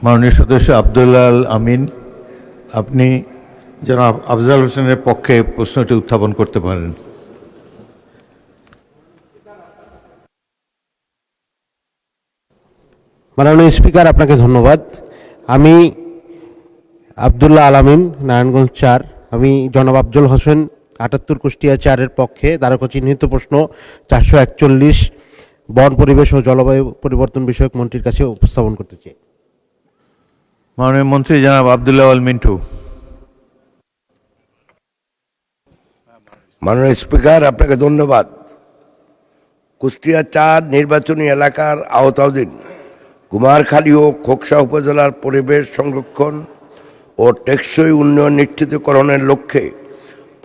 মাননীয় সদস্য আব্দুল্লাহ আমিন, আপনি জনাব আফজাল হোসেনের পক্ষে প্রশ্নটি উত্থাপন করতে পারেন। মাননীয় স্পিকার, আপনাকে ধন্যবাদ। আমি আব্দুল্লাহ আলামিন, নারায়ণগঞ্জ 4। আমি জনাব আফজল হোসেন 78 কুষ্টিয়া 4-এর পক্ষে দ্বারকা চিহ্নিত প্রশ্ন 441 বন পরিবেশ ও জলবায়ু পরিবর্তন বিষয়ক মন্ত্রীর কাছে উপস্থাপন করতে চাই। মাননীয় মন্ত্রী জনাব আব্দুল্লাহ আল মিন্টু। মাননীয় স্পিকার, আপনাকে ধন্যবাদ। কুষ্টিয়া 4 নির্বাচনী এলাকার আওতাধীন কুমারখালী ও খোকসা উপজেলার পরিবেশ সংরক্ষণ ও টেকসই উন্নয়ন নিশ্চিতকরণের লক্ষ্যে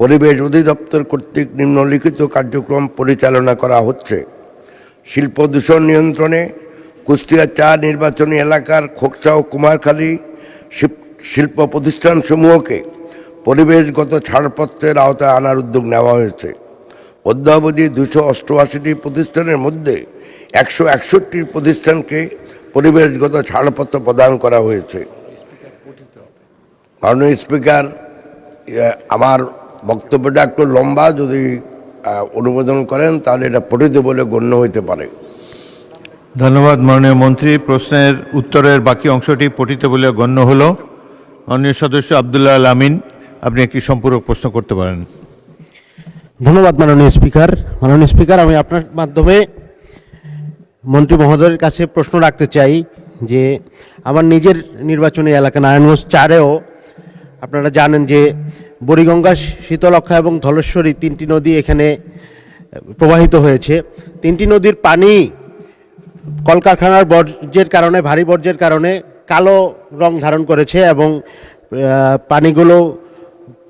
পরিবেশ অধিদপ্তর কর্তৃক নিম্নলিখিত কার্যক্রম পরিচালনা করা হচ্ছে। শিল্প দূষণ নিয়ন্ত্রণে কুষ্টিয়া 4 নির্বাচনী এলাকার খোকসা ও কুমারখালী শিল্প প্রতিষ্ঠানসমূহকে পরিবেশগত ছাড়পত্রের আওতায় আনার উদ্যোগ নেওয়া হয়েছে। অদ্যাবধি 288টি প্রতিষ্ঠানের মধ্যে 161টি প্রতিষ্ঠানকে পরিবেশগত ছাড়পত্র প্রদান করা হয়েছে। মাননীয় স্পিকার, আমার বক্তব্যটা একটু লম্বা, যদি অনুমোদন করেন তাহলে এটা পঠিত বলে গণ্য হইতে পারে। ধন্যবাদ মাননীয় মন্ত্রী। প্রশ্নের উত্তরের বাকি অংশটি পঠিত বলে গণ্য হলো। মাননীয় সদস্য আব্দুল্লাহ আল আমিন, আপনি একটি সম্পূরক প্রশ্ন করতে পারেন। ধন্যবাদ মাননীয় স্পিকার। মাননীয় স্পিকার, আমি আপনার মাধ্যমে মন্ত্রী মহোদয়ের কাছে প্রশ্ন রাখতে চাই যে আমার নিজের নির্বাচনী এলাকা নারায়ণগঞ্জ 4-এও আপনারা জানেন যে বুড়িগঙ্গা, শীতলক্ষা এবং ধলেশ্বরী 3টি নদী এখানে প্রবাহিত হয়েছে। 3টি নদীর পানি কলকারখানার বর্জ্যের কারণে, ভারী বর্জ্যের কারণে কালো রং ধারণ করেছে এবং পানিগুলো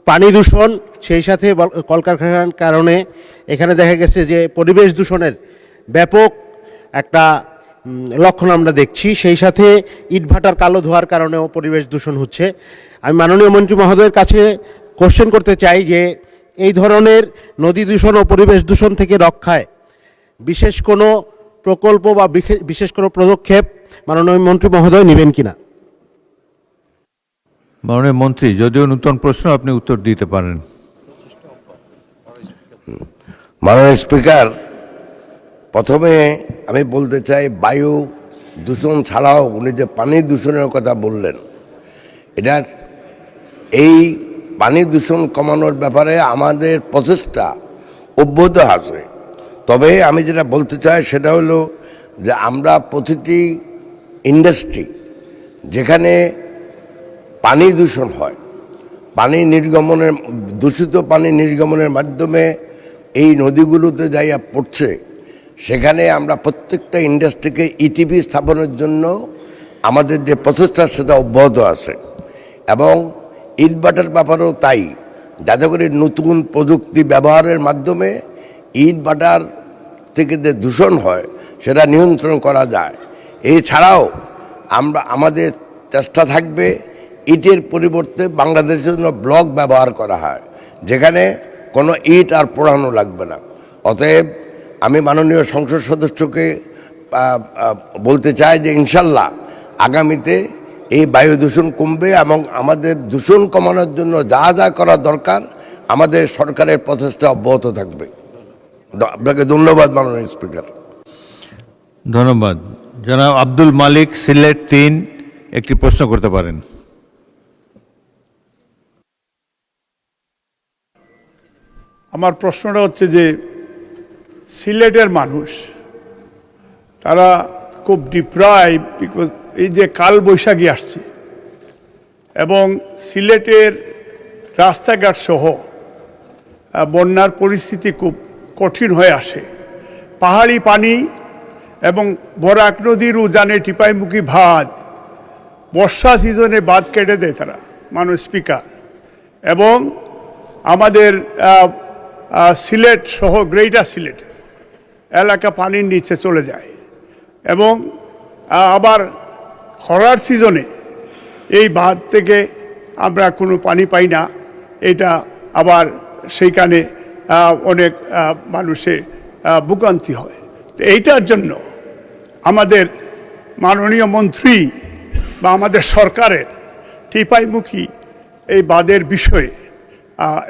পানি দূষণ, সেই সাথে কলকারখানার কারণে এখানে দেখা গেছে যে পরিবেশ দূষণের ব্যাপক একটা লক্ষণ আমরা দেখছি। সেই সাথে ইটভাটার কালো ধোয়ার কারণেও পরিবেশ দূষণ হচ্ছে। আমি মাননীয় মন্ত্রী মহোদয়ের কাছে কোশ্চেন করতে চাই যে এই ধরনের নদী দূষণ ও পরিবেশ দূষণ থেকে রক্ষায় বিশেষ কোনো প্রকল্প বা বিশেষ কোনো পদক্ষেপ মাননীয় মন্ত্রী মহোদয় নেবেন কিনা। মাননীয় মন্ত্রী, যদিও নূতন প্রশ্ন, আপনি উত্তর দিতে পারেন। মাননীয় স্পিকার, প্রথমে আমি বলতে চাই বায়ু দূষণ ছাড়াও উনি যে পানি দূষণের কথা বললেন, এটা এই পানি দূষণ কমানোর ব্যাপারে আমাদের প্রচেষ্টা অব্যাহত আছে। তবে আমি যেটা বলতে চাই সেটা হলো যে আমরা প্রতিটি ইন্ডাস্ট্রি যেখানে পানি দূষণ হয়, পানি নির্গমনের, দূষিত পানি নির্গমনের মাধ্যমে এই নদীগুলোতে যাইয়া পড়ছে, সেখানে আমরা প্রত্যেকটা ইন্ডাস্ট্রিকে ইটিপি স্থাপনের জন্য আমাদের যে প্রচেষ্টা সেটা অব্যাহত আছে। এবং ইটভাটার ব্যাপারেও তাই, যাতে করে নতুন প্রযুক্তি ব্যবহারের মাধ্যমে ইটভাটার থেকে যে দূষণ হয় সেটা নিয়ন্ত্রণ করা যায়। এছাড়াও আমাদের চেষ্টা থাকবে ইটের পরিবর্তে বাংলাদেশের জন্য ব্লক ব্যবহার করা হয়, যেখানে কোনো ইট আর পোড়ানো লাগবে না। অতএব আমি মাননীয় সংসদ সদস্যকে বলতে চাই যে ইনশাল্লাহ আগামীতে এই বায়ু দূষণ কমবে এবং আমাদের দূষণ কমানোর জন্য যা যা করা দরকার আমাদের সরকারের প্রচেষ্টা অব্যাহত থাকবে। আপনাকে ধন্যবাদ মাননীয় স্পিকার। ধন্যবাদ। জনাব আব্দুল মালিক, সিলেট 3, একটি প্রশ্ন করতে পারেন। আমার প্রশ্নটা হচ্ছে যে সিলেটের মানুষ তারা খুব ডিপ্রাইভ বিকজ এই যে কাল বৈশাখী আসছে এবং সিলেটের রাস্তাঘাট সহ বন্যার পরিস্থিতি খুব কঠিন হয়ে আসে। পাহাড়ি পানি এবং বরাক নদীর উজানে টিপাইমুখী ভাত, বর্ষা সিজনে বাঁধ কেটে দেয় তারা, মাননীয় স্পিকার। এবং আমাদের সিলেট সহ গ্রেটার সিলেট এলাকা পানির নিচে চলে যায় এবং আবার খরার সিজনে এই বাঁধ থেকে আমরা কোনো পানি পাই না, এটা আবার সেইখানে অনেক মানুষের ভোগান্তি হয়। তো এইটার জন্য আমাদের মাননীয় মন্ত্রী বা আমাদের সরকারের টিপাইমুখী এই বাঁধের বিষয়ে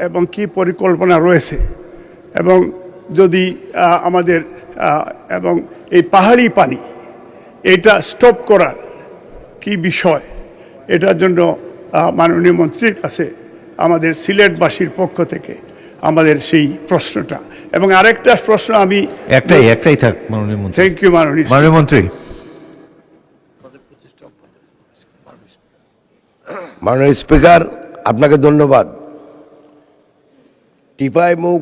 এবং কি পরিকল্পনা রয়েছে এবং যদি আমাদের এবং এই পাহাড়ি পানি এটা স্টপ করার কি বিষয়, এটার জন্য মাননীয় মন্ত্রীর কাছে আমাদের সিলেটবাসীর পক্ষ থেকে আমাদের সেই প্রশ্নটা। এবং আরেকটা প্রশ্ন আমি একটাই থাক মাননীয় মন্ত্রী। থ্যাংক ইউ মাননীয় মন্ত্রী। মাননীয় স্পিকার, আপনাকে ধন্যবাদ। টিপাইমুখ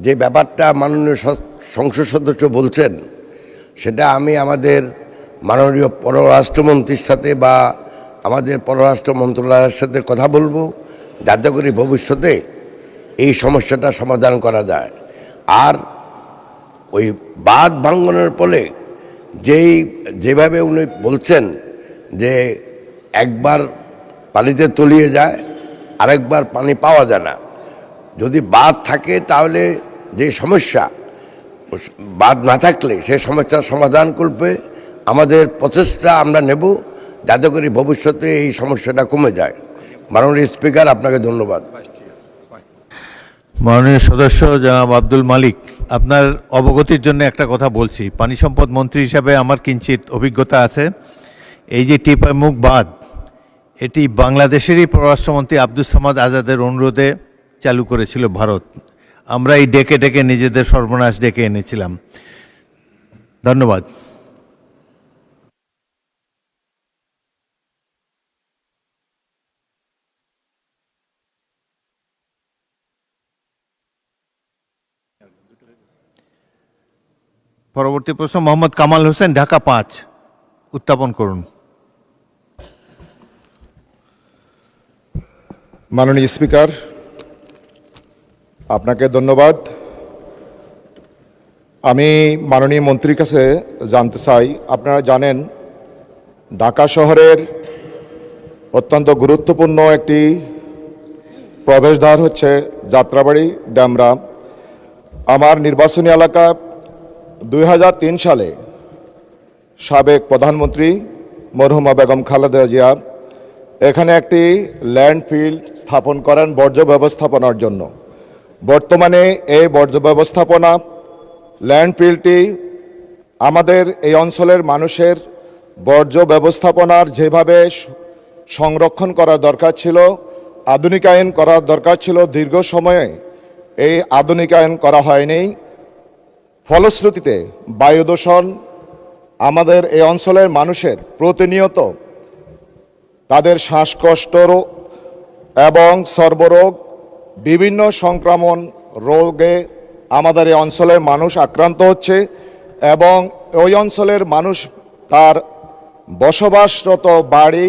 যে ব্যাপারটা মাননীয় সংসদ সদস্য বলছেন, সেটা আমি আমাদের মাননীয় পররাষ্ট্রমন্ত্রীর সাথে বা আমাদের পররাষ্ট্র মন্ত্রণালয়ের সাথে কথা বলবো, যাতে করে ভবিষ্যতে এই সমস্যাটা সমাধান করা যায়। আর ওই বাঁধ ভাঙনের ফলে যেভাবে উনি বলছেন যে একবার পানিতে তলিয়ে যায়, আরেকবার পানি পাওয়া যায় না, যদি বাঁধ থাকে তাহলে যে সমস্যা, বাঁধ না থাকলে সেই সমস্যার সমাধান করবে আমাদের প্রচেষ্টা আমরা নেব, যাতে করে ভবিষ্যতে এই সমস্যাটা কমে যায়। মাননীয় স্পিকার, আপনাকে ধন্যবাদ। মাননীয় সদস্য জনাব আব্দুল মালিক, আপনার অবগতির জন্য একটা কথা বলছি। পানি সম্পদ মন্ত্রী হিসাবে আমার কিঞ্চিত অভিজ্ঞতা আছে। এই যে টিপাইমুখ বাঁধ, এটি বাংলাদেশেরই পররাষ্ট্রমন্ত্রী আব্দুল সামাদ আজাদের অনুরোধে চালু করেছিল ভারত। আমরা এই ডেকে ডেকে নিজেদের সর্বনাশ ডেকে এনেছিলাম। ধন্যবাদ। পরবর্তী প্রশ্ন মোহাম্মদ কামাল হোসেন, ঢাকা 5, উত্থাপন করুন। মাননীয় স্পিকার, আপনাকে ধন্যবাদ। আমি মাননীয় মন্ত্রীর কাছে জানতে চাই, আপনারা জানেন ঢাকা শহরের অত্যন্ত গুরুত্বপূর্ণ একটি প্রবেশদ্বার হচ্ছে যাত্রাবাড়ি ড্যামরা। আমার নির্বাচনী এলাকা 2003 সালে সাবেক প্রধানমন্ত্রী মরহুমা বেগম খালেদা জিয়া এখানে একটি ল্যান্ডফিল স্থাপন করেন বর্জ্য ব্যবস্থাপনার জন্য। বর্তমানে এই বর্জ্য ব্যবস্থাপনা ল্যান্ডফিলটি আমাদের এই অঞ্চলের মানুষের বর্জ্য ব্যবস্থাপনার যেভাবে সংরক্ষণ করা দরকার ছিল, আধুনিকায়ন করা দরকার ছিল, দীর্ঘ সময়ে এই আধুনিকায়ন করা হয়নি। ফলশ্রুতিতে বায়ু দূষণ আমাদের এই অঞ্চলের মানুষের প্রতিনিয়ত তাদের শ্বাসকষ্ট এবং সর্বরোগ, বিভিন্ন সংক্রমণ রোগে আমাদের এই অঞ্চলের মানুষ আক্রান্ত হচ্ছে এবং ওই অঞ্চলের মানুষ তার বসবাসরত বাড়ি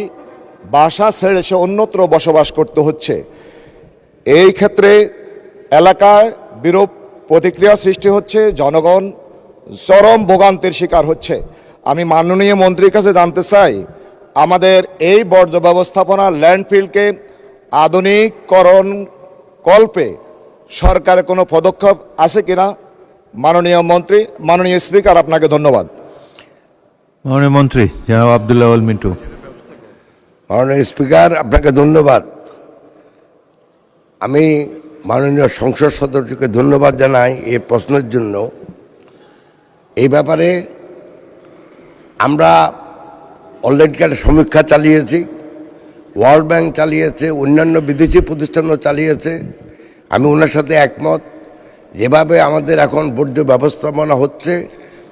বাসা ছেড়ে সে অন্যত্র বসবাস করতে হচ্ছে। এই ক্ষেত্রে এলাকায় বিরূপ প্রতিক্রিয়া সৃষ্টি হচ্ছে, জনগণ চরম ভোগান্তির শিকার হচ্ছে। আমি মাননীয় মন্ত্রীর কাছে জানতে চাই, আমাদের এই বর্জ্য ব্যবস্থাপনা ল্যান্ডফিলকে আধুনিকরণ কল্পে সরকারের কোনো পদক্ষেপ আছে কিনা? মাননীয় মন্ত্রী, মাননীয় স্পিকার, আপনাকে ধন্যবাদ। মাননীয় মন্ত্রী জনাব আব্দুল্লাহ আল মিন্টু। মাননীয় স্পিকার, আপনাকে ধন্যবাদ। আমি মাননীয় সংসদ সদস্যকে ধন্যবাদ জানাই এই প্রশ্নের জন্য। এই ব্যাপারে আমরা অলরেডি একটা সমীক্ষা চালিয়েছি, ওয়ার্ল্ড ব্যাংক চালিয়েছে, অন্যান্য বিদেশি প্রতিষ্ঠানও চালিয়েছে। আমি ওনার সাথে একমত। যেভাবে আমাদের এখন বর্জ্য ব্যবস্থাপনা হচ্ছে,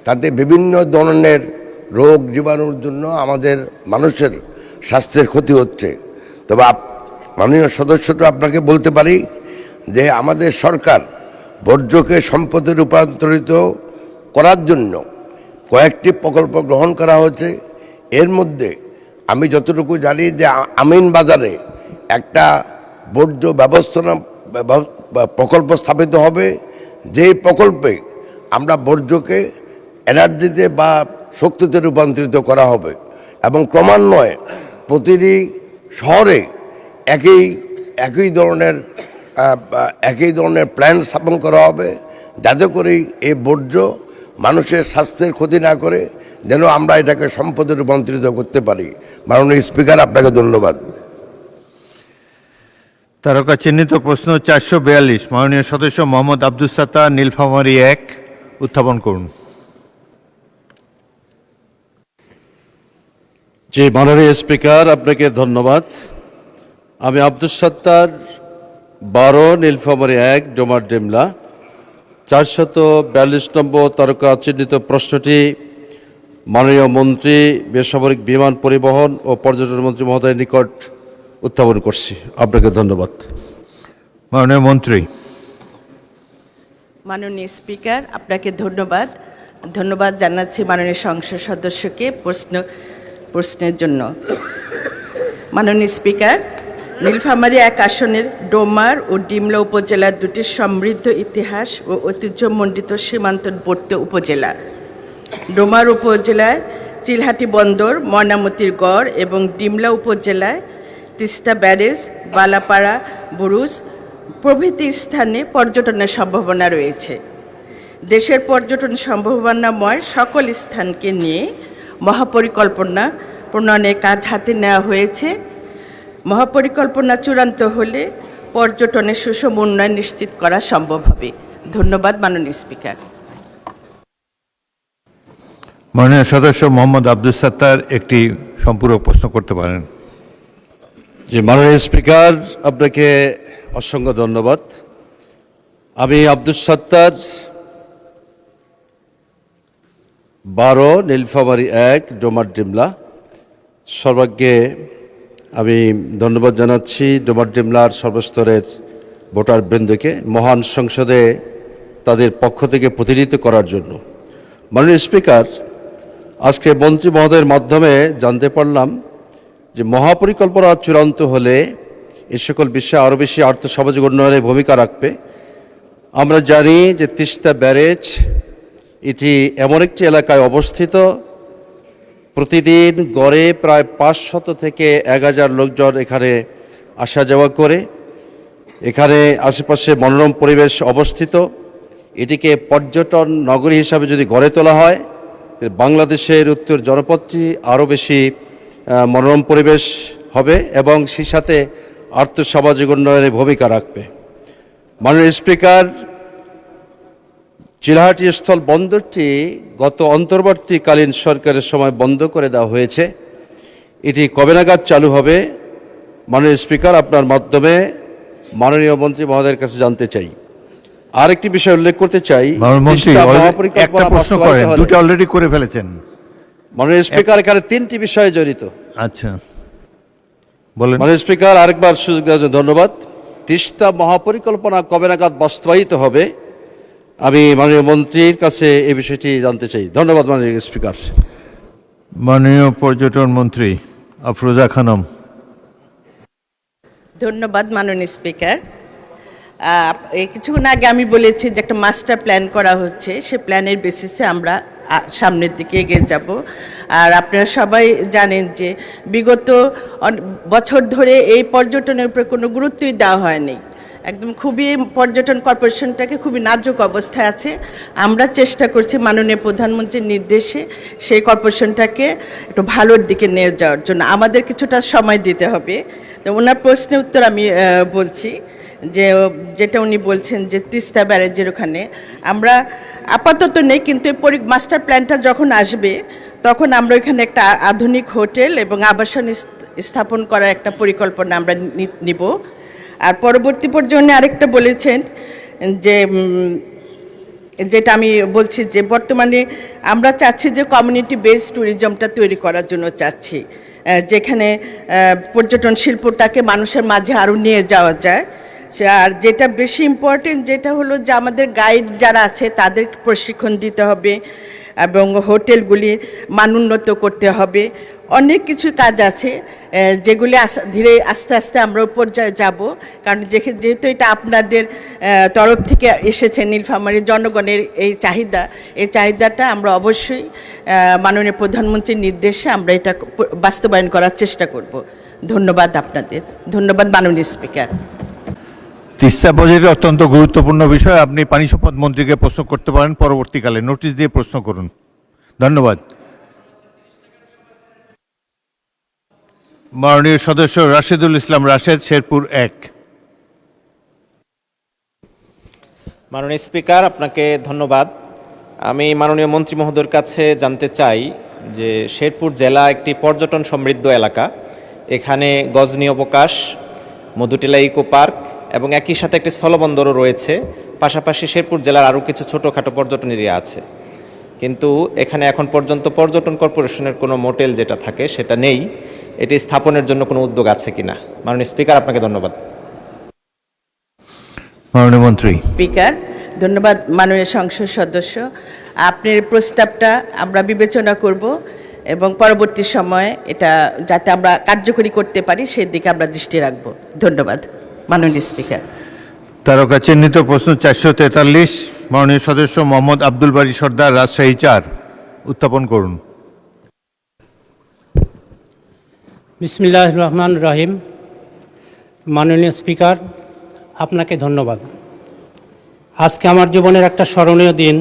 তাতে বিভিন্ন ধরনের রোগ জীবাণুর জন্য আমাদের মানুষের স্বাস্থ্যের ক্ষতি হচ্ছে। তবে মাননীয় সদস্যটা আপনাকে বলতে পারি যে আমাদের সরকার বর্জ্যকে সম্পদে রূপান্তরিত করার জন্য কয়েকটি প্রকল্প গ্রহণ করা হয়েছে। এর মধ্যে আমি যতটুকু জানি যে আমিন বাজারে একটা বর্জ্য ব্যবস্থাপনা প্রকল্প স্থাপিত হবে, যেই প্রকল্পে আমরা বর্জ্যকে এনার্জিতে বা শক্তিতে রূপান্তরিত করা হবে এবং ক্রমান্বয়ে প্রতিটি শহরে একই ধরনের প্ল্যান স্থাপন করা হবে, যাতে করে এই বর্জ্য মানুষের স্বাস্থ্যের ক্ষতি না করে, যেন আমরা এটাকে সম্পদে রূপান্তরিত করতে পারি। মাননীয় স্পিকার, আপনাকে ধন্যবাদ। তারকা চিহ্নিত প্রশ্ন 442 মাননীয় সদস্য মোহাম্মদ আব্দুস সাত্তার, নীলফামারী 1 উত্থাপন করুন। জি, মাননীয় স্পিকার, আপনাকে ধন্যবাদ। আমি আব্দুস সাত্তার, 12 নীলফামারী 1 ডোমার ডিমলা। 442 নম্বর তারকা চিহ্নিত প্রশ্নটি মাননীয় মন্ত্রী বেসামরিক বিমান পরিবহন ও পর্যটন মন্ত্রী মহোদয়ের নিকট উত্থাপন করছি। আপনাকে ধন্যবাদ। মাননীয় মন্ত্রী। মাননীয় স্পিকার, আপনাকে ধন্যবাদ জানাচ্ছি মাননীয় সংসদ সদস্যকে প্রশ্নের জন্য। মাননীয় স্পিকার, নীলফামারী 1 আসনের ডোমার ও ডিমলা উপজেলা দুটি সমৃদ্ধ ইতিহাস ও ঐতিহ্যমণ্ডিত সীমান্তবর্তী উপজেলা। ডোমার উপজেলায় চিলহাটি বন্দর, ময়নামতির গড় এবং ডিমলা উপজেলায় তিস্তা ব্যারেজ, বালাপাড়া বুরুজ প্রভৃতি স্থানে পর্যটনের সম্ভাবনা রয়েছে। দেশের পর্যটন সম্ভাবনাময় সকল স্থানকে নিয়ে মহাপরিকল্পনা প্রণয়নের কাজ হাতে নেওয়া হয়েছে। মহাপরিকল্পনা চূড়ান্ত হলে পর্যটনের সুষম উন্নয়ন নিশ্চিত করা সম্ভব হবে। ধন্যবাদ মাননীয় স্পিকার। মাননীয় সদস্য মোহাম্মদ আব্দুস সাত্তার একটি সম্পূরক প্রশ্ন করতে পারেন। জি, মাননীয় স্পিকার, আপনাকে অসংখ্য ধন্যবাদ। আমি আব্দুস সাত্তার, 12 নীলফামারী 1 ডোমার ডিমলা। সর্বাগ্যে আমি ধন্যবাদ জানাচ্ছি ডোমার ডিমলার সর্বস্তরের ভোটার বৃন্দকে মহান সংসদে তাদের পক্ষ থেকে প্রতিনিধিত্ব করার জন্য। মাননীয় স্পিকার, আজকে মন্ত্রী মহোদয়ের মাধ্যমে জানতে পারলাম যে মহাপরিকল্পনা চূড়ান্ত হলে এ সকল বিষয়ে আরও বেশি আর্থসামাজিক উন্নয়নে ভূমিকা রাখবে। আমরা জানি যে তিস্তা ব্যারেজ এটি এমন একটি এলাকায় অবস্থিত, প্রতিদিন গড়ে প্রায় 500 থেকে 1000 লোকজন এখানে আসা যাওয়া করে। এখানে আশেপাশে মনোরম পরিবেশ অবস্থিত। এটিকে পর্যটন নগরী হিসাবে যদি গড়ে তোলা হয়, বাংলাদেশের উত্তর জনপদটি আরও বেশি মনোরম পরিবেশ হবে এবং সেই সাথে আর্থসামাজিক উন্নয়নে ভূমিকা রাখবে। মাননীয় স্পিকার, চিলাহাটি স্থল বন্দরটি গত অন্তর্বর্তীকালীন সরকারের সময় বন্ধ করে দেওয়া হয়েছে। এটি কবে নাগাদ চালু হবে? মাননীয় স্পিকার, আপনার মাধ্যমে মাননীয় মন্ত্রী মহোদয়ের কাছে জানতে চাই। আরেকটি বিষয় উল্লেখ করতে চাই, একটা প্রশ্ন করেন, দুটো অলরেডি করে ফেলেছেন। মাননীয় স্পিকার, এখানে 3টি বিষয় জড়িত। আচ্ছা, বলেন। মাননীয় স্পিকার, আরেকবার সুযোগ দেওয়ার জন্য ধন্যবাদ। তিস্তা মহাপরিকল্পনা কবে নাগাদ বাস্তবায়িত হবে, আমি মাননীয় মন্ত্রীর কাছে এই বিষয়টি জানতে চাই। ধন্যবাদ মাননীয় স্পিকার। মাননীয় পর্যটন মন্ত্রী আফরোজা খানম। ধন্যবাদ মাননীয় স্পিকার। কিছুক্ষণ আগে আমি বলেছি যে একটা মাস্টার প্ল্যান করা হচ্ছে, সে প্ল্যানের বেসিসে আমরা সামনের দিকে এগিয়ে যাব। আর আপনারা সবাই জানেন যে বিগত বছর ধরে এই পর্যটনের উপরে কোনো গুরুত্বই দেওয়া হয়নি। একদম খুবই পর্যটন কর্পোরেশনটাকে খুবই নাজুক অবস্থায় আছে। আমরা চেষ্টা করছি মাননীয় প্রধানমন্ত্রীর নির্দেশে সেই কর্পোরেশনটাকে একটু ভালোর দিকে নিয়ে যাওয়ার জন্য। আমাদের কিছুটা সময় দিতে হবে। তো ওনার প্রশ্নের উত্তর আমি বলছি যে যেটা উনি বলছেন যে তিস্তা ব্যারেজের ওখানে আমরা আপাতত নেই, কিন্তু মাস্টার প্ল্যানটা যখন আসবে তখন আমরা ওইখানে একটা আধুনিক হোটেল এবং আবাসন স্থাপন করার একটা পরিকল্পনা আমরা নিব। আর পরবর্তী পর্যায়ে আরেকটা বলেছেন যে যেটা আমি বলছি যে বর্তমানে আমরা চাচ্ছি যে কমিউনিটি বেসড ট্যুরিজমটা তৈরি করার জন্য চাচ্ছি, যেখানে পর্যটন শিল্পটাকে মানুষের মাঝে আরও নিয়ে যাওয়া যায়। আর যেটা বেশি ইম্পর্টেন্ট যেটা হলো যে আমাদের গাইড যারা আছে তাদের প্রশিক্ষণ দিতে হবে এবং হোটেলগুলি মানোন্নত করতে হবে। অনেক কিছু কাজ আছে যেগুলি ধীরে আস্তে আস্তে আমরা পর্যায়ে যাব, কারণ যেহেতু এটা আপনাদের তরফ থেকে এসেছে নীলফামারীর জনগণের এই চাহিদাটা আমরা অবশ্যই মাননীয় প্রধানমন্ত্রীর নির্দেশে আমরা এটা বাস্তবায়ন করার চেষ্টা করব। ধন্যবাদ আপনাদের, ধন্যবাদ মাননীয় স্পিকার। তিস্তা প্রজেক্টের অত্যন্ত গুরুত্বপূর্ণ বিষয়, আপনি পানি সম্পদ মন্ত্রীকে প্রশ্ন করতে পারেন পরবর্তীকালে, নোটিশ দিয়ে প্রশ্ন করুন। ধন্যবাদ। মাননীয় সদস্য রাশেদুল ইসলাম রাশেদ, শেরপুর 1। মাননীয় স্পিকার, আপনাকে ধন্যবাদ। আমি মাননীয় মন্ত্রী মহোদয়ের কাছে জানতে চাই যে শেরপুর জেলা একটি পর্যটন সমৃদ্ধ এলাকা, এখানে গজনী অবকাশ, মধুটিলা ইকো পার্ক এবং একই সাথে একটি স্থলবন্দরও রয়েছে। পাশাপাশি শেরপুর জেলার আরও কিছু ছোটোখাটো পর্যটন এরিয়া আছে, কিন্তু এখানে এখন পর্যন্ত পর্যটন কর্পোরেশনের কোনো মোটেল যেটা থাকে সেটা নেই। এটি স্থাপনের জন্য কোনো উদ্যোগ আছে কিনা? মাননীয় স্পিকার, আপনাকে ধন্যবাদ। মাননীয় মন্ত্রী। স্পিকার, ধন্যবাদ মাননীয় সংসদ সদস্য। আপনার প্রস্তাবটা আমরা বিবেচনা করব এবং পরবর্তী সময়ে এটা যাতে আমরা কার্যকরী করতে পারি সেদিকে আমরা দৃষ্টি রাখব। ধন্যবাদ মাননীয় স্পিকার। তারকা চিহ্নিত প্রশ্ন 443, মাননীয় সদস্য মোহাম্মদ আব্দুল বারী সর্দার, রাজশাহী 4, উত্থাপন করুন। বিসমিল্লাহির রহমানির রহিম। মাননীয় স্পিকার, আপনাকে ধন্যবাদ। আজকে আমার জীবনের একটা স্মরণীয় দিন,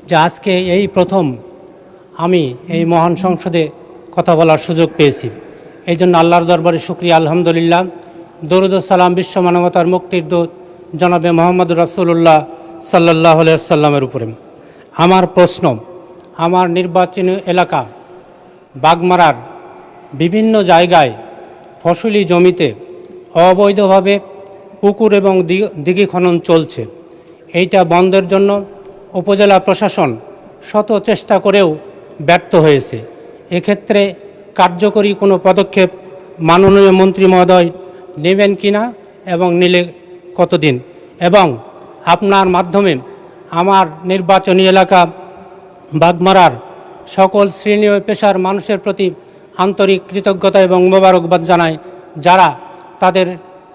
যে আজকে এই প্রথম আমি এই মহান সংসদে কথা বলার সুযোগ পেয়েছি। এই জন্য আল্লাহর দরবারে শুকরিয়া, আলহামদুলিল্লাহ। দরুদ ও সালাম বিশ্ব মানবতার মুক্তির দূত জনাবে মোহাম্মদ রাসূলুল্লাহ সাল্লাল্লাহু আলাইহি সাল্লামের উপরে। আমার প্রশ্ন, আমার নির্বাচনী এলাকা বাগমারার বিভিন্ন জায়গায় ফসলি জমিতে অবৈধভাবে পুকুর এবং দিঘি খনন চলছে। এইটা বন্ধের জন্য উপজেলা প্রশাসন শত চেষ্টা করেও ব্যর্থ হয়েছে। এক্ষেত্রে কার্যকরী কোনো পদক্ষেপ মাননীয় মন্ত্রী মহোদয় নেবেন কিনা এবং নিলে কতদিন? এবং আপনার মাধ্যমে আমার নির্বাচনী এলাকা বাগমারার সকল শ্রেণী ও পেশার মানুষের প্রতি আন্তরিক কৃতজ্ঞতা এবং মোবারকবাদ জানাই, যারা তাদের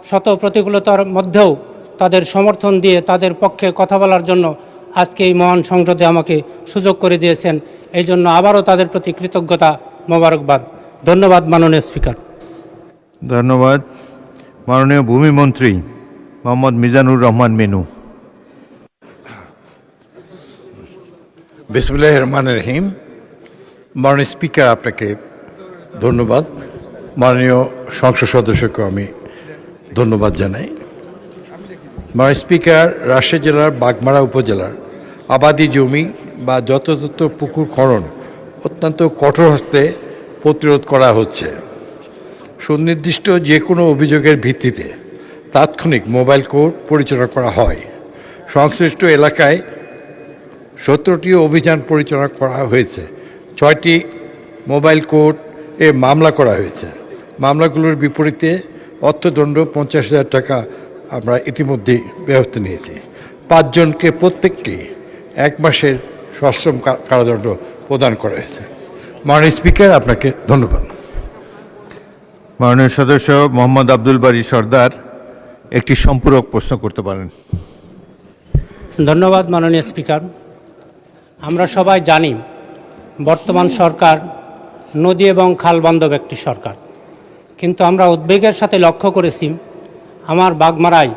শত প্রতিকূলতার মধ্যেও তাদের সমর্থন দিয়ে তাদের পক্ষে কথা বলার জন্য আজকে এই মহান সংসদে আমাকে সুযোগ করে দিয়েছেন। এই জন্য আবারও তাদের প্রতি কৃতজ্ঞতা, মোবারকবাদ। ধন্যবাদ মাননীয় স্পিকার। ধন্যবাদ। মাননীয় ভূমি মন্ত্রী মোহাম্মদ মিজানুর রহমান মিনু। বিসমিল্লাহির রহমানির রহিম। মাননীয় স্পিকার, আপনাকে ধন্যবাদ। মাননীয় সংসদ সদস্যকে আমি ধন্যবাদ জানাই। মাননীয় স্পিকার, রাজশাহী জেলার বাগমারা উপজেলার আবাদি জমি বা যথাযথ পুকুর খনন অত্যন্ত কঠোর হস্তে প্রতিরোধ করা হচ্ছে। সুনির্দিষ্ট যে কোনো অভিযোগের ভিত্তিতে তাৎক্ষণিক মোবাইল কোর্ট পরিচালনা করা হয়। সংশ্লিষ্ট এলাকায় 17টি অভিযান পরিচালনা করা হয়েছে। 6টি মোবাইল কোর্ট এ মামলা করা হয়েছে। মামলাগুলোর বিপরীতে অর্থদণ্ড 50,000 টাকা আমরা ইতিমধ্যেই ব্যবস্থা নিয়েছি। 5 জনকে প্রত্যেককে 1 মাসের সশ্রম কারাদণ্ড প্রদান করা হয়েছে। মাননীয় স্পিকার, আপনাকে ধন্যবাদ। মাননীয় সদস্য মোহাম্মদ আব্দুল বারী সর্দার একটি সম্পূরক প্রশ্ন করতে পারেন। ধন্যবাদ মাননীয় স্পিকার। আমরা সবাই জানি বর্তমান সরকার নদী এবং খাল বান্ধব একটি সরকার, কিন্তু আমরা উদ্বেগের সাথে লক্ষ্য করেছি আমার বাগমারায়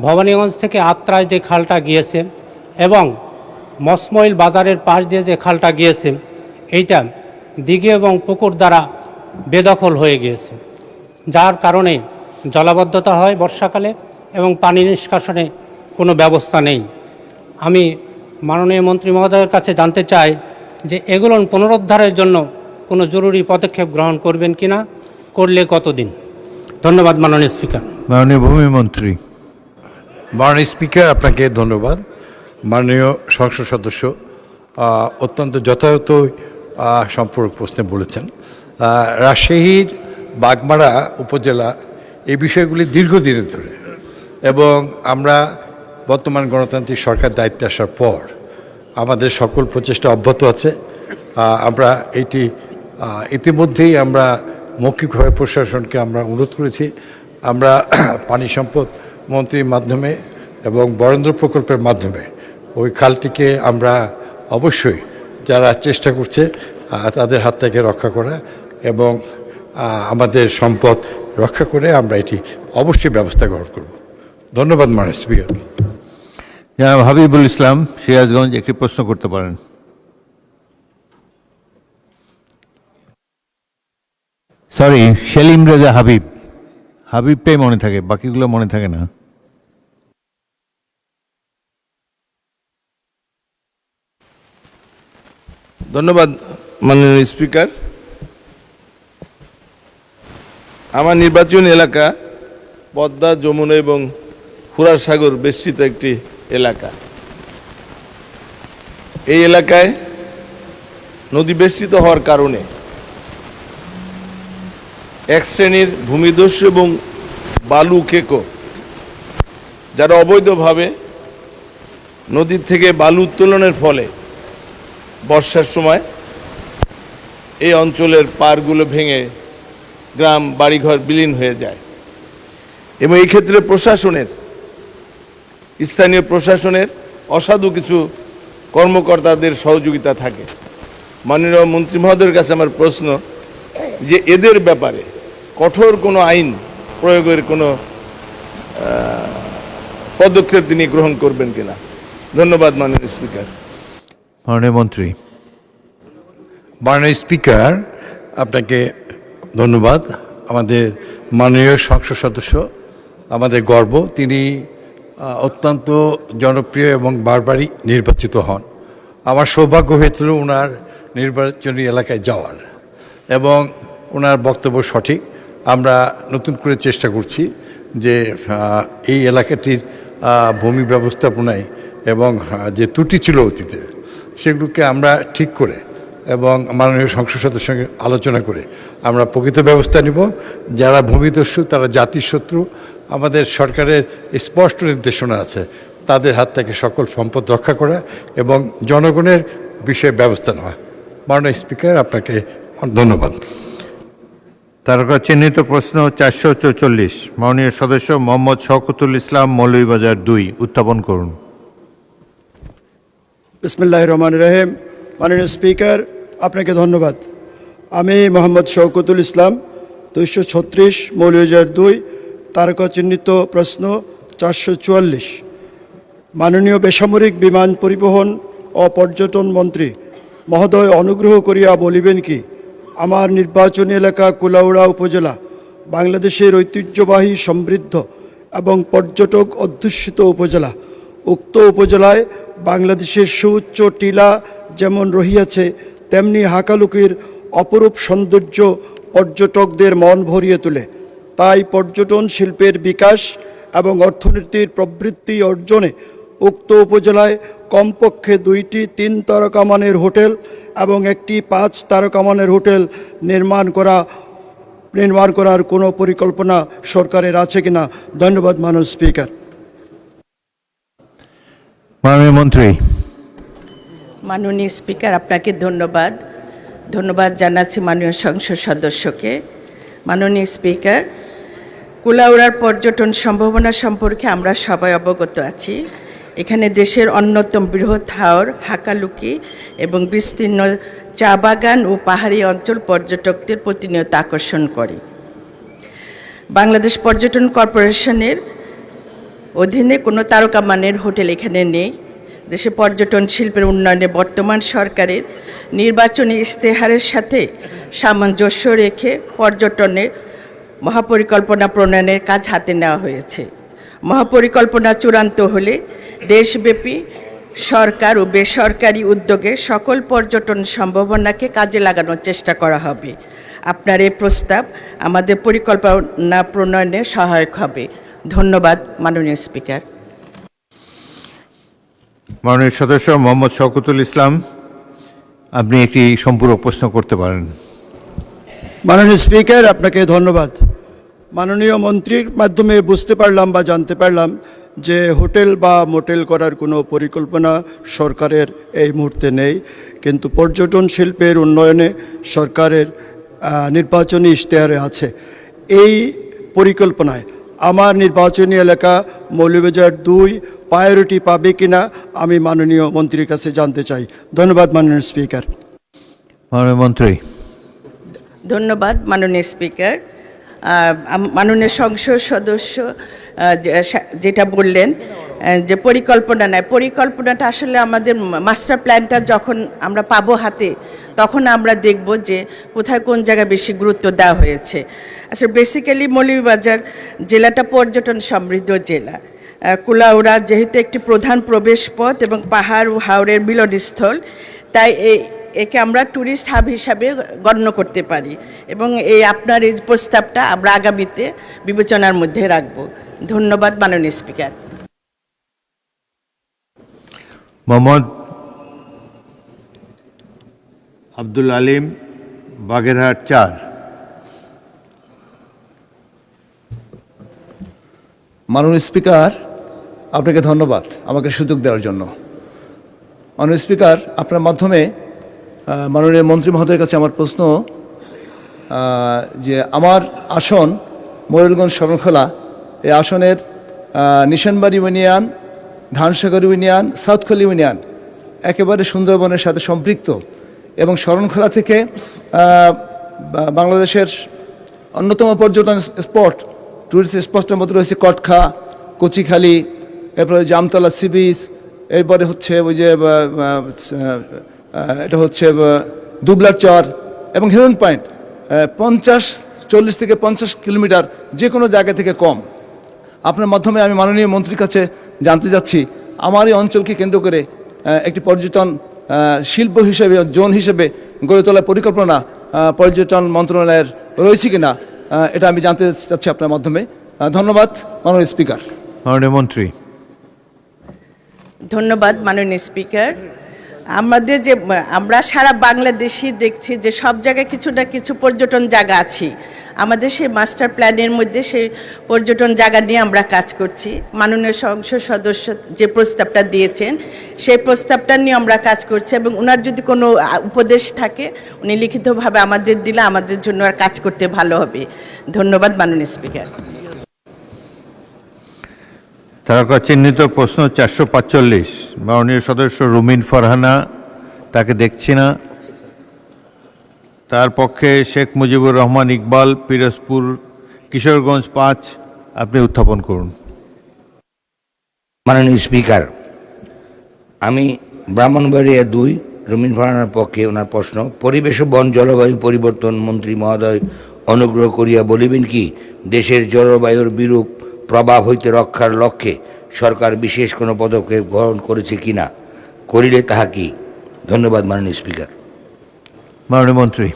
ভবানীগঞ্জ থেকে আত্রায় যে খালটা গিয়েছে এবং মসমইল বাজারের পাশ দিয়ে যে খালটা গিয়েছে, এইটা দিঘি এবং পুকুর দ্বারা বেদখল হয়ে গিয়েছে, যার কারণে জলাবদ্ধতা হয় বর্ষাকালে এবং পানি নিষ্কাশনে কোনো ব্যবস্থা নেই। আমি মাননীয় মন্ত্রী মহোদয়ের কাছে জানতে চাই যে এগুলো পুনরুদ্ধারের জন্য কোনো জরুরি পদক্ষেপ গ্রহণ করবেন কিনা, করলে কতদিন? ধন্যবাদ মাননীয় স্পিকার। মাননীয় ভূমি মন্ত্রী। মাননীয় স্পিকার, আপনাকে ধন্যবাদ। মাননীয় সংসদ সদস্য অত্যন্ত যথাযথ সম্পর্ক প্রশ্নে বলেছেন। রাজশাহীর বাগমারা উপজেলা এই বিষয়গুলি দীর্ঘদিনের ধরে, এবং আমরা বর্তমান গণতান্ত্রিক সরকার দায়িত্বে আসার পর আমাদের সকল প্রচেষ্টা অব্যাহত আছে। আমরা এটি ইতিমধ্যেই আমরা মৌখিকভাবে প্রশাসনকে আমরা অনুরোধ করেছি। আমরা পানি সম্পদ মন্ত্রীর মাধ্যমে এবং বরেন্দ্র প্রকল্পের মাধ্যমে ওই খালটিকে আমরা অবশ্যই যারা চেষ্টা করছে তাদের হাত থেকে রক্ষা করা এবং আমাদের সম্পদ রক্ষা করে আমরা এটি অবশ্যই ব্যবস্থা গ্রহণ করব। ধন্যবাদ মাননীয় স্পিকার। জনাব হাবিবুল ইসলাম, সিরাজগঞ্জ, একটি প্রশ্ন করতে পারেন। সরি, সেলিম রেজা হাবিব। হাবিবটাই মনে থাকে, বাকিগুলো মনে থাকে না। ধন্যবাদ মাননীয় স্পিকার। আমার নির্বাচনী এলাকা পদ্মা, যমুনা এবং ফুরার সাগর বেষ্টিত একটি এলাকা। এই এলাকায় নদী বেষ্টিত হওয়ার কারণে এক শ্রেণীর ভূমিদস্যু এবং বালু কেকো যারা অবৈধভাবে নদীর থেকে বালু উত্তোলনের ফলে বর্ষার সময় এই অঞ্চলের পাড়গুলো ভেঙে গ্রাম বাড়িঘর বিলীন হয়ে যায়, এবং এই ক্ষেত্রে স্থানীয় প্রশাসনের অসাধু কিছু কর্মকর্তাদের সহযোগিতা থাকে। মাননীয় মন্ত্রী মহোদয়ের কাছে আমার প্রশ্ন যে এদের ব্যাপারে কঠোর কোনো আইন প্রয়োগের কোনো পদক্ষেপ তিনি গ্রহণ করবেন কিনা। ধন্যবাদ মাননীয় স্পিকার। মাননীয় মন্ত্রী। মাননীয় স্পিকার, আপনাকে ধন্যবাদ। আমাদের মাননীয় সংসদ সদস্য আমাদের গর্ব, তিনি অত্যন্ত জনপ্রিয় এবং বারবারই নির্বাচিত হন। আমার সৌভাগ্য হয়েছিল ওনার নির্বাচনী এলাকায় যাওয়ার, এবং ওনার বক্তব্য সঠিক। আমরা নতুন করে চেষ্টা করছি যে এই এলাকাটির ভূমি ব্যবস্থাপনায় এবং যে ত্রুটি ছিল অতীতে সেগুলোকে আমরা ঠিক করে এবং মাননীয় সংসদ সদস্যের সঙ্গে আলোচনা করে আমরা প্রকৃত ব্যবস্থা নিব। যারা ভূমিদস্যু তারা জাতির শত্রু, আমাদের সরকারের স্পষ্ট নির্দেশনা আছে তাদের হাত থেকে সকল সম্পদ রক্ষা করা এবং জনগণের বিষয়ে ব্যবস্থা নেওয়া। মাননীয় স্পিকার, আপনাকে ধন্যবাদ। তারকা চিহ্নিত প্রশ্ন 444, মাননীয় সদস্য মোহাম্মদ শওকতুল ইসলাম, মৌলভীবাজার 2, উত্থাপন করুন। বিসমিল্লাহির রহমানির রহিম। মাননীয় স্পিকার, আপনাকে ধন্যবাদ। আমি মোহাম্মদ শওকতুল ইসলাম, 236, মৌলভীবাজার 2, তারকা চিহ্নিত প্রশ্ন 444। মাননীয় বেসামরিক বিমান পরিবহন ও পর্যটন মন্ত্রী মহোদয়, অনুগ্রহ করিয়া বলিবেন কি আমার নির্বাচনী এলাকা কুলাউড়া উপজেলা বাংলাদেশের ঐতিহ্যবাহী সমৃদ্ধ এবং পর্যটক অধ্যুষিত উপজেলা। উক্ত উপজেলায় বাংলাদেশের সুউচ্চ টিলা যেমন রহিয়াছে, তেমনি হাকালুকির অপরূপ সৌন্দর্য পর্যটকদের মন ভরিয়ে তোলে। তাই পর্যটন শিল্পের বিকাশ এবং অর্থনীতির প্রবৃদ্ধি অর্জনে উক্ত উপজেলায় কমপক্ষে 2টি 3 তারকা মানের হোটেল এবং একটি 5 তারকা মানের হোটেল নির্মাণ করার কোনো পরিকল্পনা সরকারের আছে কিনা। ধন্যবাদ মাননীয় স্পিকার। মাননীয় মন্ত্রী। মাননীয় স্পিকার, আপনাকে ধন্যবাদ জানাচ্ছি মাননীয় সংসদ সদস্যকে। মাননীয় স্পিকার, কুলাউড়ার পর্যটন সম্ভাবনা সম্পর্কে আমরা সবাই অবগত আছি। এখানে দেশের অন্যতম বৃহৎ হাওর, হাকালুকি এবং বিস্তীর্ণ চা বাগান ও পাহাড়ি অঞ্চল পর্যটকদের প্রতিনিয়ত আকর্ষণ করে। বাংলাদেশ পর্যটন কর্পোরেশনের অধীনে কোনো তারকা মানের হোটেল এখানে নেই। দেশে পর্যটন শিল্পের উন্নয়নে বর্তমান সরকারের নির্বাচনী ইশতেহারের সাথে সামঞ্জস্য রেখে পর্যটনের মহাপরিকল্পনা প্রণয়নের কাজ হাতে নেওয়া হয়েছে। মহাপরিকল্পনা চূড়ান্ত হলে দেশব্যাপী সরকার ও বেসরকারি উদ্যোগে সকল পর্যটন সম্ভাবনাকে কাজে লাগানোর চেষ্টা করা হবে। আপনার এই প্রস্তাব আমাদের পরিকল্পনা প্রণয়নে সহায়ক হবে। ধন্যবাদ মাননীয় স্পিকার। মাননীয় সদস্য মোহাম্মদ শওকতুল ইসলাম, আপনি একটি সম্পূরক প্রশ্ন করতে পারেন। মাননীয় স্পিকার, আপনাকে ধন্যবাদ। মাননীয় মন্ত্রীর মাধ্যমে বুঝতে পারলাম বা জানতে পারলাম যে হোটেল বা মোটেল করার কোনো পরিকল্পনা সরকারের এই মুহূর্তে নেই, কিন্তু পর্যটন শিল্পের উন্নয়নে সরকারের নির্বাচনী ইশতেহারে আছে। এই পরিকল্পনায় আমার নির্বাচনী এলাকা মৌলভীবাজার 2 প্রায়োরিটি পাবে কিনা আমি মাননীয় মন্ত্রীর কাছে জানতে চাই। ধন্যবাদ মাননীয় স্পিকার। মাননীয় মন্ত্রী। ধন্যবাদ মাননীয় স্পিকার। মাননীয় সংসদ সদস্য যেটা বললেন যে পরিকল্পনা নেয়, পরিকল্পনাটা আসলে আমাদের মাস্টার প্ল্যানটা যখন আমরা পাবো হাতে, তখন আমরা দেখব যে কোথায় কোন জায়গায় বেশি গুরুত্ব দেওয়া হয়েছে। আসলে বেসিক্যালি মৌলভীবাজার জেলাটা পর্যটন সমৃদ্ধ জেলা। কুলাউড়া যেহেতু একটি প্রধান প্রবেশ পথ এবং পাহাড় ও হাওরের মিলনস্থল, তাই একে আমরা ট্যুরিস্ট হাব হিসাবে গণ্য করতে পারি এবং আপনার এই প্রস্তাবটা আমরা আগামীতে বিবেচনার মধ্যে রাখব। ধন্যবাদ মাননীয় স্পিকার। মোহাম্মদ আব্দুল আলিম, বাগেরহাট 4। মাননীয় স্পিকার, আপনাকে ধন্যবাদ আমাকে সুযোগ দেওয়ার জন্য। মাননীয় স্পিকার, আপনার মাধ্যমে মাননীয় মন্ত্রী মহোদয়ের কাছে আমার প্রশ্ন যে আমার আসন ময়ূরগঞ্জ শরণখোলা, এই আসনের Nishanbari union, Dhansagar union, Southkhali union একেবারে সুন্দরবনের সাথে সম্পৃক্ত এবং শরণখোলা থেকে বাংলাদেশের অন্যতম পর্যটন স্পট, টুরিস্ট স্পটের মধ্যে রয়েছে কটখা, কচিখালি, এরপরে জামতলা সি বিচ, এরপরে হচ্ছে ওই যে এটা হচ্ছে দুবলার চর এবং হিরন পয়েন্ট। 40 থেকে 50 কিলোমিটার যে কোনো জায়গা থেকে কম। আপনার মাধ্যমে আমি মাননীয় মন্ত্রীর কাছে জানতে যাচ্ছি, আমার এই অঞ্চলকে কেন্দ্র করে একটি পর্যটন শিল্প হিসেবে, জোন হিসেবে গড়ে তোলার পরিকল্পনা পর্যটন মন্ত্রণালয়ের রয়েছে কিনা, এটা আমি জানতে চাচ্ছি আপনার মাধ্যমে। ধন্যবাদ মাননীয় স্পিকার। মাননীয় মন্ত্রী। ধন্যবাদ মাননীয় স্পিকার। আমরা সারা বাংলাদেশই দেখছি যে সব জায়গায় কিছু না কিছু পর্যটন জায়গা আছে। আমাদের সেই মাস্টার প্ল্যানের মধ্যে সেই পর্যটন জায়গা নিয়ে আমরা কাজ করছি। মাননীয় সংসদ সদস্য যে প্রস্তাবটা দিয়েছেন সেই প্রস্তাবটা নিয়ে আমরা কাজ করছি এবং ওনার যদি কোনো উপদেশ থাকে উনি লিখিতভাবে আমাদের দিলে আমাদের জন্য আর কাজ করতে ভালো হবে। ধন্যবাদ মাননীয় স্পিকার। তারকা চিহ্নিত প্রশ্ন 445, মাননীয় সদস্য রুমিন ফারহানা, তাকে দেখছি না। তার পক্ষে শেখ মুজিবুর রহমান ইকবাল, পিরোজপুর কিশোরগঞ্জ 5, আপনি উত্থাপন করুন। মাননীয় স্পিকার, আমি ব্রাহ্মণবাড়িয়া 2 রুমিন ফারহানার পক্ষে ওনার প্রশ্ন, পরিবেশ ও বন জলবায়ু পরিবর্তন মন্ত্রী মহোদয় অনুগ্রহ করিয়া বলিবেন কি দেশের জলবায়ুর বিরূপ প্রভাব হইতে রক্ষার লক্ষ্যে সরকার বিশেষ কোনো পদক্ষেপ গ্রহণ করেছে কিনা, করিলে তাহা কি? ধন্যবাদ মাননীয় স্পিকার। মাননীয় মন্ত্রী।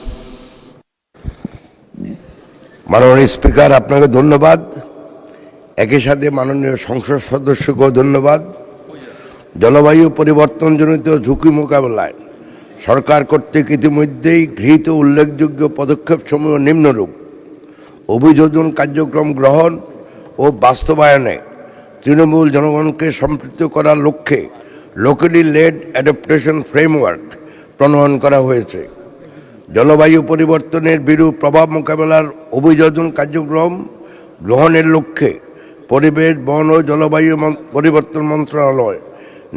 মাননীয় স্পিকার, আপনাকে ধন্যবাদ। একই সাথে মাননীয় সংসদ সদস্যকেও ধন্যবাদ। জলবায়ু পরিবর্তনজনিত ঝুঁকি মোকাবেলায় সরকার কর্তৃক ইতিমধ্যেই গৃহীত উল্লেখযোগ্য পদক্ষেপসমূহ নিম্নরূপ: অভিযোজন কার্যক্রম গ্রহণ ও বাস্তবায়নে তৃণমূল জনগণকে সম্পৃক্ত করার লক্ষ্যে লোকালি লেড অ্যাডাপ্টেশন ফ্রেমওয়ার্ক প্রণয়ন করা হয়েছে। জলবায়ু পরিবর্তনের বিরূপ প্রভাব মোকাবেলার অভিযোজন কার্যক্রম গ্রহণের লক্ষ্যে পরিবেশ, বন ও জলবায়ু পরিবর্তন মন্ত্রণালয়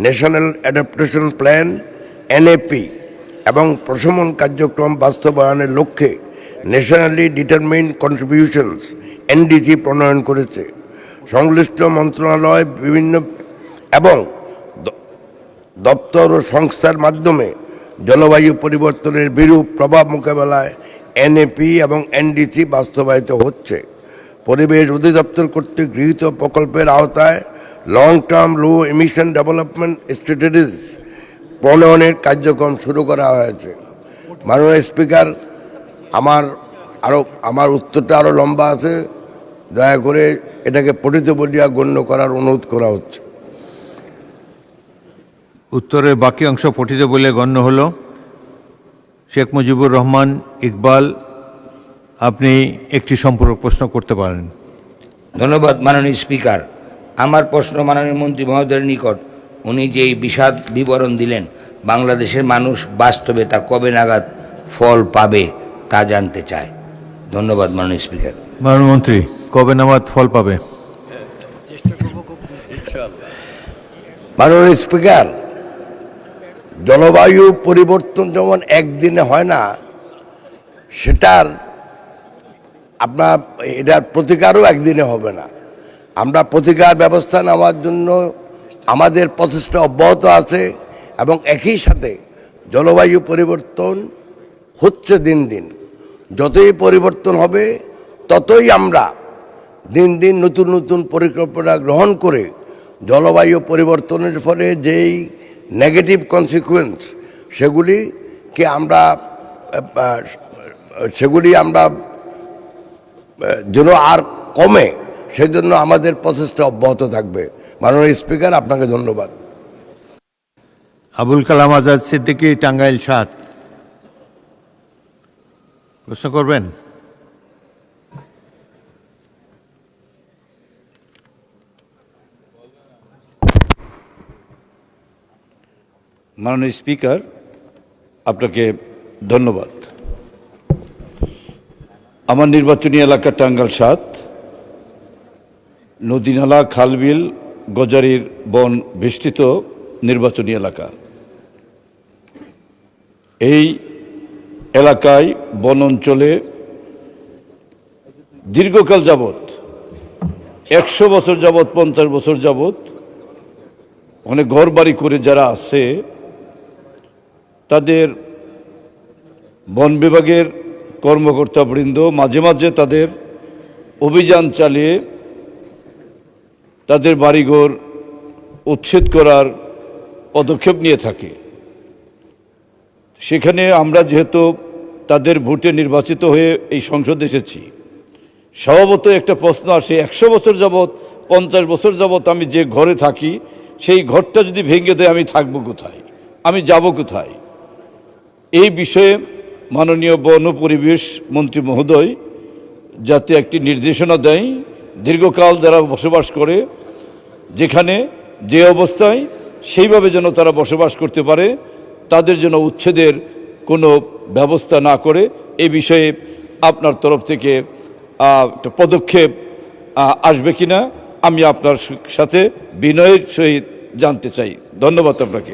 ন্যাশনাল অ্যাডাপ্টেশন প্ল্যান NAP এবং প্রশমন কার্যক্রম বাস্তবায়নের লক্ষ্যে ন্যাশনালি ডিটারমাইন্ড কন্ট্রিবিউশনস NDC প্রণয়ন করেছে। সংশ্লিষ্ট মন্ত্রণালয় বিভিন্ন এবং দপ্তর ও সংস্থার মাধ্যমে জলবায়ু পরিবর্তনের বিরূপ প্রভাব মোকাবেলায় NAP এবং NDC বাস্তবায়িত হচ্ছে। পরিবেশ অধিদপ্তর কর্তৃক গৃহীত প্রকল্পের আওতায় লং টার্ম লো এমিশন ডেভেলপমেন্ট স্ট্র্যাটেজিস প্রণয়নের কার্যক্রম শুরু করা হয়েছে। মাননীয় স্পিকার, আমার উত্তরটা আরও লম্বা আছে, দয়া করে এটাকে পঠিত বলিয়া গণ্য করার অনুরোধ করা হচ্ছে। উত্তরের বাকি অংশ পঠিত বলে গণ্য হল। শেখ মুজিবুর রহমান ইকবাল, আপনি একটি সম্পূরক প্রশ্ন করতে পারেন। ধন্যবাদ মাননীয় স্পিকার। আমার প্রশ্ন মাননীয় মন্ত্রী মহোদয়ের নিকট। উনি যে এই বিশদ বিবরণ দিলেন, বাংলাদেশের মানুষ বাস্তবে তা কবে নাগাদ ফল পাবে তা জানতে চায়। ধন্যবাদ মাননীয় স্পিকার। মাননীয় মন্ত্রী, কবে নাগাদ ফল পাবে? মাননীয় স্পিকার, জলবায়ু পরিবর্তন যেমন একদিনে হয় না, সেটার এটার প্রতিকারও একদিনে হবে না। আমরা প্রতিকার ব্যবস্থা নেওয়ার জন্য আমাদের প্রচেষ্টা অব্যাহত আছে এবং একই সাথে জলবায়ু পরিবর্তন হচ্ছে দিন দিন। যতই পরিবর্তন হবে ততই আমরা দিন দিন নতুন নতুন পরিকল্পনা গ্রহণ করে জলবায়ু পরিবর্তনের ফলে যেই নেগেটিভ কনসিকুয়েন্স সেগুলি আমরা যেন আর কমে, সেজন্য আমাদের প্রচেষ্টা অব্যাহত থাকবে। মাননীয় স্পিকার, আপনাকে ধন্যবাদ। আবুল কালাম আজাদ সিদ্দিকী, টাঙ্গাইল ৭, প্রশ্ন করবেন। মাননীয় স্পিকার, আপনাকে ধন্যবাদ। আমার নির্বাচনী এলাকা টাঙ্গাইল ৭, নদীনালা, খালবিল, গজারির বন বেষ্টিত নির্বাচনী এলাকা। এই এলাকায় বন অঞ্চলে দীর্ঘকাল যাবৎ ১০০ বছর যাবৎ, ৫০ বছর যাবৎ অনেক ঘর বাড়ি করে যারা আছে, তাদের বন বিভাগের কর্মকর্তাবৃন্দ মাঝে মাঝে তাদের অভিযান চালিয়ে তাদের বাড়িঘর উচ্ছেদ করার পদক্ষেপ নিয়ে থাকে। সেখানে আমরা যেহেতু তাদের ভোটে নির্বাচিত হয়ে এই সংসদে এসেছি, স্বভাবতই একটা প্রশ্ন আসে, ১০০ বছর যাবৎ, ৫০ বছর যাবৎ আমি যে ঘরে থাকি, সেই ঘরটা যদি ভেঙে দেয় আমি থাকবো কোথায়, আমি যাব কোথায়? এই বিষয়ে মাননীয় বন ও পরিবেশ মন্ত্রী মহোদয় যাতে একটি নির্দেশনা দেয়, দীর্ঘকাল যারা বসবাস করে যেখানে যে অবস্থায় সেইভাবে যেন তারা বসবাস করতে পারে, তাদের জন্য উচ্ছেদের কোনো ব্যবস্থা না করে, এই বিষয়ে আপনার তরফ থেকে একটা পদক্ষেপ আসবে কিনা আমি আপনার সাথে বিনয়ের সহিত জানতে চাই। ধন্যবাদ আপনাকে।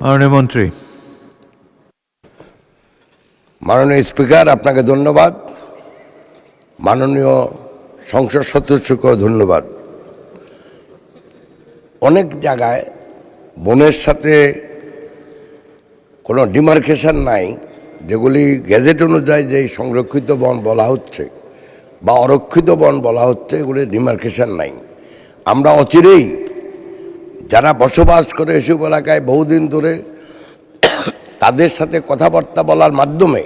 মাননীয় মন্ত্রী। মাননীয় স্পিকার, আপনাকে ধন্যবাদ। মাননীয় সংসদ সদস্যকেও ধন্যবাদ। অনেক জায়গায় বনের সাথে কোনো ডিমার্কেশন নাই, যেগুলি গেজেট অনুযায়ী যেই সংরক্ষিত বন বলা হচ্ছে বা অরক্ষিত বন বলা হচ্ছে, এগুলি ডিমার্কেশন নাই। আমরা অচিরেই যারা বসবাস করে এসব এলাকায় বহুদিন ধরে, তাদের সাথে কথাবার্তা বলার মাধ্যমে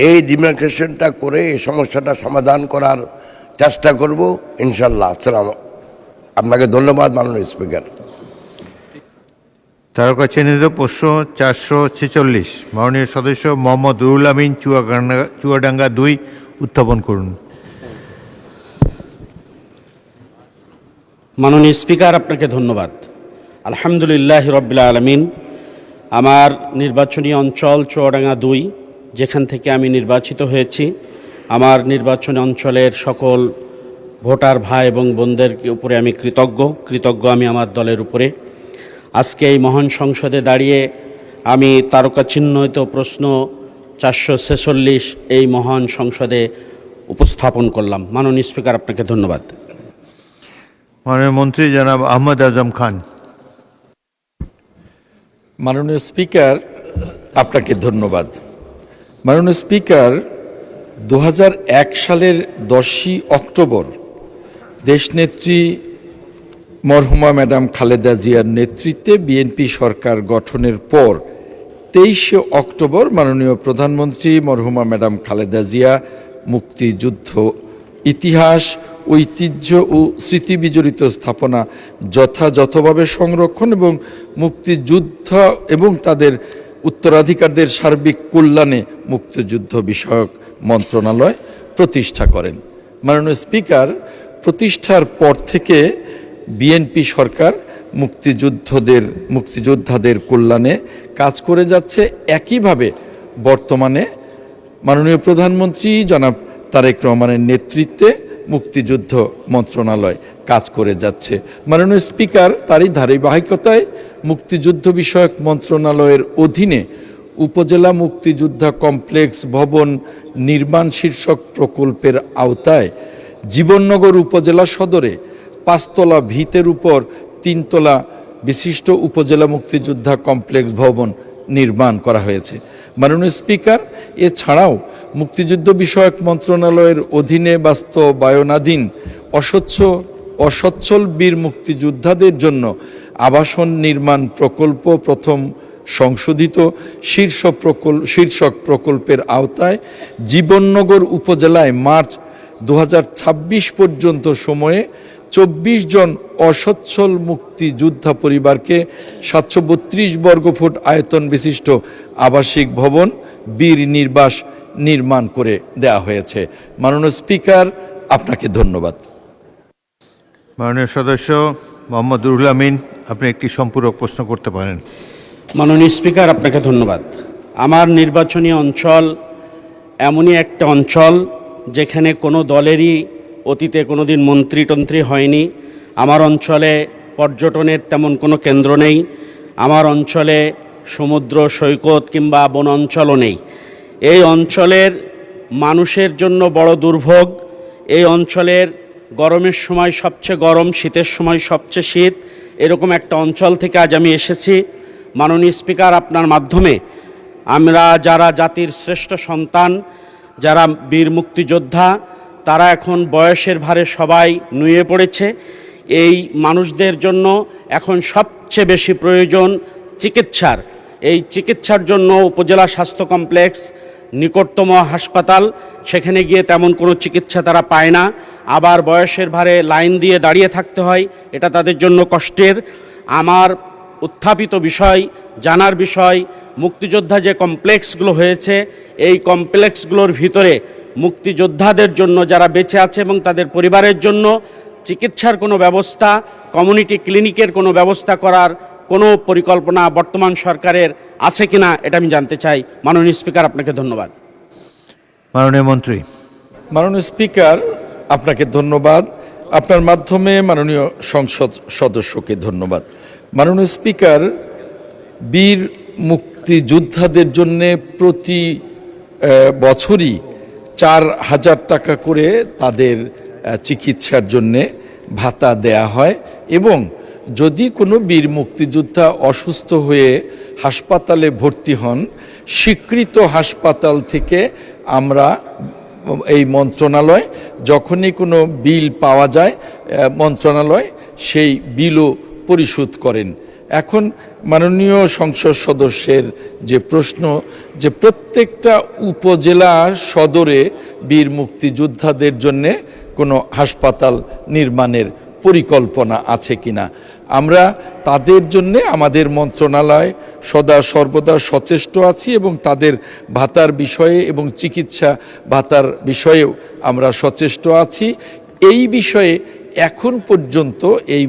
এই ডিমার্কেশনটা করে এই সমস্যাটা সমাধান করার চেষ্টা করব ইনশাল্লাহ। আপনাকে ধন্যবাদ মাননীয় স্পিকার। তারকা চিহ্নিত প্রশ্ন 446, মাননীয় সদস্য মোহাম্মদ রুহুল আমিন, চুয়াডাঙ্গা 2, উত্থাপন করুন। মাননীয় স্পিকার, আপনাকে ধন্যবাদ। আলহামদুলিল্লাহ রব্বিল আলামিন। আমার নির্বাচনী অঞ্চল চুয়াডাঙ্গা 2, যেখান থেকে আমি নির্বাচিত হয়েছি, আমার নির্বাচনী অঞ্চলের সকল ভোটার ভাই এবং বোনদের উপরে আমি কৃতজ্ঞ আমি আমার দলের উপরে। আজকে এই মহান সংসদে দাঁড়িয়ে আমি তারকা চিহ্নিত প্রশ্ন 446 এই মহান সংসদে উপস্থাপন করলাম। মাননীয় স্পিকার, আপনাকে ধন্যবাদ। মাননীয় মন্ত্রী জনাব আহমদ আজম খান। মাননীয় স্পিকার, আপনাকে ধন্যবাদ। মাননীয় স্পিকার, 2001 সালের 10ই অক্টোবর দেশনেত্রী মরহুমা ম্যাডাম খালেদা জিয়ার নেতৃত্বে বিএনপি সরকার গঠনের পর 23শে অক্টোবর মাননীয় প্রধানমন্ত্রী মরহুমা ম্যাডাম খালেদা জিয়া মুক্তিযুদ্ধ ইতিহাস, ঐতিহ্য ও স্মৃতি বিজড়িত স্থাপনা যথাযথভাবে সংরক্ষণ এবং মুক্তিযুদ্ধ এবং তাদের উত্তরাধিকারদের সার্বিক কল্যাণে মুক্তিযুদ্ধ বিষয়ক মন্ত্রণালয় প্রতিষ্ঠা করেন। মাননীয় স্পিকার, প্রতিষ্ঠার পর থেকে বিএনপি সরকার মুক্তিযোদ্ধাদের কল্যাণে কাজ করে যাচ্ছে। একইভাবে বর্তমানে মাননীয় প্রধানমন্ত্রী জনাব তারেক রহমানের নেতৃত্বে মুক্তিযুদ্ধ মন্ত্রণালয় কাজ করে যাচ্ছে। মাননীয় স্পিকার, তারই ধারাবাহিকতায় মুক্তিযুদ্ধ বিষয়ক মন্ত্রণালয়ের অধীনে উপজেলা মুক্তিযোদ্ধা কমপ্লেক্স ভবন নির্মাণ শীর্ষক প্রকল্পের আওতায় জীবননগর উপজেলা সদরে 5 তলা ভিতের উপর 3 তলা বিশিষ্ট উপজেলা মুক্তিযোদ্ধা কমপ্লেক্স ভবন নির্মাণ করা হয়েছে। মাননীয় স্পিকার, এছাড়াও মুক্তিযুদ্ধ বিষয়ক মন্ত্রণালয়ের অধীনে বাস্তবায়নাধীন অসচ্ছল বীর মুক্তিযোদ্ধাদের জন্য আবাসন নির্মাণ প্রকল্প প্রথম সংশোধিত শীর্ষক প্রকল্পের আওতায় জীবননগর উপজেলায় মার্চ 2026 পর্যন্ত সময়ে 24 জন অসচ্ছল মুক্তিযোদ্ধা পরিবারকে 732 বর্গফুট আয়তন বিশিষ্ট আবাসিক ভবন বীর নির্বাস নির্মাণ করে দেওয়া হয়েছে। মাননীয় স্পিকার, আপনাকে ধন্যবাদ। মাননীয় সদস্য মোহাম্মদ রুহুল আমিন, আপনি একটি সম্পূরক প্রশ্ন করতে পারেন। মাননীয় স্পিকার, আপনাকে ধন্যবাদ। আমার নির্বাচনী অঞ্চল এমনই একটা অঞ্চল যেখানে কোনো দলেরই অতীতে কোনো দিন মন্ত্রী হয়নি। আমার অঞ্চলে পর্যটনের তেমন কোনো কেন্দ্র নেই। আমার অঞ্চলে সমুদ্র সৈকত কিংবা বন অঞ্চলও নেই। এই অঞ্চলের মানুষের জন্য বড় দুর্ভোগ। এই অঞ্চলের গরমের সময় সবচেয়ে গরম, শীতের সময় সবচেয়ে শীত, এরকম একটা অঞ্চল থেকে আজ আমি এসেছি। মাননীয় স্পিকার, আপনার মাধ্যমে আমরা যারা জাতির শ্রেষ্ঠ সন্তান, যারা বীর মুক্তিযোদ্ধা, তারা এখন বয়সের ভারে সবাই নুয়ে পড়েছে। এই মানুষদের জন্য এখন সবচেয়ে বেশি প্রয়োজন চিকিৎসার। এই চিকিৎসার জন্য উপজেলা স্বাস্থ্য কমপ্লেক্স নিকটতম হাসপাতাল, সেখানে গিয়ে তেমন কোনো চিকিৎসা তারা পায় না। আবার বয়সের ভারে লাইন দিয়ে দাঁড়িয়ে থাকতে হয়, এটা তাদের জন্য কষ্টের। আমার উত্থাপিত বিষয়, জানার বিষয়, মুক্তিযোদ্ধা যে কমপ্লেক্সগুলো হয়েছে, এই কমপ্লেক্সগুলোর ভিতরে মুক্তিযোদ্ধাদের জন্য যারা বেঁচে আছে এবং তাদের পরিবারের জন্য চিকিৎসার কোনো ব্যবস্থা, কমিউনিটি ক্লিনিকের কোনো ব্যবস্থা করার কোনো পরিকল্পনা বর্তমান সরকারের আছে কিনা, এটা আমি জানতে চাই। মাননীয় স্পিকার, আপনাকে ধন্যবাদ। মাননীয় মন্ত্রী। মাননীয় স্পিকার, আপনাকে ধন্যবাদ। আপনার মাধ্যমে মাননীয় সংসদ সদস্যকে ধন্যবাদ। মাননীয় স্পিকার, বীর মুক্তিযোদ্ধাদের জন্য প্রতি বছরই 4,000 টাকা করে তাদের চিকিৎসার জন্যে ভাতা দেয়া হয় এবং যদি কোনো বীর মুক্তিযোদ্ধা অসুস্থ হয়ে হাসপাতালে ভর্তি হন, স্বীকৃত হাসপাতাল থেকে আমরা এই মন্ত্রণালয় যখনই কোনো বিল পাওয়া যায়, মন্ত্রণালয় সেই বিলও পরিশোধ করেন। এখন মাননীয় সংসদ সদস্যের যে প্রশ্ন, যে প্রত্যেকটা উপজেলা সদরে বীর মুক্তিযোদ্ধাদের জন্যে কোনো হাসপাতাল নির্মাণের পরিকল্পনা আছে কিনা, আমরা তাদের জন্যে আমাদের মন্ত্রণালয় সদা সর্বদা সচেষ্ট আছি এবং তাদের ভাতার বিষয়ে এবং চিকিৎসা ভাতার বিষয়েও আমরা সচেষ্ট আছি। এই বিষয়ে এখন পর্যন্ত এই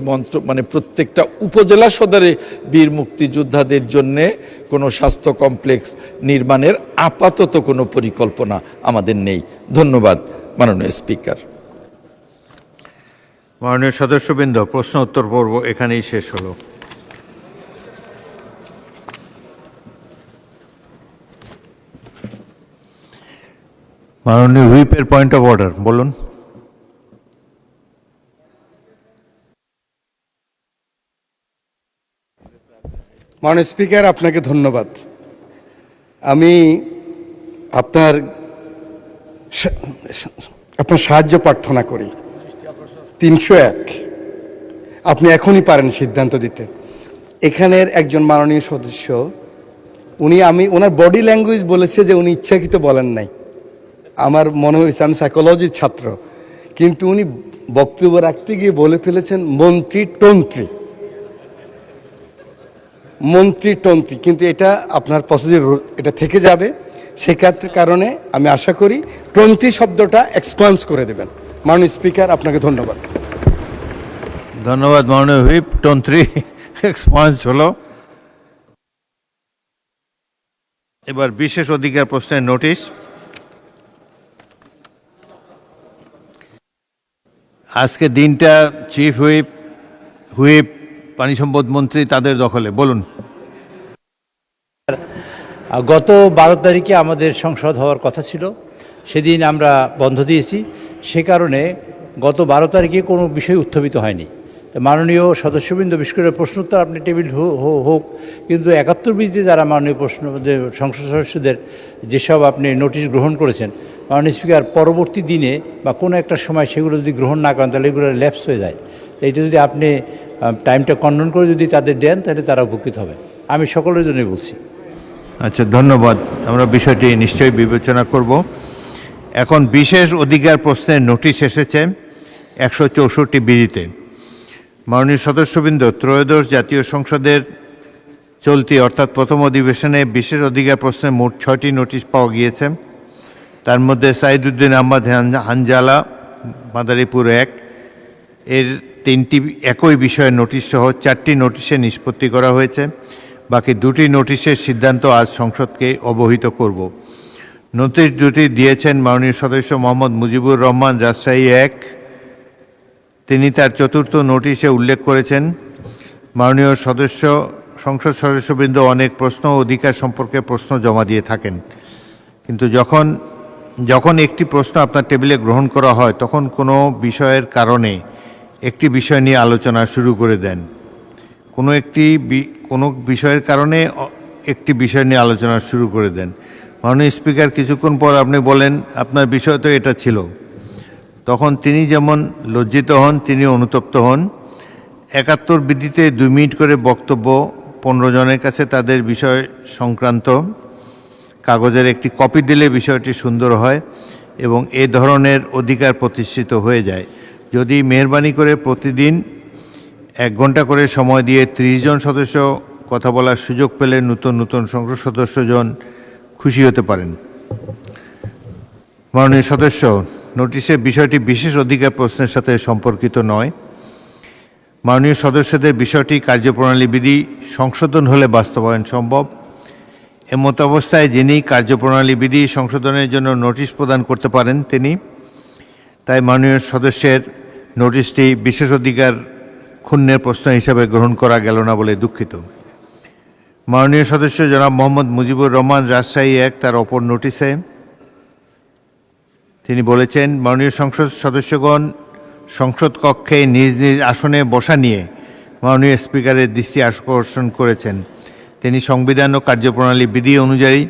প্রত্যেকটা উপজেলা সদরে বীর মুক্তিযোদ্ধাদের জন্যে কোনো স্বাস্থ্য কমপ্লেক্স নির্মাণের আপাতত কোনো পরিকল্পনা আমাদের নেই। ধন্যবাদ মাননীয় স্পিকার। মাননীয় সদস্যবৃন্দ, প্রশ্ন উত্তর পর্ব এখানেই শেষ হলো। মাননীয় হুইপের পয়েন্ট অফ অর্ডার বলুন। মাননীয় স্পিকার, আপনাকে ধন্যবাদ। আমি আপনার সাহায্য প্রার্থনা করি। 301, আপনি এখনই পারেন সিদ্ধান্ত দিতে। এখানের একজন মাননীয় সদস্য, ওনার বডি ল্যাঙ্গুয়েজ বলেছে যে উনি ইচ্ছাকৃত বলেন নাই। আমার মনে হয়েছে, আমি সাইকোলজির ছাত্র, কিন্তু উনি বক্তব্য রাখতে গিয়ে বলে ফেলেছেন মন্ত্রী টন্ত্রী, কিন্তু এটা আপনার প্রসিডিউর এটা থেকে যাবে। সেক্ষেত্রে কারণে আমি আশা করি টন্ত্রী শব্দটা এক্সপান্স করে দেবেন। মাননীয় স্পিকার, আপনাকে ধন্যবাদ। ধন্যবাদ মাননীয় হুইপ। তন্ত্রী এক্সপান্স হলো। এবার বিশেষ অধিকার প্রশ্নের নোটিশ। আজকে দিনটা চিফ হুইপ পানি সম্পদ মন্ত্রী তাদের দখলে। বলুন। গত 12 তারিখে আমাদের সংসদ হওয়ার কথা ছিল, সেদিন আমরা বন্ধ দিয়েছি। সে কারণে গত 12 তারিখে কোনো বিষয় উত্থাপিত হয়নি। মাননীয় সদস্যবৃন্দ, বিশেষ করে প্রশ্নোত্তর আপনি টেবিল হোক, কিন্তু 71 বিতে যারা মাননীয় সংসদ সদস্যদের যেসব আপনি নোটিশ গ্রহণ করেছেন, মাননীয় স্পিকার পরবর্তী দিনে বা কোনো একটা সময় সেগুলো যদি গ্রহণ না করেন তাহলে এগুলো ল্যাপস হয়ে যায়। এইটা যদি আপনি টাইমটা কন্ট্রোল করে যদি তাদের দেন তাহলে তারা উপকৃত হবে। আমি সকলের জন্যই বলছি। আচ্ছা, ধন্যবাদ। আমরা বিষয়টি নিশ্চয়ই বিবেচনা করব। এখন বিশেষ অধিকার প্রশ্নের নোটিশ এসেছে 164 বিজিতে। মাননীয় সদস্যবৃন্দ, ত্রয়োদশ জাতীয় সংসদের চলতি অর্থাৎ প্রথম অধিবেশনে বিশেষ অধিকার প্রশ্নে মোট 6টি নোটিশ পাওয়া গিয়েছে। তার মধ্যে সাইদুদ্দিন আহমদ হানজালা মাদারীপুর 1 এর 3টি একই বিষয়ের নোটিশ সহ 4টি নোটিশে নিষ্পত্তি করা হয়েছে। বাকি 2টি নোটিশের সিদ্ধান্ত আজ সংসদকে অবহিত করব। নোটিশ দুটি দিয়েছেন মাননীয় সদস্য মোহাম্মদ মুজিবুর রহমান, রাজশাহী 1। তিনি তার চতুর্থ নোটিশে উল্লেখ করেছেন, মাননীয় সংসদ সদস্যবৃন্দ অনেক প্রশ্ন ও অধিকার সম্পর্কে প্রশ্ন জমা দিয়ে থাকেন, কিন্তু যখন একটি প্রশ্ন আপনার টেবিলে গ্রহণ করা হয় তখন কোনো বিষয়ের কারণে একটি বিষয় নিয়ে আলোচনা শুরু করে দেন। কোনো বিষয়ের কারণে একটি বিষয় নিয়ে আলোচনা শুরু করে দেন। মাননীয় স্পিকার কিছুক্ষণ পর আপনি বলেন আপনার বিষয় তো এটা ছিল, তখন তিনি যেমন লজ্জিত হন তিনি অনুতপ্ত হন। 71 বিধিতে 2 মিনিট করে বক্তব্য 15 জনের কাছে তাদের বিষয় সংক্রান্ত কাগজের একটি কপি দিলে বিষয়টি সুন্দর হয় এবং এ ধরনের অধিকার প্রতিষ্ঠিত হয়ে যায়। যদি মেহরবানি করে প্রতিদিন 1 ঘন্টা করে সময় দিয়ে 30 জন সদস্য কথা বলার সুযোগ পেলে নতুন সংসদ সদস্যজন খুশি হতে পারেন। মাননীয় সদস্য, নোটিশের বিষয়টি বিশেষ অধিকার প্রশ্নের সাথে সম্পর্কিত নয়। মাননীয় সদস্যদের বিষয়টি কার্যপ্রণালী বিধি সংশোধন হলে বাস্তবায়ন সম্ভব। এমত অবস্থায় যিনি কার্যপ্রণালী বিধি সংশোধনের জন্য নোটিশ প্রদান করতে পারেন তিনি। তাই মাননীয় সদস্যের নোটিশটি বিশেষ অধিকার ক্ষুণ্ণের প্রশ্ন হিসাবে গ্রহণ করা গেল না বলে দুঃখিত। মাননীয় সদস্য জনাব মোহাম্মদ মুজিবুর রহমান, রাজশাহী 1 তার অপর নোটিশে তিনি বলেছেন, মাননীয় সংসদ সদস্যগণ সংসদ কক্ষে নিজ নিজ আসনে বসা নিয়ে মাননীয় স্পিকারের দৃষ্টি আকর্ষণ করেছেন। তিনি সংবিধান ও কার্যপ্রণালী বিধি অনুযায়ী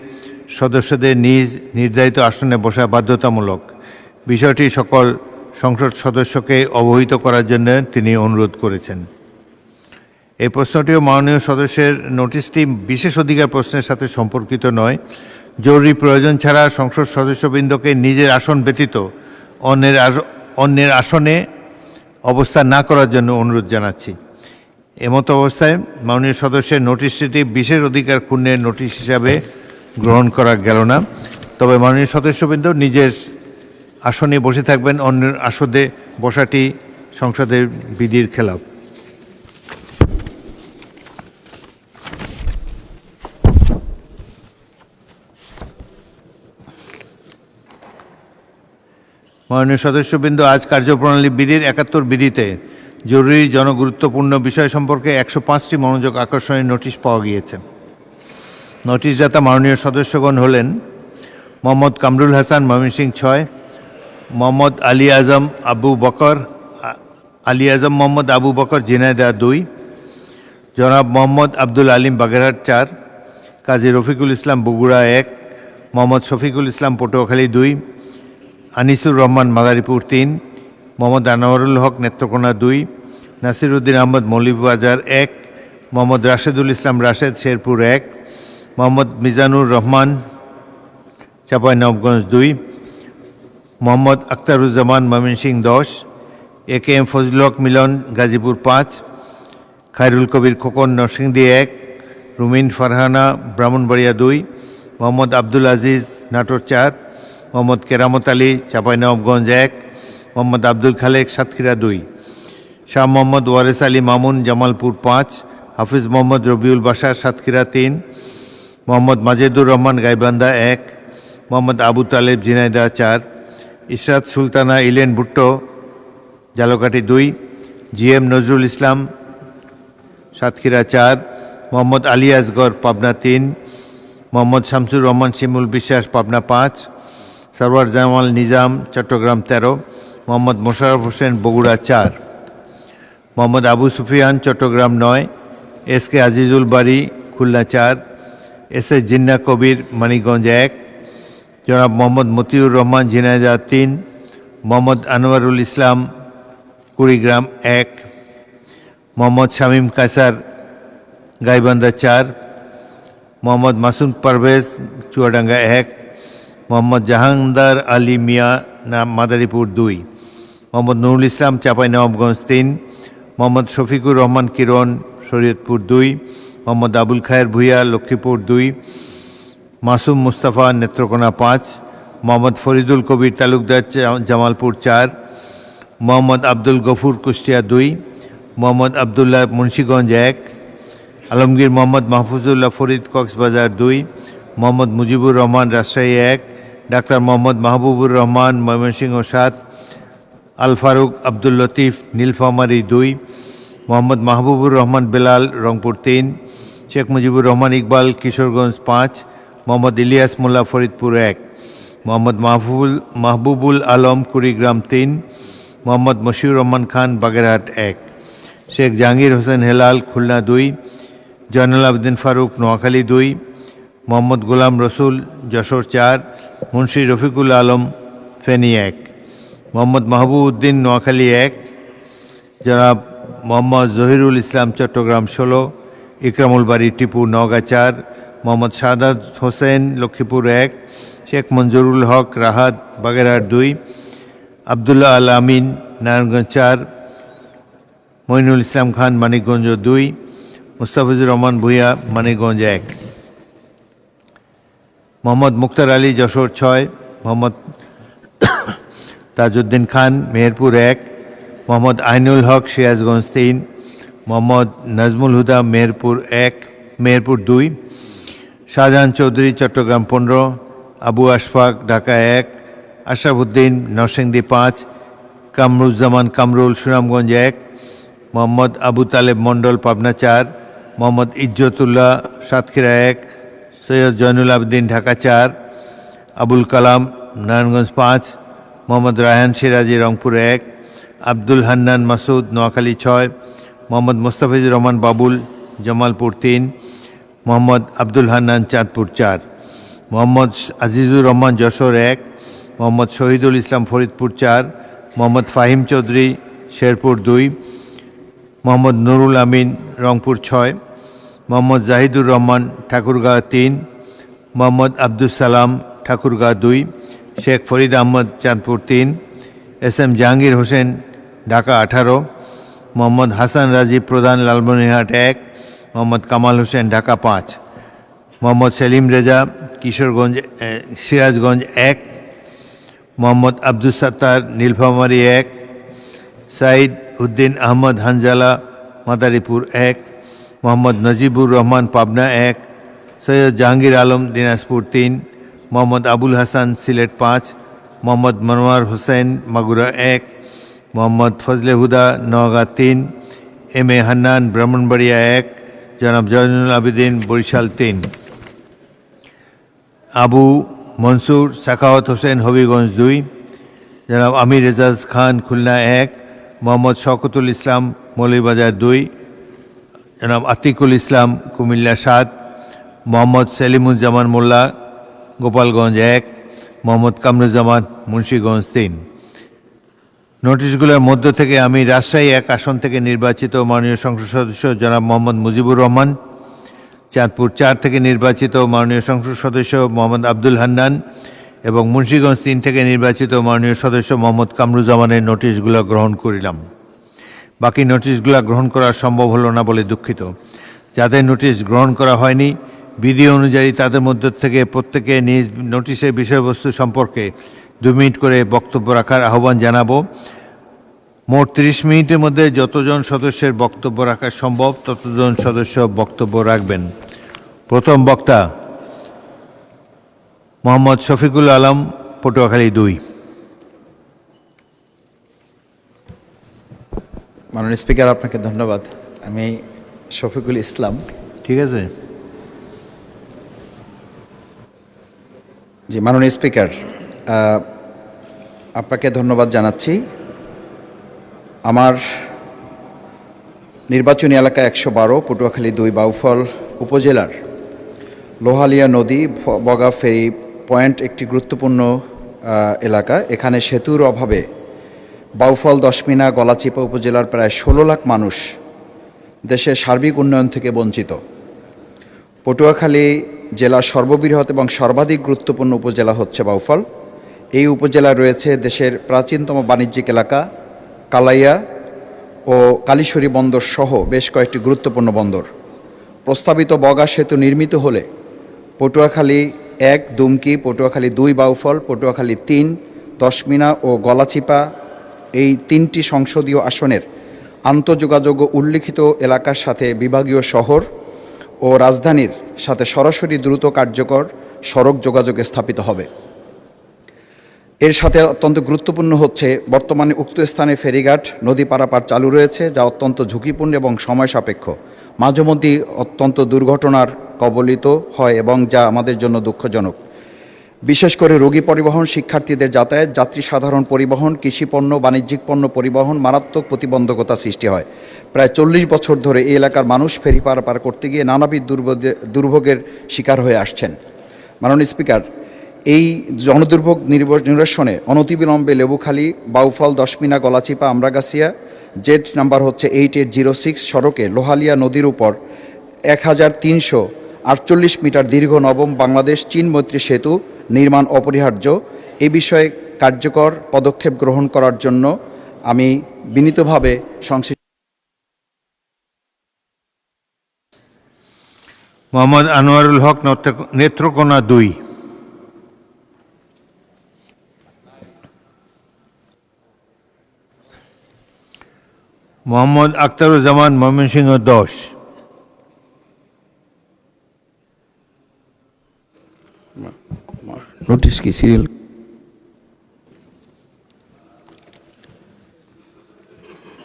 সদস্যদের নিজ নির্ধারিত আসনে বসা বাধ্যতামূলক। বিষয়টি সকল সংসদ সদস্যকে অবহিত করার জন্য তিনি অনুরোধ করেছেন। এই প্রশ্নটিও মাননীয় সদস্যের নোটিশটি বিশেষ অধিকার প্রশ্নের সাথে সম্পর্কিত নয়। জরুরি প্রয়োজন ছাড়া সংসদ সদস্যবৃন্দকে নিজের আসন ব্যতীত অন্যের আসনে অবস্থান না করার জন্য অনুরোধ জানাচ্ছি। এমত অবস্থায় মাননীয় সদস্যের নোটিশটি বিশেষ অধিকার ক্ষুণ্ণের নোটিশ হিসাবে গ্রহণ করা গেল না। তবে মাননীয় সদস্যবৃন্দ নিজের আসনে বসে থাকবেন, অন্যের আসনে বসাটি সংসদের বিধির খেলাপ। মাননীয় সদস্যবৃন্দ, আজ কার্যপ্রণালী বিধির 71 বিধিতে জরুরি জনগুরুত্বপূর্ণ বিষয় সম্পর্কে 105টি মনোযোগ আকর্ষণের নোটিশ পাওয়া গিয়েছে। নোটিশদাতা মাননীয় সদস্যগণ হলেন মোহাম্মদ কামরুল হাসান, ময়মনসিংহ 6; মোহাম্মদ আলী আজম মোহাম্মদ আবু বকর, ঝিনাইদহ 2; জনাব মোহাম্মদ আব্দুল আলিম, বাগেরহাট 4; কাজী রফিকুল ইসলাম, বগুড়া 1; মোহাম্মদ শফিকুল ইসলাম, পটুয়াখালী 2; আনিসুর রহমান, মাদারীপুর 3; মোহাম্মদ আনোয়ারুল হক, নেত্রকোনা 2; নাসিরউদ্দিন আহমদ, মৌলভীবাজার 1; মোহাম্মদ রাশেদুল ইসলাম, রাশেদ, শেরপুর 1; মোহাম্মদ মিজানুর রহমান, চাঁপাইনবাবগঞ্জ 2; মোহাম্মদ আখতারুজ্জামান ময়মনসিংহ 10, AKM ফজলুল হক মিলন গাজীপুর 5, খায়রুল কবির খোকন নরসিংদী 1, রুমিন ফারহানা ব্রাহ্মণবাড়িয়া 2, মোহাম্মদ আব্দুল আজিজ নাটোর 4, মোহাম্মদ কেরামত আলী চাঁপাইনবাবগঞ্জ 1, মোহাম্মদ আব্দুল খালেক সাতক্ষীরা 2, শাহ মোহাম্মদ ওয়ারেস আলী মামুন জামালপুর 5, হাফিজ Mohammad Rabiul Bashar Satkhira 3, Mohammad Majedur Rahman Gaibandha 1, Mohammad Abu Taleb Jhenaidah 4, Ishrat Sultana Elon Bhutto Jhalokati 2, GM Nazrul Islam Satkhira 4, Mohammad Ali Asgar Pabna 3, Mohammad Shamsur Rahman Shimul Biswas Pabna 5, Sarwar Jamal Nizam Chittagong 13, Mohammad Mosharraf Hossain Bogura 4, Mohammad Abu Sufian Chittagong 9, SK Azizul বাড়ি খুলনা 4, SS জিন্না কবির মানিকগঞ্জ 1, জনাব মোহাম্মদ মতিউর রহমান ঝিনাইদহ 3, মোহাম্মদ আনোয়ারুল ইসলাম কুড়িগ্রাম 1, মোহাম্মদ শামীম কায়সার গাইবান্ধা 4, মোহাম্মদ মাসুদ পারভেজ চুয়াডাঙ্গা 1, মোহাম্মদ জাহাঙ্গীর আলী মিয়া মাদারীপুর 2, মোহাম্মদ নুরুল ইসলাম চাঁপাইনবাবগঞ্জ 3, মোহাম্মদ শফিকুর রহমান কিরণ শরীয়তপুর 2, মোহাম্মদ আবুল খায়ের ভূঁইয়া লক্ষ্মীপুর 2, মাসুম মুস্তাফা নেত্রকোনা 5, মোহাম্মদ ফরিদুল কবির তালুকদার জামালপুর 4, মোহাম্মদ আব্দুল গফুর কুষ্টিয়া 2, মোহাম্মদ আবদুল্লাহ মুন্সীগঞ্জ 1, আলমগীর মোহাম্মদ মাহফুজুল্লাহ ফরিদ কক্সবাজার 2, মোহাম্মদ মুজিবুর রহমান রাজশাহী 1, ডাক্তার মোহাম্মদ মাহবুবুর রহমান ময়মনসিংহ 7, আল ফারুক আব্দুল লতিফ নীলফামারী 2, মোহাম্মদ মাহবুবুর রহমান বেলাল রংপুর 3, শেখ মুজিবুর রহমান ইকবাল কিশোরগঞ্জ 5, মোহাম্মদ ইলিয়াস মোল্লা ফরিদপুর 1, মোহাম্মদ মাহবুবুল আলম কুড়িগ্রাম 3, মোহাম্মদ মশিউর রহমান খান বাগেরহাট 1, শেখ জাহাঙ্গীর হোসেন হেলাল খুলনা 2, জয়নুল আবেদিন ফারুক নোয়াখালী 2, মোহাম্মদ গোলাম রসুল যশোর 4, মুন্সি রফিকুল আলম ফেনী 1, মোহাম্মদ মাহবুব উদ্দিন নোয়াখালী 1, জনাব মোহাম্মদ জহিরুল ইসলাম চট্টগ্রাম 16, ইকরামুল বাড়ি টিপু নওগাঁ 4, মোহাম্মদ শাহাদাত হোসেন লক্ষ্মীপুর 1, শেখ মঞ্জুরুল হক রাহাত বাগেরহাট 2, আবদুল্লাহ আল আমিন নারায়ণগঞ্জ 4, মঈনুল ইসলাম খান মানিকগঞ্জ 2, মুস্তাফিজুর রহমান ভূঁইয়া মানিকগঞ্জ 1, মোহাম্মদ মুক্তার আলী যশোর 6, মোহাম্মদ তাজউদ্দিন খান মেহেরপুর 1, মোহাম্মদ আইনুল হক সিরাজগঞ্জ 3, মোহাম্মদ নাজমুল হুদা মেহেরপুর 2, শাহজাহান চৌধুরী চট্টগ্রাম 15, আবু আশফাক ঢাকা 1, আশরাফুদ্দিন নরসিংদী 5, কামরুজ্জামান কামরুল সুনামগঞ্জ 1, মোহাম্মদ আবু তালেব মণ্ডল পাবনা 4, মোহাম্মদ ইজ্জতুল্লাহ সাতক্ষীরা 1, সৈয়দ জয়নুল আবেদিন ঢাকা 4, আবুল কালাম নারায়ণগঞ্জ 5, মোহাম্মদ রায়হান সিরাজি রংপুর 1, আব্দুল হান্নান মাসুদ নোয়াখালী 6, মোহাম্মদ মোস্তাফিজুর রহমান বাবুল জামালপুর 3, মোহাম্মদ আব্দুল হান্নান চাঁদপুর 4, মোহাম্মদ আজিজুর রহমান যশোর 1, মোহাম্মদ শহীদুল ইসলাম ফরিদপুর 4, মোহাম্মদ ফাহিম চৌধুরী শেরপুর 2, মোহাম্মদ নুরুল আমিন রংপুর 6, মোহাম্মদ জাহিদুর রহমান ঠাকুরগাঁও 3, মোহাম্মদ আব্দুল সালাম ঠাকুরগাঁও 2, শেখ ফরিদ আহমদ চাঁদপুর 3, SM জাহাঙ্গীর হোসেন ঢাকা 18, মোহাম্মদ হাসান রাজীব প্রধান লালমনিরহাট 1, মোহাম্মদ কামাল হোসেন ঢাকা 5, মোহাম্মদ সেলিম রেজা কিশোরগঞ্জ সিরাজগঞ্জ 1, মোহাম্মদ আব্দুল সাত্তার নীলফামারী 1, সাইদ উদ্দিন আহমদ হানজালা মাদারীপুর 1, মোহাম্মদ নজিবুর রহমান পাবনা 1, সৈয়দ জাহাঙ্গীর আলম দিনাজপুর 3, মোহাম্মদ আবুল হাসান সিলেট 5, মোহাম্মদ মনোয়ার হোসেন মাগুরা 1, মোহাম্মদ ফজলে হুদা নওগাঁ 3, MA হান্নান ব্রাহ্মণবাড়িয়া 1, জনাব জয়নুল আবেদিন বরিশাল 3, আবু মনসুর সাখাওয়াত হোসেন হবিগঞ্জ 2, জনাব আমির এজাজ খান খুলনা 1, মোহাম্মদ শওকতুল ইসলাম মৌলভীবাজার 2, জনাব আতিকুল ইসলাম কুমিল্লা 7, মোহাম্মদ সেলিমুজ্জামান মোল্লা গোপালগঞ্জ 1, মোহাম্মদ কামরুজ্জামান মুন্সীগঞ্জ 3। নোটিশগুলোর মধ্য থেকে আমি রাজশাহী 1 আসন থেকে নির্বাচিত মাননীয় সংসদ সদস্য জনাব মোহাম্মদ মুজিবুর রহমান, চাঁদপুর 4 থেকে নির্বাচিত মাননীয় সংসদ সদস্য মোহাম্মদ আব্দুল হান্নান এবং মুন্সিগঞ্জ 3 থেকে নির্বাচিত মাননীয় সদস্য মোহাম্মদ কামরুজ্জামানের নোটিশগুলো গ্রহণ করিলাম। বাকি নোটিশগুলো গ্রহণ করা সম্ভব হলো না বলে দুঃখিত। যাদের নোটিশ গ্রহণ করা হয়নি, বিধি অনুযায়ী তাদের মধ্য থেকে প্রত্যেকে নিজ নোটিশের বিষয়বস্তু সম্পর্কে 2 মিনিট করে বক্তব্য রাখার আহ্বান জানাবো। মোট 30 মিনিটের মধ্যে যতজন সদস্যের বক্তব্য রাখা সম্ভব ততজন সদস্য বক্তব্য রাখবেন। প্রথম বক্তা মোহাম্মদ শফিকুল আলম, পটুয়াখালী 2। মাননীয় স্পিকার, আপনাকে ধন্যবাদ। আমি শফিকুল ইসলাম। ঠিক আছে। জি, মাননীয় স্পিকার, আপনাকে ধন্যবাদ জানাচ্ছি। আমার নির্বাচনী এলাকা 112 পটুয়াখালী 2 বাউফল উপজেলার লোহালিয়া নদী বগা ফেরি পয়েন্ট একটি গুরুত্বপূর্ণ এলাকা। এখানে সেতুর অভাবে বাউফল, দশমিনা, গলাচিপা উপজেলার প্রায় 16 লাখ মানুষ দেশের সার্বিক উন্নয়ন থেকে বঞ্চিত। পটুয়াখালী জেলার সর্ববৃহৎ এবং সর্বাধিক গুরুত্বপূর্ণ উপজেলা হচ্ছে বাউফল। এই উপজেলায় রয়েছে দেশের প্রাচীনতম বাণিজ্যিক এলাকা কালাইয়া ও কালীশ্বরী বন্দর সহ বেশ কয়েকটি গুরুত্বপূর্ণ বন্দর। প্রস্তাবিত বগা সেতু নির্মিত হলে পটুয়াখালী 1 দুমকি, পটুয়াখালী 2 বাউফল, পটুয়াখালী 3 দশমিনা ও গলাচিপা এই 3টি সংসদীয় আসনের আন্তঃযোগাযোগ উল্লিখিত এলাকার সাথে বিভাগীয় শহর ও রাজধানীর সাথে সরাসরি দ্রুত কার্যকর সড়ক যোগাযোগ স্থাপিত হবে। এর সাথে অত্যন্ত গুরুত্বপূর্ণ হচ্ছে বর্তমানে উক্ত স্থানে ফেরিঘাট, নদী পারাপার চালু রয়েছে, যা অত্যন্ত ঝুঁকিপূর্ণ এবং সময় সাপেক্ষ, মাঝেমধ্যেই অত্যন্ত দুর্ঘটনার কবলিত হয় এবং যা আমাদের জন্য দুঃখজনক। বিশেষ করে রোগী পরিবহন, শিক্ষার্থীদের যাতায়াত, যাত্রী সাধারণ পরিবহন, কৃষিপণ্য, বাণিজ্যিক পণ্য পরিবহন মারাত্মক প্রতিবন্ধকতা সৃষ্টি হয়। প্রায় 40 বছর ধরে এই এলাকার মানুষ ফেরি পারাপার করতে গিয়ে নানাবিধ দুর্ভোগের শিকার হয়ে আসছেন। মাননীয় স্পিকার, এই জনদুর্ভোগ নিরসনে অনতিবিলম্বে লেবুখালী, বাউফল, দশমিনা, গলাচিপা, আমরাগাছিয়া জেড নাম্বার হচ্ছে 8806 সড়কে লোহালিয়া নদীর উপর 1348 মিটার দীর্ঘ নবম বাংলাদেশ চীন মৈত্রী সেতু নির্মাণ অপরিহার্য। এ বিষয়ে কার্যকর পদক্ষেপ গ্রহণ করার জন্য আমি বিনীতভাবে সংশ্লিষ্ট মোহাম্মদ আনোয়ারুল হক, নেত্রকোনা 2। মোহাম্মদ আখতারুজ্জামান, ময়মনসিংহ 10। নোটিশ কি সিরিয়াল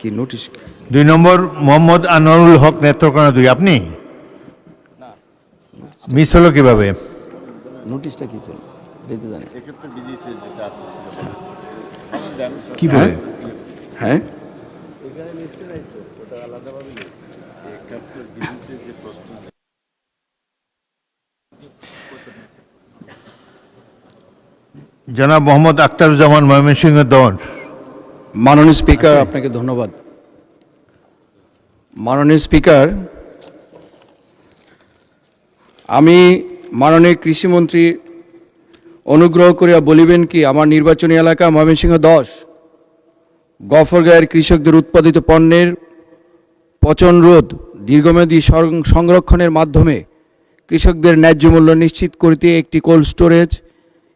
কি নোটিশ? 2 নম্বর মোহাম্মদ আনোয়ারুল হক, নেত্রকোনা 2। আপনি মিস হলো কিভাবে? নোটিশটা কি ছিল দিতে জানি কি বলে? হ্যাঁ, জনাব মোহাম্মদ আখতারুজ্জামান, ময়মনসিংহ 10। মাননীয় স্পিকার, আপনাকে ধন্যবাদ। মাননীয় স্পিকার, আমি মাননীয় কৃষিমন্ত্রী অনুগ্রহ করিয়া বলিবেন কি, আমার নির্বাচনী এলাকা ময়মনসিংহ 10 গফরগাঁয়ের কৃষকদের উৎপাদিত পণ্যের পচন রোধ, দীর্ঘমেয়াদী সংরক্ষণের মাধ্যমে কৃষকদের ন্যায্য মূল্য নিশ্চিত করিতে একটি কোল্ড স্টোরেজ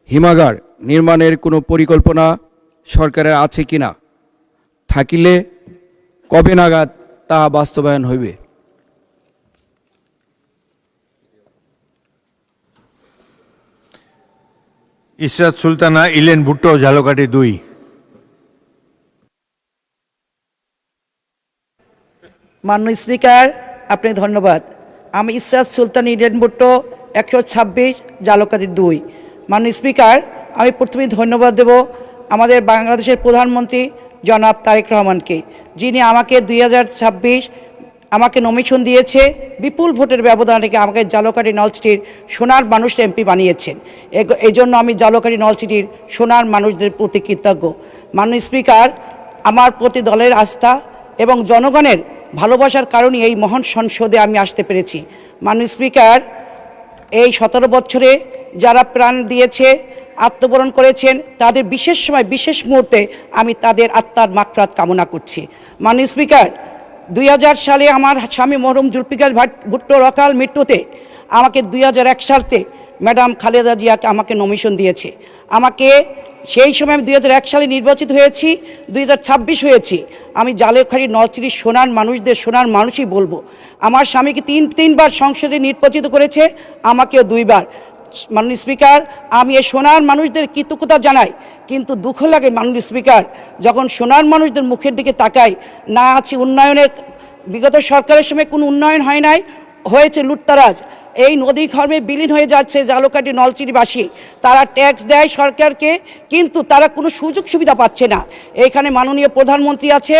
হিমাগার নির্মাণের কোনো পরিকল্পনা সরকারের আছে কিনা, থাকিলে কবে নাগাদ তা বাস্তবায়ন হইবে? ইসরাত সুলতানা, ইলেন ভুট্টো, ঝালকাঠি 2। মাননীয় স্পিকার, আপনি ধন্যবাদ। আমি ইসরাত সুলতান, ইলেন ভুট্টো, 126 ঝালকাঠি 2। মাননীয় স্পিকার, আমি প্রথমেই ধন্যবাদ দেব আমাদের বাংলাদেশের প্রধানমন্ত্রী জনাব তারেক রহমানকে, যিনি আমাকে 2026 আমাকে নমিশন দিয়েছে, বিপুল ভোটের ব্যবধান রেখে আমাকে ঝালকাঠি নলছিটির সোনার মানুষ এমপি বানিয়েছেন। এই জন্য আমি ঝালকাঠি নলছিটির সোনার মানুষদের প্রতি কৃতজ্ঞ। মাননীয় স্পিকার, আমার প্রতি দলের আস্থা এবং জনগণের ভালোবাসার কারণে এই মহান সংসদে আমি আসতে পেরেছি। মাননীয় স্পিকার, এই 17 বছরে যারা প্রাণ দিয়েছে আত্মবরণ করেছেন, তাদের বিশেষ সময় বিশেষ মুহূর্তে আমি তাদের আত্মার মাগফিরাত কামনা করছি। মাননীয় স্পিকার, 2000 সালে আমার স্বামী মরহুম জুলফিকার ভুট্টোর অকাল মৃত্যুতে আমাকে 2001 সালে ম্যাডাম খালেদা জিয়াকে আমাকে নমিশন দিয়েছে। আমাকে সেই সময় আমি 2001 সালে নির্বাচিত হয়েছি, 2026 হয়েছি। আমি জালখাড়ি নলছিটি সোনার মানুষই বলবো। আমার স্বামীকে তিনবার সংসদে নির্বাচিত করেছে, আমাকেও 2 বার। মাননীয় স্পিকার, আমি এই সোনার মানুষদের কৃতজ্ঞতা জানাই, কিন্তু দুঃখ লাগে মাননীয় স্পিকার, যখন সোনার মানুষদের মুখের দিকে তাকাই, না আছে উন্নয়নের, বিগত সরকারের সময় কোনো উন্নয়ন হয় নাই, হয়েছে লুটতারাজ। এই নদী খর্মে বিলীন হয়ে যাচ্ছে জালকাঠি নলছিটিবাসী। তারা ট্যাক্স দেয় সরকারকে, কিন্তু তারা কোনো সুযোগ সুবিধা পাচ্ছে না। এখানে মাননীয় প্রধানমন্ত্রী আছে,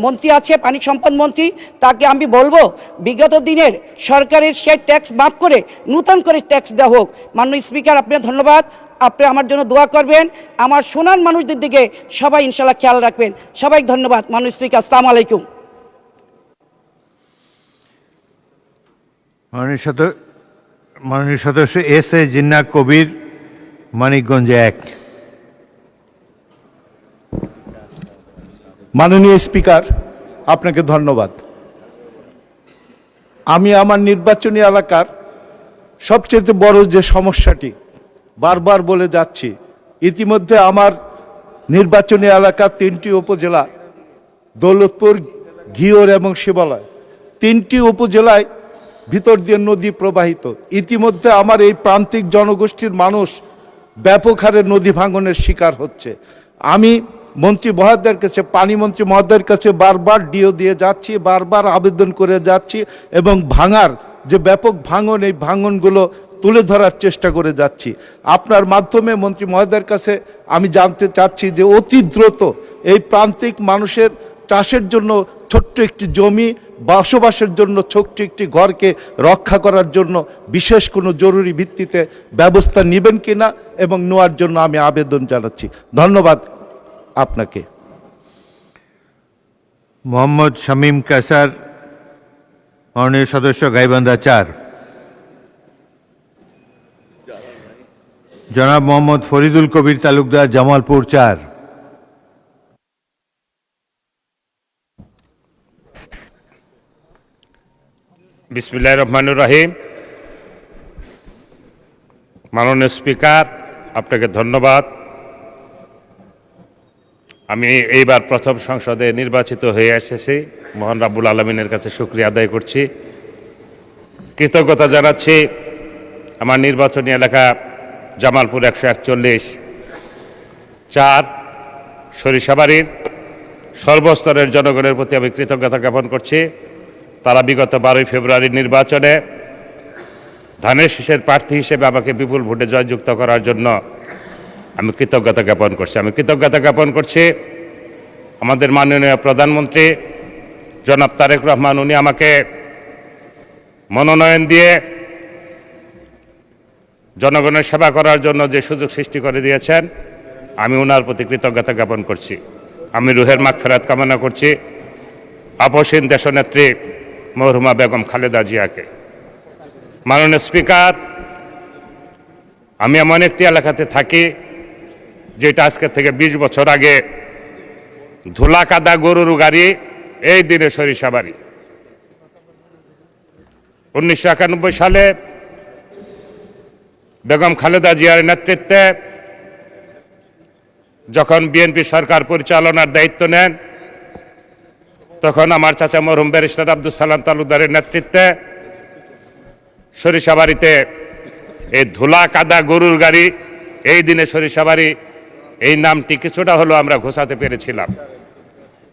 মন্ত্রী আছে, পানি সম্পদ মন্ত্রী, তাকে আমি বলবো বিগত দিনের সরকারের সেই ট্যাক্স মাফ করে নূতন করে ট্যাক্স দেওয়া হোক। মাননীয় স্পিকার, আপনার ধন্যবাদ। আপনি আমার জন্য দোয়া করবেন, আমার সোনার মানুষদের দিকে সবাই ইনশাল্লাহ খেয়াল রাখবেন। সবাই ধন্যবাদ। মাননীয় স্পিকার, আসসালামু আলাইকুম। মাননীয় সদস্য এস.এ. জিন্না কবির, মানিকগঞ্জ 1। মাননীয় স্পিকার, আপনাকে ধন্যবাদ। আমি আমার নির্বাচনী এলাকার সবচেয়ে বড় যে সমস্যাটি বারবার বলে যাচ্ছি, ইতিমধ্যে আমার নির্বাচনী এলাকার 3টি উপজেলা, দৌলতপুর, ঘিওর এবং শিবালয়, 3টি উপজেলায় ভিতর দিয়ে নদী প্রবাহিত। ইতিমধ্যে আমার এই প্রান্তিক জনগোষ্ঠীর মানুষ ব্যাপক হারে নদী ভাঙনের শিকার হচ্ছে। আমি মন্ত্রী মহোদয়ের কাছে, পানি মন্ত্রী মহোদয়ের কাছে বারবার ডিও দিয়ে যাচ্ছি, বারবার আবেদন করে যাচ্ছি, এবং ভাঙার যে ব্যাপক ভাঙন, এই ভাঙনগুলো তুলে ধরার চেষ্টা করে যাচ্ছি। আপনার মাধ্যমে মন্ত্রী মহোদয়ের কাছে আমি জানতে চাচ্ছি যে অতি দ্রুত এই প্রান্তিক মানুষের চাষের জন্য ছোট্ট একটি জমি, বসবাসের জন্য ছোট্ট একটি ঘরকে রক্ষা করার জন্য বিশেষ কোনো জরুরি ভিত্তিতে ব্যবস্থা নেবেন কিনা এবং নেওয়ার জন্য আমি আবেদন জানাচ্ছি। ধন্যবাদ আপনাকে। মোহাম্মদ শামীম কায়সার, মাননীয় সদস্য গাইবান্ধা 4। জনাব মোহাম্মদ ফরিদুল কবির তালুকদার, জামালপুর 4। বিসমিল্লাহির রহমানির রহিম। মাননীয় স্পিকার, আপনাকে ধন্যবাদ। আমি এইবার প্রথম সংসদে নির্বাচিত হয়ে এসেছি, মহান রাব্বুল আলামিনের কাছে শুকরিয়া আদায় করছি, কৃতজ্ঞতা জানাচ্ছি আমার নির্বাচনী এলাকা জামালপুর 141-4 সরিষাবাড়ির সর্বস্তরের জনগণের প্রতি আমি কৃতজ্ঞতা জ্ঞাপন করছি। তারা বিগত 12 ফেব্রুয়ারি নির্বাচনে ধানের শীষের প্রার্থী হিসেবে আমাকে বিপুল ভোটে জয়যুক্ত করার জন্য আমি কৃতজ্ঞতা জ্ঞাপন করছি। আমাদের মাননীয় প্রধানমন্ত্রী জনাব তারেক রহমান, উনি আমাকে মনোনয়ন দিয়ে জনগণের সেবা করার জন্য যে সুযোগ সৃষ্টি করে দিয়েছেন, আমি ওনার প্রতি কৃতজ্ঞতা জ্ঞাপন করছি। আমি রুহের মাগফিরাত কামনা করছি আপসীন দেশনেত্রী মরহুমা বেগম খালেদা জিয়াকে। মাননীয় স্পিকার, আমি এমন একটি এলাকাতে থাকি যেটা আজকে থেকে 20 বছর আগে ধুলা কাদা গরুর গাড়ি, এই দিনে সরিষাবাড়ি। 1991 সালে বেগম খালেদা জিয়ার নেতৃত্বে যখন বিএনপি সরকার পরিচালনার দায়িত্ব নেন, তখন আমার চাচা মরহুম ব্যারিস্টার আব্দুল সালাম তালুকদারের নেতৃত্বে সরিষাবাড়িতে এই ধুলা কাদা গরুর গাড়ি, এই দিনে সরিষাবাড়ি, এই নামটি কিছুটা হলো আমরা ঘোষাতে পেরেছিলাম।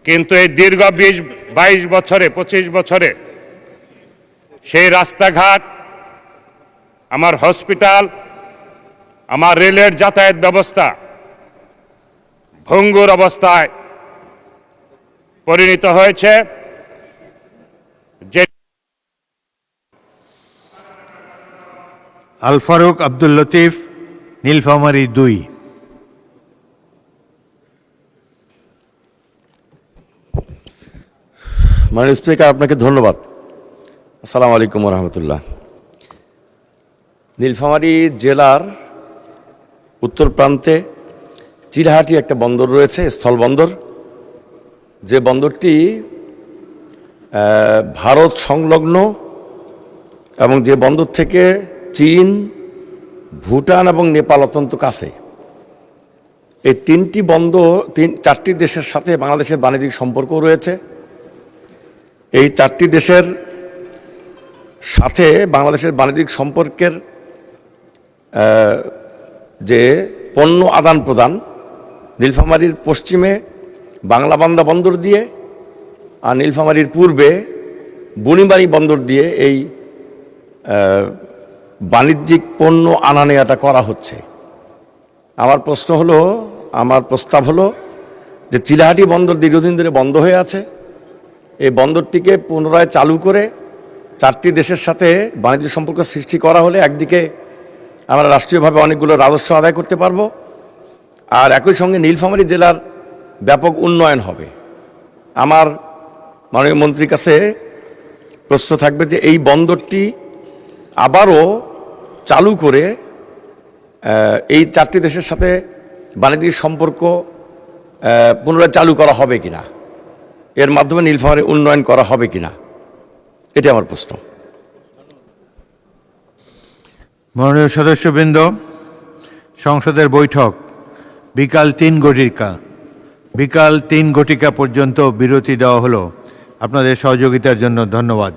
কিন্তু এই দীর্ঘ 22 বছরে, 25 বছরে সেই রাস্তাঘাট, আমার হসপিটাল, আমার রেলের যাতায়াত ব্যবস্থা ভঙ্গুর অবস্থায় পরিণত হয়েছে। যে আল ফারুক আব্দুল লতিফ, নীলফামারী 2। মাননীয় স্পিকার, আপনাকে ধন্যবাদ। আসসালামু আলাইকুম রহমতুল্লাহ। নীলফামারী জেলার উত্তর প্রান্তে চিলাহাটি একটা বন্দর রয়েছে, স্থলবন্দর, যে বন্দরটি ভারত সংলগ্ন এবং যে বন্দর থেকে চীন, ভুটান এবং নেপাল অত্যন্ত কাছে। এই চারটি দেশের সাথে বাংলাদেশের বাণিজ্যিক সম্পর্ক রয়েছে। এই চারটি দেশের সাথে বাংলাদেশের বাণিজ্যিক সম্পর্কের যে পণ্য আদান প্রদান, নীলফামারীর পশ্চিমে বাংলাবান্ধা বন্দর দিয়ে আর নীলফামারীর পূর্বে বুনিবাড়ি বন্দর দিয়ে এই বাণিজ্যিক পণ্য আনা নেওয়াটা করা হচ্ছে। আমার প্রস্তাব হলো যে চিলাহাটি বন্দর দীর্ঘদিন ধরে বন্ধ হয়ে আছে, এই বন্দরটিকে পুনরায় চালু করে চারটি দেশের সাথে বাণিজ্য সম্পর্ক সৃষ্টি করা হলে একদিকে আমরা রাষ্ট্রীয়ভাবে অনেকগুলো রাজস্ব আদায় করতে পারবো, আর একই সঙ্গে নীলফামারী জেলার ব্যাপক উন্নয়ন হবে। আমার মাননীয় মন্ত্রীর কাছে প্রশ্ন থাকবে যে এই বন্দরটি আবারও চালু করে এই চারটি দেশের সাথে বাণিজ্যিক সম্পর্ক পুনরায় চালু করা হবে কিনা, এর মাধ্যমে নীলফামারীর উন্নয়ন করা হবে কিনা, এটা আমার প্রশ্ন। মাননীয় সদস্যবৃন্দ, সংসদের বৈঠক বিকাল 3 ঘটিকা পর্যন্ত বিরতি দেওয়া হলো। আপনাদের সহযোগিতার জন্য ধন্যবাদ।